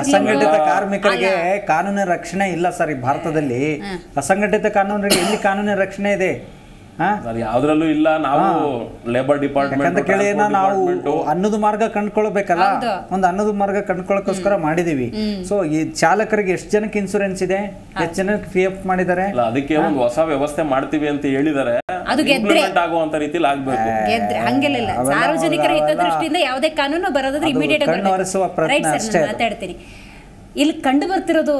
ಅಸಂಘಟಿತ ಕಾರ್ಮಿಕರಿಗೆ ಕಾನೂನಿನ ರಕ್ಷಣೆ ಇಲ್ಲ ಸರ್ ಈ ಭಾರತದಲ್ಲಿ. ಅಸಂಘಟಿತ ಕಾನೂನಿಗೆ ಎಲ್ಲಿ ಕಾನೂನಿನ ರಕ್ಷಣೆ ಇದೆ? ಯಾವ್ದ್ರಲ್ಲೂ ಇಲ್ಲ. ನಾವು ಲೇಬರ್ ಡಿಪಾರ್ಟ್ಮೆಂಟ್ ಕೇಳಿ ನಾವು ಅನ್ನದ ಮಾರ್ಗ ಕಂಡ್ಕೊಳ್ಬೇಕಲ್ಲ, ಒಂದು ಅನ್ನದ ಮಾರ್ಗ ಕಂಡ್ಕೊಳ್ಳೋಕೋಸ್ಕರ ಮಾಡಿದೀವಿ. ಸೊ ಈ ಚಾಲಕರಿಗೆ ಎಷ್ಟು ಜನಕ್ಕೆ ಇನ್ಸೂರೆನ್ಸ್ ಇದೆ, ಎಷ್ಟು ಜನಕ್ಕೆ PF ಮಾಡಿದ್ದಾರೆ, ಅದಕ್ಕೆ ಒಂದು ಹೊಸ ವ್ಯವಸ್ಥೆ ಮಾಡ್ತೀವಿ ಅಂತ ಹೇಳಿದ್ದಾರೆ. ಆಗುವಂತ ರೀತಿಲಿ ಆಗ್ಬೇಕು. ಹಂಗೆಲ್ಲ ಸಾರ್ವಜನಿಕರ ಹಿತದೃಷ್ಟಿಯಿಂದ ಯಾವುದೇ ಕಾನೂನು ಬರೋದಾದ್ರೆ ಇಮಿಡಿಯೇಟ್ ಮಾತಾಡ್ತೀನಿ. ಇಲ್ಲಿ ಕಂಡು ಬರ್ತಿರೋದು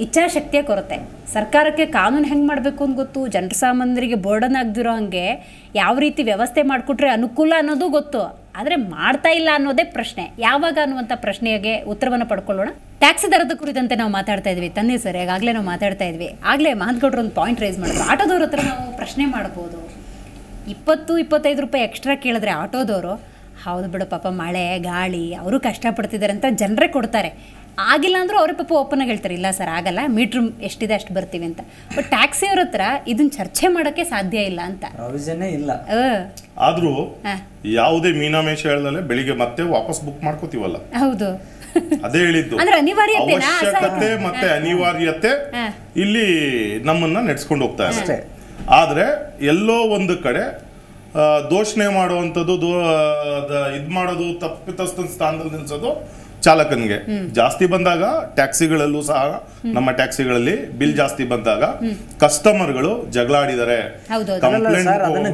ಇಚ್ಛಾಶಕ್ತಿಯ ಕೊರತೆ. ಸರ್ಕಾರಕ್ಕೆ ಕಾನೂನು ಹೆಂಗೆ ಮಾಡಬೇಕು ಅಂತ ಗೊತ್ತು, ಜನರ ಸಾಮಾನ್ಯರಿಗೆ ಬೋರ್ಡನ್ ಆಗದಿರೋ ಹಾಗೆ ಯಾವ ರೀತಿ ವ್ಯವಸ್ಥೆ ಮಾಡಿಕೊಟ್ರೆ ಅನುಕೂಲ ಅನ್ನೋದು ಗೊತ್ತು, ಆದರೆ ಮಾಡ್ತಾ ಇಲ್ಲ ಅನ್ನೋದೇ ಪ್ರಶ್ನೆ. ಯಾವಾಗ ಅನ್ನುವಂಥ ಪ್ರಶ್ನೆಗೆ ಉತ್ತರವನ್ನು ಪಡ್ಕೊಳ್ಳೋಣ. ಟ್ಯಾಕ್ಸಿ ದರದ ಕುರಿತಂತೆ ನಾವು ಮಾತಾಡ್ತಾ ಇದ್ವಿ ತಂದೆ ಸರ್, ಈಗಾಗಲೇ ನಾವು ಮಾತಾಡ್ತಾ ಇದ್ವಿ. ಆಗಲೇ ಮಹಂತಗೌಡರು ಒಂದು ಪಾಯಿಂಟ್ ರೈಸ್ ಮಾಡಿದ್ರು. ಆಟೋದವ್ರ ಹತ್ರ ನಾವು ಪ್ರಶ್ನೆ ಮಾಡ್ಬೋದು, 20-25 ರೂಪಾಯಿ ಎಕ್ಸ್ಟ್ರಾ ಕೇಳಿದ್ರೆ ಆಟೋದವರು ಹೌದು ಬಿಡು ಪಾಪ ಮಳೆ ಗಾಳಿ ಅವರು ಕಷ್ಟಪಡ್ತಿದ್ದಾರೆ ಅಂತ ಜನರೇ ಕೊಡ್ತಾರೆ. ಆಗಿಲ್ಲ ಅಂದ್ರೂ ಅವ್ರ ಪಾಪ ಓಪನ್ ಆಗಿ ಹೇಳ್ತಾರೆ ಇಲ್ಲ ಸರ್ ಆಗಲ್ಲ, ಮೀಟ್ರ್ ಎಷ್ಟಿದೆ ಅಷ್ಟು ಬರ್ತೀವಿ ಅಂತ. ಬಟ್ ಟ್ಯಾಕ್ಸಿ ಅವ್ರ ಹತ್ರ ಇದನ್ನ ಚರ್ಚೆ ಮಾಡೋಕ್ಕೆ ಸಾಧ್ಯ ಇಲ್ಲ ಅಂತ ಇಲ್ಲ. ಆದ್ರೂ ಯಾವುದೇ ಮೀನಾಮೇಷ ಹೇಳ್ದಲೆ ಬೆಳಿಗ್ಗೆ ಮತ್ತೆ ವಾಪಸ್ ಬುಕ್ ಮಾಡ್ಕೋತೀವಲ್ಲ. ಹೌದು, ಅದೇ ಹೇಳಿದ್ದು, ಅವಶ್ಯಕತೆ ಮತ್ತೆ ಅನಿವಾರ್ಯತೆ ಇಲ್ಲಿ ನಮ್ಮನ್ನ ನಡೆಸ್ಕೊಂಡು ಹೋಗ್ತಾ ಇದೆ. ಆದ್ರೆ ಎಲ್ಲೋ ಒಂದು ಕಡೆ ದೋಷಣೆ ಮಾಡುವಂಥದ್ದು, ಇದ್ ಮಾಡೋದು, ತಪ್ಪಿತಸ್ಥ ಸ್ಥಾನದಲ್ಲಿ ನಿಲ್ಸೋದು ಚಾಲಕನಿಗೆ. ಜಾಸ್ತಿ ಬಂದಾಗ ಟ್ಯಾಕ್ಸಿಗಳಲ್ಲೂ ಸಹ ನಮ್ಮ ಟ್ಯಾಕ್ಸಿಗಳಲ್ಲಿ ಬಿಲ್ ಜಾಸ್ತಿ ಬಂದಾಗ ಕಸ್ಟಮರ್ಗಳು ಜಗಳ ಆಡಿದ್ದಾರೆ,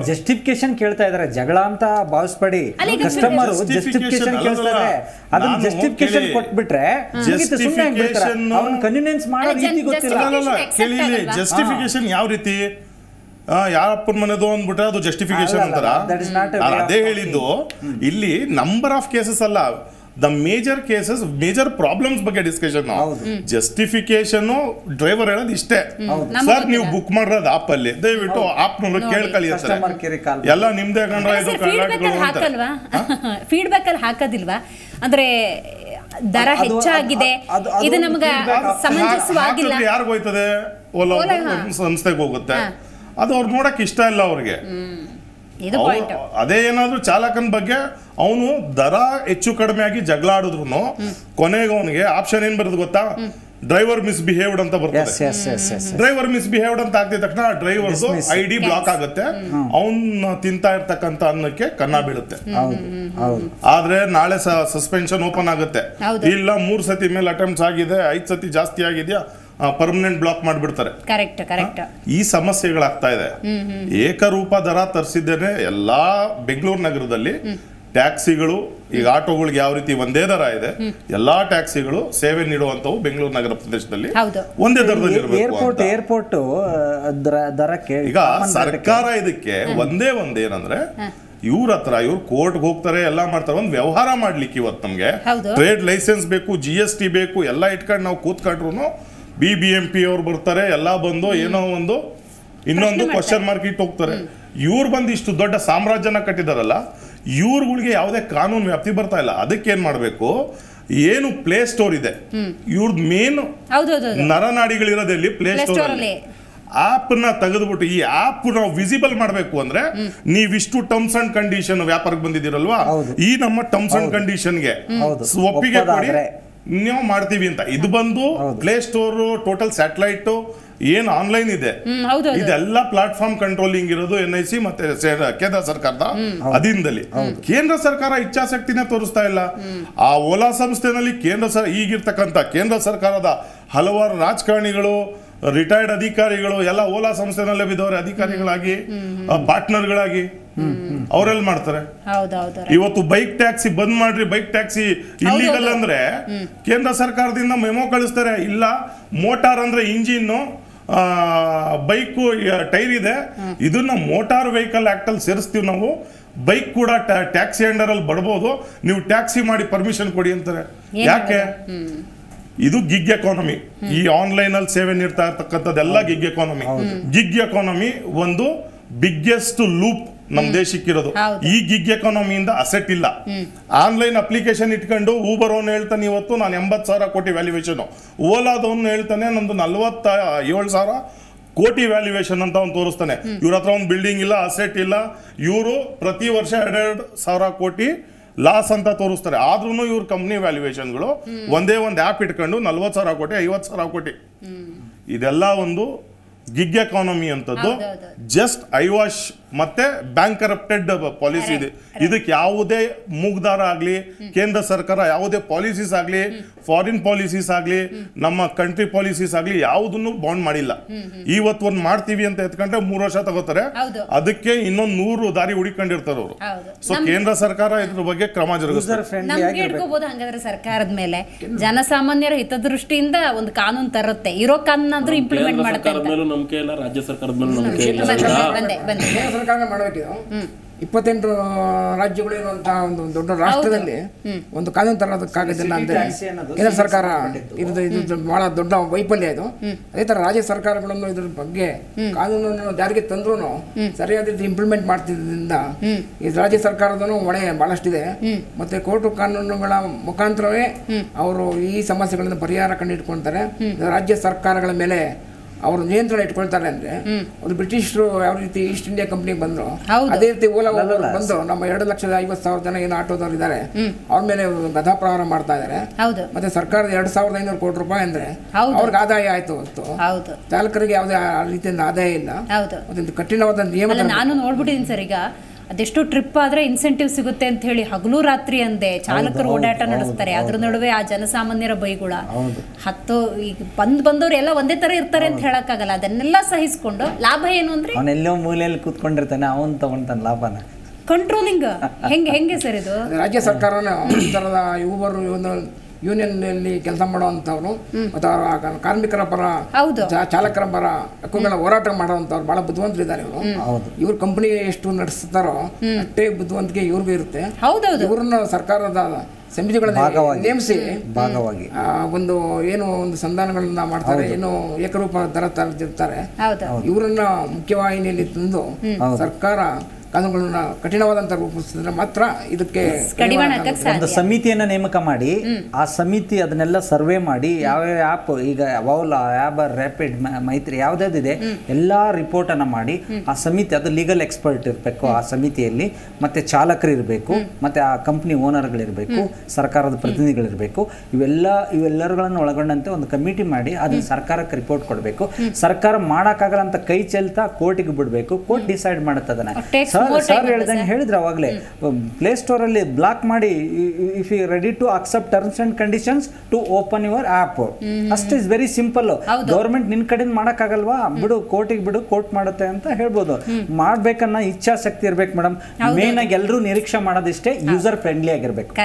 ಜಸ್ಟಿಫಿಕೇಶನ್ ಕೇಳ್ತಾ ಇದಾರೆ. ಜಗಳ ಅಂತ ಭಾವಿಸ್ಬೇಡಿ, ಕಸ್ಟಮರ್ ಜಸ್ಟಿಫಿಕೇಶನ್ ಕೇಳ್ತಾರೆ. ಅದನ್ನ ಜಸ್ಟಿಫಿಕೇಶನ್ ಕೊಟ್ಬಿಟ್ರೆ ಕನ್ವಿನಿಯನ್ಸ್ ಮಾಡೋ ರೀತಿ ಗೊತ್ತಿಲ್ಲ. ಕೇಳಿ, ಜಸ್ಟಿಫಿಕೇಶನ್ ಯಾವ ರೀತಿ, ಯಾರಪ್ಪನ ಮನೆದು ಅಂದ್ಬಿಟ್ರೆ ಅದು ಜಸ್ಟಿಫಿಕೇಶನ್ ಅಂತಾರ. ಅದೇ ಹೇಳಿದ್ದು, ಇಲ್ಲಿ ನಂಬರ್ ಆಫ್ ಕೇಸಸ್ ಅಲ್ಲ, the major cases, major problems ಬಗ್ಗೆ ಡಿಸ್ಕಷನ್. ಜಸ್ಟಿಫಿಕೇಶನ್ ಡ್ರೈವರ್ ಹೇಳೋದು ಇಷ್ಟೇ, ಸರ್ ನೀವು ಬುಕ್ ಮಾಡಿರೋದು ಆಪ್ ಅಲ್ಲಿ, ದಯವಿಟ್ಟು ಆಪ್ ಕೇಳ್ಕೊಳ್ಳಿ ಅಂತಾರೆ. ಎಲ್ಲ ನಿಮ್ದೇ ಕಂಡ್ರೆ ಇದು ಫೀಡ್ಬ್ಯಾಕ್ ಅಲ್ಲಿ ಹಾಕೋದಿಲ್ವಾ? ಅಂದ್ರೆ ದರ ಹೆಚ್ಚಾಗಿದೆ, ಇದು ನಮ್ಗೆ ಸಮಂಜಸವಾಗಿಲ್ಲ. ಯಾರಿಗ ಹೋಯ್ತದೆ? ಓಲಾ ಸಂಸ್ಥೆಗೆ ಹೋಗುತ್ತೆ, ಅದು ಅವ್ರು ನೋಡಕ್ ಇಷ್ಟ ಇಲ್ಲ ಅವ್ರಿಗೆ. ಅದೇ ಏನಾದ್ರು ಚಾಲಕನ ಬಗ್ಗೆ ಅವನು ದರ ಹೆಚ್ಚು ಕಡಿಮೆ ಆಗಿ ಜಗಳ ಆಡಿದ್ರು ಕೊನೆಗೆ ಅವನಿಗೆ ಆಪ್ಷನ್ ಏನ್ ಬರೋದು ಗೊತ್ತಾ? ಡ್ರೈವರ್ ಮಿಸ್ಬಿಹೇವ್ಡ್ ಅಂತ ಬರ್ತದೆ. ಡ್ರೈವರ್ ಮಿಸ್ಬಿಹೇವ್ಡ್ ಅಂತ ಆಗ್ತಿದ ತಕ್ಷಣ ಡ್ರೈವರ್ ID ಬ್ಲಾಕ್ ಆಗುತ್ತೆ, ಅವನ್ ತಿಂತಾ ಇರ್ತಕ್ಕಂತ ಅನ್ನಕ್ಕೆ ಕನ್ನ ಬೀಳುತ್ತೆ. ಆದ್ರೆ ನಾಳೆ ಸಸ್ಪೆನ್ಷನ್ ಓಪನ್ ಆಗುತ್ತೆ. ಇಲ್ಲ 3 ಸತಿ ಮೇಲೆ ಅಟೆಂಪ್ಟ್ಸ್ ಆಗಿದೆ, 5 ಸತಿ ಜಾಸ್ತಿ ಆಗಿದ್ಯಾ, ಪರ್ಮನೆಂಟ್ ಬ್ಲಾಕ್ ಮಾಡ್ಬಿಡ್ತಾರೆ. ಈ ಸಮಸ್ಯೆಗಳಾಗ್ತಾ ಇದೆ. ಏಕರೂಪ ದರ ತರಿಸಿದ್ದೇನೆ ಎಲ್ಲಾ ಬೆಂಗಳೂರು ನಗರದಲ್ಲಿ ಟ್ಯಾಕ್ಸಿಗಳು. ಈಗ ಆಟೋಗಳಿಗೆ ಯಾವ ರೀತಿ ಒಂದೇ ದರ ಇದೆ, ಎಲ್ಲಾ ಟ್ಯಾಕ್ಸಿಗಳು ಸೇವೆ ನೀಡುವಂತವು ಬೆಂಗಳೂರು ನಗರ ಪ್ರದೇಶದಲ್ಲಿ ಒಂದೇ ದರದಲ್ಲಿ ಏರ್ಪೋರ್ಟ್ ದರಕ್ಕೆ. ಈಗ ಸರ್ಕಾರ ಇದಕ್ಕೆ ಒಂದೇ ಏನಂದ್ರೆ ಇವ್ರ ಹತ್ರ ಇವ್ರು ಕೋರ್ಟ್ ಹೋಗ್ತಾರೆ, ಎಲ್ಲ ಮಾಡ್ತಾರೆ. ಒಂದು ವ್ಯವಹಾರ ಮಾಡ್ಲಿಕ್ಕೆ ಇವತ್ತು ನಮ್ಗೆ ಟ್ರೇಡ್ ಲೈಸೆನ್ಸ್ ಬೇಕು, GST ಬೇಕು, ಎಲ್ಲ ಇಟ್ಕೊಂಡು ನಾವು ಕೂತ್ಕೊಂಡ್ರು BBMP ಅವ್ರು ಬರ್ತಾರೆ, ಎಲ್ಲ ಬಂದು ಏನೋ ಇನ್ನೊಂದು ಕ್ವಶನ್ ಮಾರ್ಕ್ ಇಟ್ಟು ಹೋಗ್ತಾರೆ. ಇವ್ರು ಬಂದು ಇಷ್ಟು ದೊಡ್ಡ ಸಾಮ್ರಾಜ್ಯನ ಕಟ್ಟಿದಾರಲ್ಲ, ಇವ್ರುಗಳಿಗೆ ಯಾವುದೇ ಕಾನೂನು ವ್ಯಾಪ್ತಿ ಬರ್ತಾ ಇಲ್ಲ. ಅದಕ್ಕೆ ಏನ್ ಮಾಡ್ಬೇಕು, ಏನು ಪ್ಲೇ ಸ್ಟೋರ್ ಇದೆ ಇವ್ರದ್ ಮೇನ್ ನರನಾಡಿಗಳಿರೋದಲ್ಲಿ ಪ್ಲೇ ಸ್ಟೋರ್ ಅಲ್ಲಿ ಆಪ್ ನ ತೆಗೆದ್ಬಿಟ್ಟು ಈ ಆಪ್ ನಾವು ವಿಸಿಬಲ್ ಮಾಡಬೇಕು ಅಂದ್ರೆ ನೀವಿಷ್ಟು ಟರ್ಮ್ಸ್ ಅಂಡ್ ಕಂಡೀಷನ್ ವ್ಯಾಪಾರಕ್ಕೆ ಬಂದಿದ್ದೀರಲ್ವಾ, ಈ ನಮ್ಮ ಟರ್ಮ್ಸ್ ಅಂಡ್ ಕಂಡೀಷನ್ಗೆ ಒಪ್ಪಿಗೆ ಕೊಡಿ, ನಾವು ಮಾಡ್ತೀವಿ ಅಂತ. ಇದು ಬಂದು ಪ್ಲೇ ಸ್ಟೋರ್, ಟೋಟಲ್ ಸ್ಯಾಟಲೈಟ್ ಏನ್ ಆನ್ಲೈನ್ ಇದೆ, ಇದೆಲ್ಲ ಪ್ಲಾಟ್ಫಾರ್ಮ್ ಕಂಟ್ರೋಲಿಂಗ್ ಇರೋದು NIC ಮತ್ತೆ ಕೇಂದ್ರ ಸರ್ಕಾರದ ಅಧೀನದಲ್ಲಿ. ಕೇಂದ್ರ ಸರ್ಕಾರ ಇಚ್ಛಾಶಕ್ತಿನೇ ತೋರಿಸ್ತಾ ಇಲ್ಲ. ಆ ಓಲಾ ಸಂಸ್ಥೆನಲ್ಲಿ ಈಗಿರ್ತಕ್ಕಂಥ ಕೇಂದ್ರ ಸರ್ಕಾರದ ಹಲವಾರು ರಾಜಕಾರಣಿಗಳು, ರಿಟೈರ್ಡ್ ಅಧಿಕಾರಿಗಳು ಎಲ್ಲ ಓಲಾ ಸಂಸ್ಥೆನಲ್ಲೇ ಬಿದ್ದವರೆ, ಅಧಿಕಾರಿಗಳಾಗಿ, ಪಾರ್ಟ್ನರ್ಗಳಾಗಿ. ಅವರೆಲ್ಲಿ ಮಾಡ್ತಾರೆ? ಇವತ್ತು ಬೈಕ್ ಟ್ಯಾಕ್ಸಿ ಬಂದ್ ಮಾಡ್ರಿ, ಬೈಕ್ ಟ್ಯಾಕ್ಸಿ ಇಲ್ಲಿಗಲ್ ಅಂದ್ರೆ ಕೇಂದ್ರ ಸರ್ಕಾರದಿಂದ ಮೆಮೊ ಕಳಿಸ್ತಾರೆ, ಇಲ್ಲ ಮೋಟಾರ್ ಅಂದ್ರೆ ಇಂಜಿನ್, ಬೈಕ್ ಟೈರ್ ಇದೆ, ಇದನ್ನ ಮೋಟಾರ್ ವೆಹಿಕಲ್ ಆಕ್ಟ್ ಅಲ್ಲಿ ಸೇರಿಸ್ತೀವಿ ನಾವು, ಬೈಕ್ ಕೂಡ ಟ್ಯಾಕ್ಸಿ ಅಂಡರ್ ಅಲ್ಲಿ ಬರ್ಬೋದು, ನೀವು ಟ್ಯಾಕ್ಸಿ ಮಾಡಿ ಪರ್ಮಿಷನ್ ಕೊಡಿ ಅಂತಾರೆ. ಯಾಕೆ? ಇದು ಗಿಗ್ ಎಕಾನಮಿ. ಈ ಆನ್ಲೈನ್ ಅಲ್ಲಿ ಸೇವೆ ನೀಡ್ತಾ ಇರ್ತಕ್ಕಂಥದ್ದೆಲ್ಲ ಗಿಗ್ ಎಕಾನಮಿ. ಗಿಗ್ ಎಕಾನಮಿ ಒಂದು ಬಿಗ್ಗೆಸ್ಟ್ ಲೂಪ್ ನಮ್ ದೇಶಕ್ಕಿರೋದು. ಈ ಗಿಗ್ ಎಕಾನಮಿಯಿಂದ ಅಸೆಟ್ ಇಲ್ಲ. ಆನ್ಲೈನ್ ಅಪ್ಲಿಕೇಶನ್ ಇಟ್ಕೊಂಡು ಊಬರ್ ಅವನು ಹೇಳ್ತಾನೆ ಇವತ್ತು ನಾನು 80,000 ಕೋಟಿ ವ್ಯಾಲ್ಯೂಯೇಷನ್, ಓಲಾದವನು ಹೇಳ್ತಾನೆ ನಂದು 47,000 ಕೋಟಿ ವ್ಯಾಲ್ಯೂಯೇಷನ್ ಅಂತ ಅವ್ನು ತೋರಿಸ್ತಾನೆ. ಇವ್ರ ಹತ್ರ ಒಂದು ಬಿಲ್ಡಿಂಗ್ ಇಲ್ಲ, ಅಸೆಟ್ ಇಲ್ಲ, ಇವರು ಪ್ರತಿ ವರ್ಷ 2,000 ಕೋಟಿ ಲಾಸ್ ಅಂತ ತೋರಿಸ್ತಾರೆ. ಆದ್ರೂ ಇವ್ರ ಕಂಪ್ನಿ ವ್ಯಾಲ್ಯೂಯೇಷನ್ಗಳು ಒಂದೇ ಒಂದು ಆ್ಯಪ್ ಇಟ್ಕೊಂಡು 40,000 ಕೋಟಿ 50,000 ಕೋಟಿ. ಇದೆಲ್ಲ ಒಂದು ಗಿಗ್ ಎಕಾನಮಿ ಅಂತದ್ದು. ಜಸ್ಟ್ ಐವಾಶ್ ಮತ್ತೆ ಬ್ಯಾಂಕ್ ಕರಪ್ಟೆಡ್ ಪಾಲಿಸಿ ಇದೆ. ಇದಕ್ಕೆ ಯಾವುದೇ ಮೂಗ್ದಾರ ಆಗ್ಲಿ, ಕೇಂದ್ರ ಸರ್ಕಾರ ಯಾವುದೇ ಪಾಲಿಸೀಸ್ ಆಗ್ಲಿ, ಫಾರಿನ್ ಪಾಲಿಸೀಸ್ ಆಗ್ಲಿ, ನಮ್ಮ ಕಂಟ್ರಿ ಪಾಲಿಸೀಸ್ ಆಗ್ಲಿ ಯಾವುದನ್ನು ಬಾಂಡ್ ಮಾಡಿಲ್ಲ. ಇವತ್ತು ಒಂದು ಮಾಡ್ತೀವಿ ಅಂತ ಎತ್ಕೊಂಡ್ರೆ 3 ವರ್ಷ ತಗೋತಾರೆ, ಅದಕ್ಕೆ ಇನ್ನೊಂದು 100 ದಾರಿ ಹುಡುಕೊಂಡಿರ್ತಾರೆ ಅವರು. ಸೊ ಕೇಂದ್ರ ಸರ್ಕಾರ ಇದ್ರ ಬಗ್ಗೆ ಕ್ರಮ ಜರುಗಿಸಬಹುದು. ಸರ್ಕಾರದ ಮೇಲೆ ಜನಸಾಮಾನ್ಯರ ಹಿತದೃಷ್ಟಿಯಿಂದ ಒಂದು ಕಾನೂನು ತರುತ್ತೆ, ಇರೋ ಕಾನೂನಾದ್ರೂ ಇಂಪ್ಲಿಮೆಂಟ್ ಮಾಡುತ್ತೆ. ನಂಬಿಕೆ ಇಲ್ಲ, ರಾಜ್ಯ ಸರ್ಕಾರದ ಮೇಲೆ ನಂಬಿಕೆ ಇಲ್ಲ. ಸರ್ಕಾರ ಮಾಡಬೇಕಿದೆ. 28 ರಾಜ್ಯಗಳು ಇರುವಂತಹ ಒಂದು ದೊಡ್ಡ ರಾಷ್ಟ್ರದಲ್ಲಿ ಒಂದು ಕಾನೂನು ತರೋದಕ್ಕಾಗೋದಿಲ್ಲ ಅಂದ್ರೆ ಕೇಂದ್ರ ಸರ್ಕಾರ ಇದು ಬಹಳ ದೊಡ್ಡ ವೈಫಲ್ಯ ಇದು. ಅದೇ ತರ ರಾಜ್ಯ ಸರ್ಕಾರಗಳನ್ನು ಇದ್ರ ಬಗ್ಗೆ ಕಾನೂನನ್ನು ಜಾರಿಗೆ ತಂದ್ರು ಸರಿಯಾದ ರೀತಿ ಇಂಪ್ಲಿಮೆಂಟ್ ಮಾಡ್ತಿದ್ದರಿಂದ ಈ ರಾಜ್ಯ ಸರ್ಕಾರದೂ ಹೊಣೆ ಬಹಳಷ್ಟಿದೆ. ಮತ್ತೆ ಕೋರ್ಟ್ ಕಾನೂನುಗಳ ಮುಖಾಂತರವೇ ಅವರು ಈ ಸಮಸ್ಯೆಗಳನ್ನು ಪರಿಹಾರ ಕಂಡಿಟ್ಕೊಳ್ತಾರೆ. ರಾಜ್ಯ ಸರ್ಕಾರಗಳ ಮೇಲೆ ಅವರು ನಿಯಂತ್ರಣ ಇಟ್ಕೊಳ್ತಾರೆ. ಅಂದ್ರೆ ಒಂದು ಬ್ರಿಟಿಷರು ಯಾವ ರೀತಿ ಈಸ್ಟ್ ಇಂಡಿಯಾ ಕಂಪ್ನಿ ಬಂದ್ರು, ಅದೇ ರೀತಿ ಓಲಾ ಬಂದು ನಮ್ಮ 2,50,000 ಜನ ಏನು ಆಟೋದವ್ರು ಇದ್ದಾರೆ ಅವ್ರ ಮೇಲೆ ಗದಾಪ್ರಹಾರ ಮಾಡ್ತಾ ಇದಾರೆ. ಮತ್ತೆ ಸರ್ಕಾರದ 2,500 ಕೋಟಿ ರೂಪಾಯಿ ಅಂದ್ರೆ ಅವ್ರಿಗೆ ಆದಾಯ ಆಯ್ತು ಹೊತ್ತು ಚಾಲಕರಿಗೆ ಯಾವುದೇ ರೀತಿಯಿಂದ ಆದಾಯ ಇಲ್ಲ. ಮತ್ತೆ ಕಠಿಣವಾದ ನಿಯಮ ನಾನು ನೋಡ್ಬಿಟ್ಟಿದ್ದೀನಿ ಸರ್. ಈಗ ಅದೆಷ್ಟು ಟ್ರಿಪ್ ಆದ್ರೆ ಇನ್ಸೆಂಟಿವ್ ಸಿಗುತ್ತೆ ಅಂತ ಹೇಳಿ ಹಗಲು ರಾತ್ರಿ ಅಂದೆ ಚಾಲಕರು ಓಡಾಟ ನಡೆಸ್ತಾರೆ. ಅದ್ರ ನಡುವೆ ಆ ಜನಸಾಮಾನ್ಯರ ಬೈಗುಳ ಈಗ ಬಂದವ್ರು ಎಲ್ಲ ಒಂದೇ ತರ ಇರ್ತಾರೆ ಅಂತ ಹೇಳಕ್ಕಾಗಲ್ಲ. ಅದನ್ನೆಲ್ಲ ಸಹಿಸ್ಕೊಂಡು ಲಾಭ ಏನು ಅಂದ್ರೆ ಅವನೆಲ್ಲೋ ಮೂಲೆಯಲ್ಲಿ ಕೂತ್ಕೊಂಡಿರ್ತಾನೆ, ಅವನ್ ತಗೊಂತಾನೆ ಲಾಭನ. ಕಂಟ್ರೋಲಿಂಗ್ ಹೆಂಗೆ ಸರ್ ಇದು? ರಾಜ್ಯ ಸರ್ಕಾರನ ಈ ತರದ ಊಬರ್ ಯೂನಿಯನ್ ಕೆಲಸ ಮಾಡುವಂತವ್ರು ಮತ್ತು ಕಾರ್ಮಿಕರ ಪರ, ಚಾಲಕರ ಪರ ಹಕ್ಕುಗಳ ಹೋರಾಟ ಮಾಡುವಂತವ್ರು ಬಹಳ ಬುದ್ಧಿವಂತರಿದ್ದಾರೆ. ಇವ್ರ ಕಂಪನಿ ಎಷ್ಟು ನಡೆಸ್ತಾರೋ ಅಷ್ಟೇ ಬುದ್ಧಿವಂತಿಕೆ ಇವ್ರಿಗೂ ಇರುತ್ತೆ. ಇವ್ರನ್ನ ಸರ್ಕಾರದ ಸಮಿತಿಗಳನ್ನ ನೇಮಿಸಿ ಒಂದು ಒಂದು ಸಂಧಾನಗಳನ್ನ ಮಾಡ್ತಾರೆ, ಏನು ಏಕರೂಪ ದರ ತರ್ತಾರೆ. ಇವರನ್ನ ಮುಖ್ಯವಾಹಿನಿಯಲ್ಲಿ ತಂದು ಸರ್ಕಾರ ಕಾನೂನುಗಳನ್ನ ಕಠಿಣವಾದಂತ ರೂಪಿಸಿದ್ರೆ ಮಾತ್ರ ಇದಕ್ಕೆ ಒಂದು ಸಮಿತಿಯನ್ನ ನೇಮಕ ಮಾಡಿ, ಆ ಸಮಿತಿ ಅದನ್ನೆಲ್ಲ ಸರ್ವೆ ಮಾಡಿ ಯಾವ ಆ್ಯಪ್ ಈಗ ವೌಲಾ, ಆ್ಯಬರ್, ರ್ಯಾಪಿಡ್, ಮೈತ್ರಿ ಯಾವ್ದಾವ್ದಿದೆ ಎಲ್ಲಾ ರಿಪೋರ್ಟ್ ಅನ್ನ ಮಾಡಿ ಆ ಸಮಿತಿ, ಅದು ಲೀಗಲ್ ಎಕ್ಸ್ಪರ್ಟ್ ಇರಬೇಕು ಆ ಸಮಿತಿಯಲ್ಲಿ, ಮತ್ತೆ ಚಾಲಕರು ಇರಬೇಕು, ಮತ್ತೆ ಆ ಕಂಪ್ನಿ ಓನರ್ಗಳಿರ್ಬೇಕು, ಸರ್ಕಾರದ ಪ್ರತಿನಿಧಿಗಳಿರ್ಬೇಕು. ಇವೆಲ್ಲರುಗಳನ್ನು ಒಳಗೊಂಡಂತೆ ಒಂದು ಕಮಿಟಿ ಮಾಡಿ ಅದನ್ನ ಸರ್ಕಾರಕ್ಕೆ ರಿಪೋರ್ಟ್ ಕೊಡಬೇಕು. ಸರ್ಕಾರ ಮಾಡಕ್ಕಾಗಲ್ಲ ಅಂತ ಕೈ ಚೆಲ್ತಾ ಕೋರ್ಟಿಗೆ ಬಿಡಬೇಕು. ಕೋರ್ಟ್ ಡಿಸೈಡ್ ಮಾಡುತ್ತೆ. ಸರ್ ಹೇಳ್ದಂಗೆ ಹೇಳಿದ್ರೆ ಅವಾಗಲೇ ಪ್ಲೇ ಸ್ಟೋರ್ ಅಲ್ಲಿ ಬ್ಲಾಕ್ ಮಾಡಿ, if you ready to accept terms and conditions to open your app. ಅಷ್ಟು ಇಸ್ ವೆರಿ ಸಿಂಪಲ್. ಗೌರ್ಮೆಂಟ್ ನಿನ್ ಕಡೆಯಿಂದ ಮಾಡಕ್ಕಾಗಲ್ವಾ, ಬಿಡು ಕೋರ್ಟಿಗೆ ಬಿಡು, ಕೋರ್ಟ್ ಮಾಡುತ್ತೆ ಅಂತ ಹೇಳ್ಬೋದು. ಮಾಡ್ಬೇಕನ್ನ ಇಚ್ಛಾಶಕ್ತಿ ಇರ್ಬೇಕು ಮೇಡಮ್. ಮೇನ್ ಆಗಿ ಎಲ್ಲರೂ ನಿರೀಕ್ಷೆ ಮಾಡೋದಿಷ್ಟೇ, ಯೂಸರ್ ಫ್ರೆಂಡ್ಲಿ ಆಗಿರ್ಬೇಕು.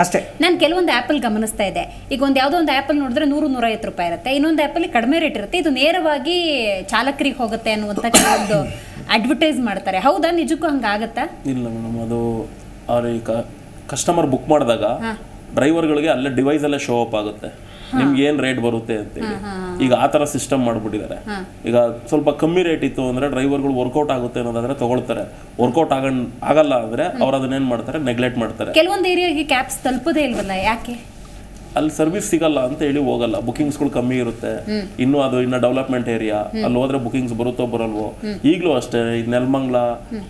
ಅಷ್ಟೇ. ನಾನು ಕೆಲವೊಂದು ಆಪ್ ಅಲ್ಲಿ ಗಮನಿಸ್ತಾ ಇದೆ. ಈಗ ಯಾವ್ದೋ ಒಂದು ಆಪ್ ಅಲ್ಲಿ ನೋಡಿದ್ರೆ 100-150 ರೂಪಾಯಿ ಇರುತ್ತೆ, ಇನ್ನೊಂದು ಆಪ್ ಅಲ್ಲಿ ಕಡಿಮೆ ರೇಟ್ ಇರುತ್ತೆ. ಇದು ನೇರವಾಗಿ ಚಾಲಕರಿಗೆ ಹೋಗುತ್ತೆ ಅನ್ನುವಂತ ಕೆಲವೊಂದು ಅಡ್ವರ್ಟೈಸ್ ಮಾಡ್ತಾರೆ. ಹೌದಾ, ನಿಜಕ್ಕೂ ಹಂಗಾಗತ್ತಾ? ಇಲ್ಲ ಮೇಡಮ್, ಅದು ಅವ್ರ ಕಸ್ಟಮರ್ ಬುಕ್ ಮಾಡಿದಾಗ ಡ್ರೈವರ್ಗಳಿಗೆ ಅಲ್ಲೇ ಡಿವೈಸ್ ಅಲ್ಲೇ ಶೋ ಅಪ್ ಆಗುತ್ತೆ ನಿಮ್ಗೆ ಏನ್ ರೇಟ್ ಬರುತ್ತೆ ಅಂತೇಳಿ. ಈಗ ಆ ತರ ಸಿಸ್ಟಮ್ ಮಾಡ್ಬಿಟ್ಟಿದ್ದಾರೆ. ಈಗ ಸ್ವಲ್ಪ ಕಮ್ಮಿ ರೇಟ್ ಇತ್ತು ಅಂದ್ರೆ ಡ್ರೈವರ್ಗಳು ವರ್ಕೌಟ್ ಆಗುತ್ತೆ ಅನ್ನೋದಾದ್ರೆ ತಗೊಳ್ತಾರೆ. ವರ್ಕೌಟ್ ಆಗಲ್ಲ ಅಂದ್ರೆ ಅವ್ರು ಅದನ್ನೇನ್ ಮಾಡ್ತಾರೆ, ನೆಗ್ಲೆಕ್ಟ್ ಮಾಡ್ತಾರೆ. ಕೆಲವೊಂದು ಏರಿಯಾಗೆ ಕ್ಯಾಬ್ಸ್ ತಲುಪೋದೇ ಇಲ್ವಲ್ಲ, ಯಾಕೆ? ಅಲ್ಲಿ ಸರ್ವಿಸ್ ಸಿಗಲ್ಲ ಅಂತ ಹೇಳಿ ಹೋಗಲ್ಲ. ಬುಕಿಂಗ್ಸ್ಗಳು ಕಮ್ಮಿ ಇರುತ್ತೆ. ಇನ್ನು ಡೆವಲಪ್ಮೆಂಟ್ ಏರಿಯಾ, ಅಲ್ಲಿ ಹೋದ್ರೆ ಬುಕಿಂಗ್ಸ್ ಬರುತ್ತೋ ಬರಲ್ವೋ. ಈಗಲೂ ಅಷ್ಟೇ, ನೆಲಮಂಗ್ಲ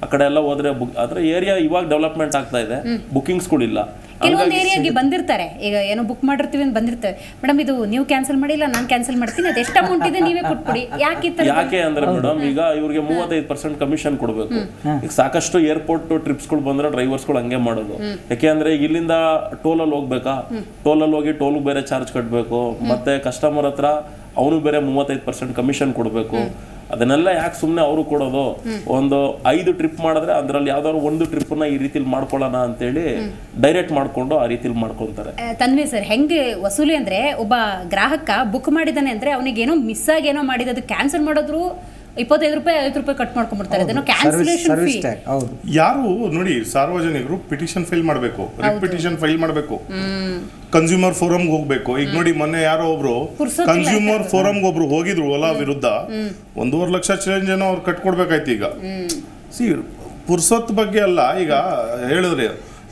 ಆ ಕಡೆ ಎಲ್ಲ ಹೋದ್ರೆ ಆದ್ರೆ ಏರಿಯಾ ಇವಾಗ ಡೆವಲಪ್ಮೆಂಟ್ ಆಗ್ತಾ ಇದೆ, ಬುಕಿಂಗ್ಸ್ಗಳಿಲ್ಲ. ಕೆಲವೊಂದು ಏರಿಯಾಗೆ ಬಂದಿರ್ತಾರೆ, ಈಗ ಏನೋ ಬುಕ್ ಮಾಡಿರ್ತೀವಿ ಅಂತ ಬಂದಿರ್ತೇವೆ, ಮೇಡಮ್ ಇದು ನೀವು ಕ್ಯಾನ್ಸಲ್ ಮಾಡಿಲ್ಲ, ನಾನು ಕ್ಯಾನ್ಸಲ್ ಮಾಡ್ತೀನಿ, ಅದು ಎಷ್ಟು ಅಮೌಂಟ್ ಇದೆ ನೀವೇ ಕೊಟ್ಬಿಡಿ. ಯಾಕೆ ಅಂದ್ರೆ ಮೇಡಮ್, ಈಗ ಇವ್ರಿಗೆ 35% ಕಮಿಷನ್ ಕೊಡಬೇಕು. ಈಗ ಸಾಕಷ್ಟು ಏರ್ಪೋರ್ಟ್ ಟ್ರಿಪ್ಸ್ಗಳು ಬಂದ್ರೆ ಡ್ರೈವರ್ಸ್ಗಳು ಹಂಗೆ ಮಾಡೋದು. ಯಾಕೆ ಅಂದ್ರೆ ಇಲ್ಲಿಂದ ಟೋಲಲ್ಲಿ ಹೋಗ್ಬೇಕಾ, ಟೋಲಲ್ಲಿ ಹೋಗಿ ಟೋಲ್ ಬೇರೆ ಚಾರ್ಜ್ ಕಟ್ಟಬೇಕು, ಮತ್ತೆ ಕಸ್ಟಮರ್ ಹತ್ರ ಅವನು ಬೇರೆ 35% ಕಮಿಷನ್ ಕೊಡಬೇಕು. ಅದನ್ನೆಲ್ಲ ಯಾಕೆ ಸುಮ್ಮನೆ ಅವರು ಕೊಡೋದು, ಒಂದು 5 ಟ್ರಿಪ್ ಮಾಡಿದ್ರೆ ಅದ್ರಲ್ಲಿ ಯಾವ್ದಾದ್ರು ಒಂದು ಟ್ರಿಪ್ನ ಈ ರೀತಿಲಿ ಮಾಡ್ಕೊಳ್ಳೋಣ ಅಂತೇಳಿ ಡೈರೆಕ್ಟ್ ಮಾಡ್ಕೊಂಡು ಆ ರೀತಿಲಿ ಮಾಡ್ಕೊಂತಾರೆ. ತನ್ವಿ ಸರ್, ಹೆಂಗೆ ವಸೂಲಿ ಅಂದ್ರೆ ಒಬ್ಬ ಗ್ರಾಹಕ ಬುಕ್ ಮಾಡಿದಾನೆ ಅಂದ್ರೆ ಅವನಿಗೆ ಏನೋ ಮಿಸ್ ಆಗಿ ಏನೋ ಮಾಡಿದ್ದು ಕ್ಯಾನ್ಸಲ್ ಮಾಡಿದ್ರು 25 ರೂಪಾಯಿ 50 ರೂಪಾಯಿ ಕಟ್ ಮಾಡ್ಕೊಂಡ್ಬಿಡ್ತಾರೆ. ಅದನ್ನು ಕ್ಯಾನ್ಸಲೇಷನ್ ಫೀ. ಯಾರು ನೋಡಿ, ಸಾರ್ವಜನಿಕರು ಪಿಟಿಷನ್ ಫೈಲ್ ಮಾಡಬೇಕು, ರಿಪಿಟಿಷನ್ ಫೈಲ್ ಮಾಡಬೇಕು, ಕನ್ಸ್ಯೂಮರ್ ಫೋರಮ್ಗೆ ಹೋಗ್ಬೇಕು. ಈಗ ನೋಡಿ, ಮೊನ್ನೆ ಯಾರೋ ಒಬ್ರು ಕನ್ಸ್ಯೂಮರ್ ಫೋರಮ್ಗೆ ಒಬ್ರು ಹೋಗಿದ್ರು ಓಲಾ ವಿರುದ್ಧ, 1.5 ಲಕ್ಷ ಚೇಂಜ್ ಏನೋ ಅವ್ರು ಕಟ್ಕೊಡ್ಬೇಕಾಯ್ತು. ಈಗ ಸಿ ಪುರ್ಸೊತ್ ಬಗ್ಗೆ ಅಲ್ಲ, ಈಗ ಹೇಳಿದ್ರೆ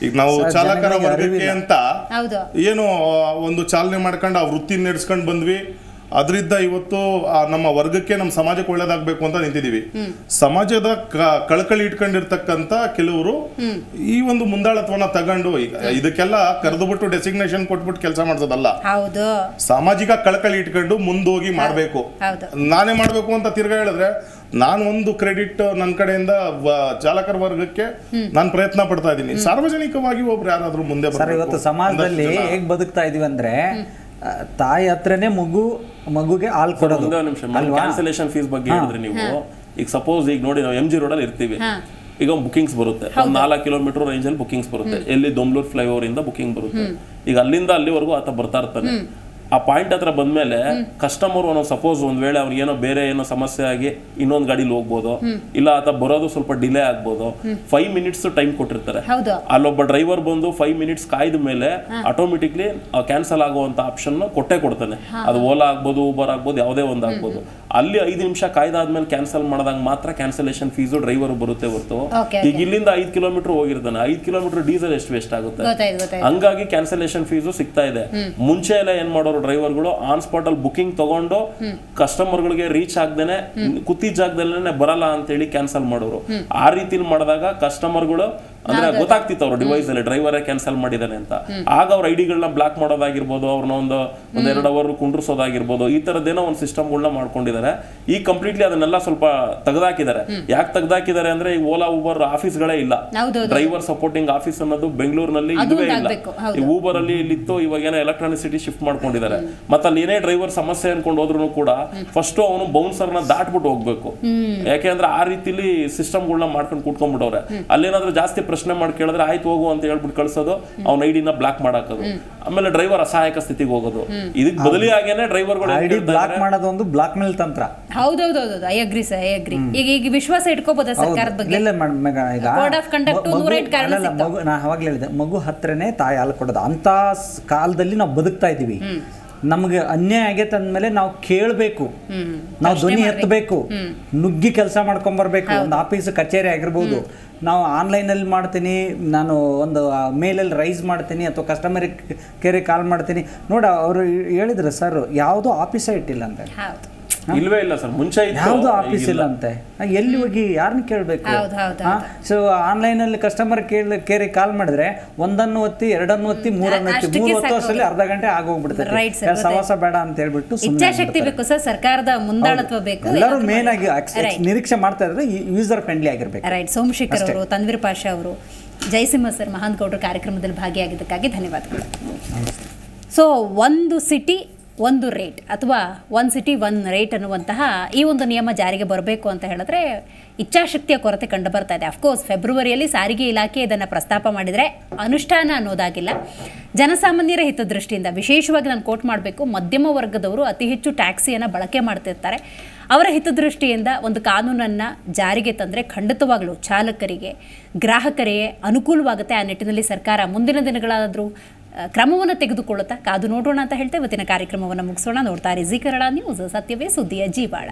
ಈಗ ನಾವು ಚಾಲಕರ ವರ್ಗಕ್ಕೆ ಅಂತ ಏನೋ ಒಂದು ಚಾಲನೆ ಮಾಡ್ಕೊಂಡು ಆ ವೃತ್ತಿ ನಡೆಸ್ಕೊಂಡು ಬಂದ್ವಿ. ಅದರಿಂದ ಇವತ್ತು ನಮ್ಮ ವರ್ಗಕ್ಕೆ, ನಮ್ಮ ಸಮಾಜಕ್ಕೆ ಒಳ್ಳೇದಾಗಬೇಕು ಅಂತ ನಿಂತಿದ್ದೀವಿ. ಸಮಾಜದ ಕಳಕಳಿ ಇಟ್ಕೊಂಡಿರ್ತಕ್ಕಂಥ ಕೆಲವರು ಈ ಒಂದು ಮುಂದಾಳತ್ವನ ತಗೊಂಡು ಇದಕ್ಕೆಲ್ಲ ಕರೆದುಬಿಟ್ಟು ಡೆಸಿಗ್ನೇಷನ್ ಕೊಟ್ಬಿಟ್ಟು ಕೆಲಸ ಮಾಡ್ಸೋದಲ್ಲ, ಸಾಮಾಜಿಕ ಕಳಕಳಿ ಇಟ್ಕೊಂಡು ಮುಂದೋಗಿ ಮಾಡಬೇಕು. ನಾನೇ ಮಾಡಬೇಕು ಅಂತ ತಿರ್ಗಾ ಹೇಳಿದ್ರೆ ನಾನು ಒಂದು ಕ್ರೆಡಿಟ್ ನನ್ನ ಕಡೆಯಿಂದ ಚಾಲಕರ ವರ್ಗಕ್ಕೆ ನಾನು ಪ್ರಯತ್ನ ಪಡ್ತಾ ಇದ್ದೀನಿ. ಸಾರ್ವಜನಿಕವಾಗಿ ಒಬ್ರು ಯಾರಾದ್ರೂ ಮುಂದೆ ಬರ್ತಾರೆ. ಇವತ್ತು ಸಮಾಜದಲ್ಲಿ ಹೇಗೆ ಬದುಕ್ತಾ ಇದೀವಿ ಅಂದ್ರೆ, ತಾಯಿ ಹತ್ರನೇ ಮಗುಗೆ ಹಾಲು ಕೊಡೋದು. ಕ್ಯಾನ್ಸಲೇಷನ್ ಫೀಸ್ ಬಗ್ಗೆ ಹೇಳಿದ್ರೆ ನೀವು, ಈಗ ಸಪೋಸ್ ಈಗ ನೋಡಿ, ನಾವು MG ರೋಡಲ್ಲಿ ಇರ್ತೀವಿ, ಈಗ ಬುಕಿಂಗ್ಸ್ ಬರುತ್ತೆ, ಒಂದು 4 ಕಿಲೋಮೀಟರ್ ರೇಂಜ್ ಅಲ್ಲಿ ಬುಕಿಂಗ್ಸ್ ಬರುತ್ತೆ. ಎಲ್ಲಿ ದೊಂಬ್ಲೂರ್ ಫ್ಲೈಓವರ್ ಇಂದ ಬುಕಿಂಗ್ ಬರುತ್ತೆ. ಈಗ ಅಲ್ಲಿಂದ ಅಲ್ಲಿವರೆಗೂ ಆತ ಬರ್ತಾ ಇರ್ತಾನೆ. ಆ ಪಾಯಿಂಟ್ ಹತ್ರ ಬಂದ್ಮೇಲೆ ಕಸ್ಟಮರ್ ಸಪೋಸ್ ಒಂದ್ ವೇಳೆ ಅವ್ರಿಗೆ ಏನೋ ಬೇರೆ ಏನೋ ಸಮಸ್ಯೆ ಆಗಿ ಇನ್ನೊಂದು ಗಾಡಿಲಿ ಹೋಗ್ಬೋದು, ಇಲ್ಲ ಆತ ಬರೋದು ಸ್ವಲ್ಪ ಡಿಲೇ ಆಗ್ಬೋದು. 5 ಮಿನಿಟ್ಸ್ ಟೈಮ್ ಕೊಟ್ಟಿರ್ತಾರೆ. ಅಲ್ಲೊಬ್ಬ ಡ್ರೈವರ್ ಬಂದು 5 ಮಿನಿಟ್ಸ್ ಕಾಯ್ದ ಮೇಲೆ ಆಟೋಮೆಟಿಕ್ಲಿ ಕ್ಯಾನ್ಸಲ್ ಆಗುವಂತ ಆಪ್ಷನ್ ಕೊಟ್ಟೆ ಕೊಡ್ತಾನೆ. ಅದು ಓಲಾ ಆಗ್ಬೋದು, ಊಬರ್ ಆಗ್ಬೋದು, ಯಾವುದೇ ಒಂದು ಆಗ್ಬೋದು. ಅಲ್ಲಿ 5 ನಿಮಿಷ ಕಾಯ್ದಾದ್ಮೇಲೆ ಕ್ಯಾನ್ಸಲ್ ಮಾಡಿದಾಗ ಮಾತ್ರ ಕ್ಯಾನ್ಸಲೇಷನ್ ಫೀಸು ಡ್ರೈವರ್ ಬರುತ್ತೆ ಹೊರತು, ಈಗ ಇಲ್ಲಿಂದ 5 ಕಿಲೋಮೀಟರ್ ಹೋಗಿರ್ತಾನೆ, 5 ಕಿಲೋಮೀಟರ್ ಡೀಸೆಲ್ ಎಷ್ಟು ವೇಸ್ಟ್ ಆಗುತ್ತೆ. ಹಂಗಾಗಿ ಕ್ಯಾನ್ಸಲೇಷನ್ ಫೀಸು ಸಿಗ್ತಾ ಇದೆ. ಮುಂಚೆ ಎಲ್ಲ ಏನ್ ಮಾಡೋರು, ಡ್ರೈವರ್ಗಳು ಆನ್ ಸ್ಪಾಟ್ ಅಲ್ಲಿ ಬುಕಿಂಗ್ ತಗೊಂಡು ಕಸ್ಟಮರ್ಗಳಿಗೆ ರೀಚ್ ಆಗದೇನೆ ಕೂತಿದ್ದ ಜಾಗದಲ್ಲೇ ಬರಲ್ಲ ಅಂತ ಹೇಳಿ ಕ್ಯಾನ್ಸಲ್ ಮಾಡೋರು. ಆ ರೀತಿಲಿ ಮಾಡಿದಾಗ ಕಸ್ಟಮರ್ಗಳು ಅಂದ್ರೆ ಗೊತ್ತಾಗ್ತಿತ್ತು ಅವ್ರ ಡಿವೈಸ್ ಅಲ್ಲಿ ಡ್ರೈವರೇ ಕ್ಯಾನ್ಸಲ್ ಮಾಡಿದಾನೆ ಅಂತ. ಆಗ ಅವ್ರ ಐಡಿಗಳನ್ನ ಬ್ಲಾಕ್ ಮಾಡೋದಾಗಿರ್ಬೋದು, ಅವ್ರನ್ನ ಒಂದು 2 ಅವರ್ ಕುಂಡ್ರಿಸೋದಾಗಿರ್ಬೋದು, ಈ ತರದ್ದೇನೋ ಒಂದು ಸಿಸ್ಟಮ್ಗಳನ್ನ ಮಾಡ್ಕೊಂಡಿದ್ದಾರೆ. ಈ ಕಂಪ್ಲೀಟ್ಲಿ ಅದನ್ನೆಲ್ಲ ಸ್ವಲ್ಪ ತೆಗೆದಾಕಿದ್ದಾರೆ. ಯಾಕೆ ತೆಗೆದಾಕಿದ್ದಾರೆ ಅಂದ್ರೆ, ಈ ಓಲಾ ಊಬರ್ ಆಫೀಸ್ಗಳೇ ಇಲ್ಲ, ಡ್ರೈವರ್ ಸಪೋರ್ಟಿಂಗ್ ಆಫೀಸ್ ಅನ್ನೋದು ಬೆಂಗಳೂರಿನಲ್ಲಿ ಇದುವೇ ಇಲ್ಲ. ಈ ಊಬರ್ ಅಲ್ಲಿ ಇಲ್ಲಿತ್ತು, ಇವಾಗ ಏನೋ ಎಲೆಕ್ಟ್ರಾನಿಕ್ ಸಿಟಿ ಶಿಫ್ಟ್ ಮಾಡ್ಕೊಂಡಿದ್ದಾರೆ. ಮತ್ತೆ ಅಲ್ಲಿ ಏನೇ ಡ್ರೈವರ್ ಸಮಸ್ಯೆ ಅನ್ಕೊಂಡು ಹೋದ್ರು ಕೂಡ ಫಸ್ಟ್ ಅವನು ಬೌನ್ಸರ್ ನ ದಾಟ್ಬಿಟ್ಟು ಹೋಗ್ಬೇಕು. ಯಾಕೆಂದ್ರೆ ಆ ರೀತಿಲಿ ಸಿಸ್ಟಮ್ಗಳನ್ನ ಮಾಡ್ಕೊಂಡು ಕೂತ್ಕೊಂಡ್ಬಿಟ್ಟವ್ರೆ. ಅಲ್ಲೇನಾದ್ರೂ ಜಾಸ್ತಿ ಪ್ರಶ್ನೆ ಮಾಡಿ ಕೇಳಿದ್ರೆ ಆಯ್ತು ಹೋಗು ಅಂತ ಹೇಳ್ಬಿಟ್ಟು ಕಳ್ಸೋದು, ಅವ್ನ ಐಡಿನ ಬ್ಲಾಕ್ ಮಾಡಾಕೋದು, ಆಮೇಲೆ ಡ್ರೈವರ್ ಅಸಹಾಯಕ ಸ್ಥಿತಿಗೆ ಹೋಗೋದು. ಇದಕ್ಕೆ ಬದಲಿಯಾಗೇನೆ ಡ್ರೈವರ್ಗಳು ಬ್ಲಾಕ್ ಮಾಡೋದು ಒಂದು ಬ್ಲಾಕ್ ಮೇಲ್ ತಂತ್ರ. ಹೌದೌದು, I agree sir, I agree. ಈಗ ವಿಶ್ವಾಸ ಇಟ್ಕೋಬಹುದು ಸರ್ಕಾರದ ಬಗ್ಗೆ. ಕೋಡ್ ಆಫ್ ಕಂಡಕ್ಟ್ ನಾ ಅವಾಗಲೇ ಹೇಳಿದೆ, ಮಗು ಹತ್ರನೇ ತಾಯಿ ಹಾಲು ಕೊಡೋದು. ಅಂತ ಕಾಲದಲ್ಲಿ ನಾವು ಬದುಕ್ತಾ ಇದೀವಿ. ನಮ್ಗೆ ಅನ್ಯಾಯ ಆಗೈತೆ ಅಂದ್ಮೇಲೆ ನಾವು ಕೇಳಬೇಕು, ನಾವು ಧ್ವನಿ ಎತ್ತಬೇಕು, ನುಗ್ಗಿ ಕೆಲಸ ಮಾಡ್ಕೊಂಬರ್ಬೇಕು. ಒಂದು ಆಫೀಸ್ ಕಚೇರಿ ಆಗಿರ್ಬೋದು, ನಾವು ಆನ್ಲೈನಲ್ಲಿ ಮಾಡ್ತೀನಿ, ನಾನು ಒಂದು ಮೇಲಲ್ಲಿ ರೈಸ್ ಮಾಡ್ತೀನಿ, ಅಥವಾ ಕಸ್ಟಮರ್ ಕೇರಿಗೆ ಕಾಲ್ ಮಾಡ್ತೀನಿ. ನೋಡಿ, ಅವರು ಹೇಳಿದ್ರು ಸರ್, ಯಾವುದೋ ಆಫೀಸೇ ಇಟ್ಟಿಲ್ಲ ಅಂತ. ಇಲ್ವೇ ಇಲ್ಲ ಸರ್, ಮುಂಚೆ ಯಾವ್ದು ಆಫೀಸ್ ಇಲ್ಲ ಅಂತೆ. ಎಲ್ಲಿ ಹೋಗಿ ಯಾರನ್ನ ಕೇಳಬೇಕು? ಸೊ ಆನ್ಲೈನಲ್ಲಿ ಕಸ್ಟಮರ್ ಕೇರಿ ಕಾಲ್ ಮಾಡಿದ್ರೆ 1 ಒತ್ತಿ 2 ಒತ್ತಿ 3 ಒತ್ತಿ 3 ಹೊತ್ತು ಅಷ್ಟರಲ್ಲಿ ಅರ್ಧ ಗಂಟೆ ಆಗೋಗ್ಬಿಡ್ತಾರೆ. ಸವಾಸ ಬೇಡ ಅಂತ ಹೇಳ್ಬಿಟ್ಟು ಇಚ್ಛಾಶಕ್ತಿ ಬೇಕು ಸರ್, ಸರ್ಕಾರದ ಮುಂದಾಳತ್ವ ಬೇಕು. ಎಲ್ಲರೂ ಮೇನ್ ಆಗಿ ನಿರೀಕ್ಷೆ ಮಾಡ್ತಾ ಇದ್ರೆ ಯೂಸರ್ ಫ್ರೆಂಡ್ಲಿ ಆಗಿರ್ಬೇಕು. ರೈಟ್. ಸೋಮಶೇಖರ್ ಅವರು, ತನ್ವೀರ್ ಪಾಷಾ ಅವರು, ಜಯಸಿಂಹ ಸರ್, ಮಹಾನ್ ಗೌಡ್ರು ಕಾರ್ಯಕ್ರಮದಲ್ಲಿ ಭಾಗಿಯಾಗಿದ್ದಕ್ಕಾಗಿ ಧನ್ಯವಾದಗಳು. ಸೊ ಒಂದು ಸಿಟಿ ಒಂದು ರೇಟ್, ಅಥವಾ 1 ಸಿಟಿ 1 ರೇಟ್ ಅನ್ನುವಂತಹ ಈ ಒಂದು ನಿಯಮ ಜಾರಿಗೆ ಬರಬೇಕು ಅಂತ ಹೇಳಿದ್ರೆ ಇಚ್ಛಾಶಕ್ತಿಯ ಕೊರತೆ ಕಂಡು ಬರ್ತಾ ಇದೆ. ಅಫ್ಕೋರ್ಸ್ ಫೆಬ್ರವರಿಯಲ್ಲಿ ಸಾರಿಗೆ ಇಲಾಖೆ ಇದನ್ನು ಪ್ರಸ್ತಾಪ ಮಾಡಿದರೆ ಅನುಷ್ಠಾನ ಅನ್ನೋದಾಗಿಲ್ಲ. ಜನಸಾಮಾನ್ಯರ ಹಿತದೃಷ್ಟಿಯಿಂದ ವಿಶೇಷವಾಗಿ ನಾನು ಕೋಟ್ ಮಾಡಬೇಕು, ಮಧ್ಯಮ ವರ್ಗದವರು ಅತಿ ಹೆಚ್ಚು ಟ್ಯಾಕ್ಸಿಯನ್ನು ಬಳಕೆ ಮಾಡ್ತಿರ್ತಾರೆ. ಅವರ ಹಿತದೃಷ್ಟಿಯಿಂದ ಒಂದು ಕಾನೂನನ್ನು ಜಾರಿಗೆ ತಂದರೆ ಖಂಡಿತವಾಗಲೂ ಚಾಲಕರಿಗೆ, ಗ್ರಾಹಕರಿಗೆ ಅನುಕೂಲವಾಗುತ್ತೆ. ಆ ನಿಟ್ಟಿನಲ್ಲಿ ಸರ್ಕಾರ ಮುಂದಿನ ದಿನಗಳಾದರೂ ಕ್ರಮವನ್ನು ತೆಗೆದುಕೊಳ್ಳುತ್ತಾ ಕಾದು ನೋಡೋಣ ಅಂತ ಹೇಳ್ತಾ ಇವತ್ತಿನ ಕಾರ್ಯಕ್ರಮವನ್ನು ಮುಗಿಸೋಣ. ನೋಡ್ತಾರೆ ಜಿ ಕನ್ನಡ ನ್ಯೂಸ್, ಸತ್ಯವೇ ಸುದ್ದಿಯ ಜೀವಾಳ.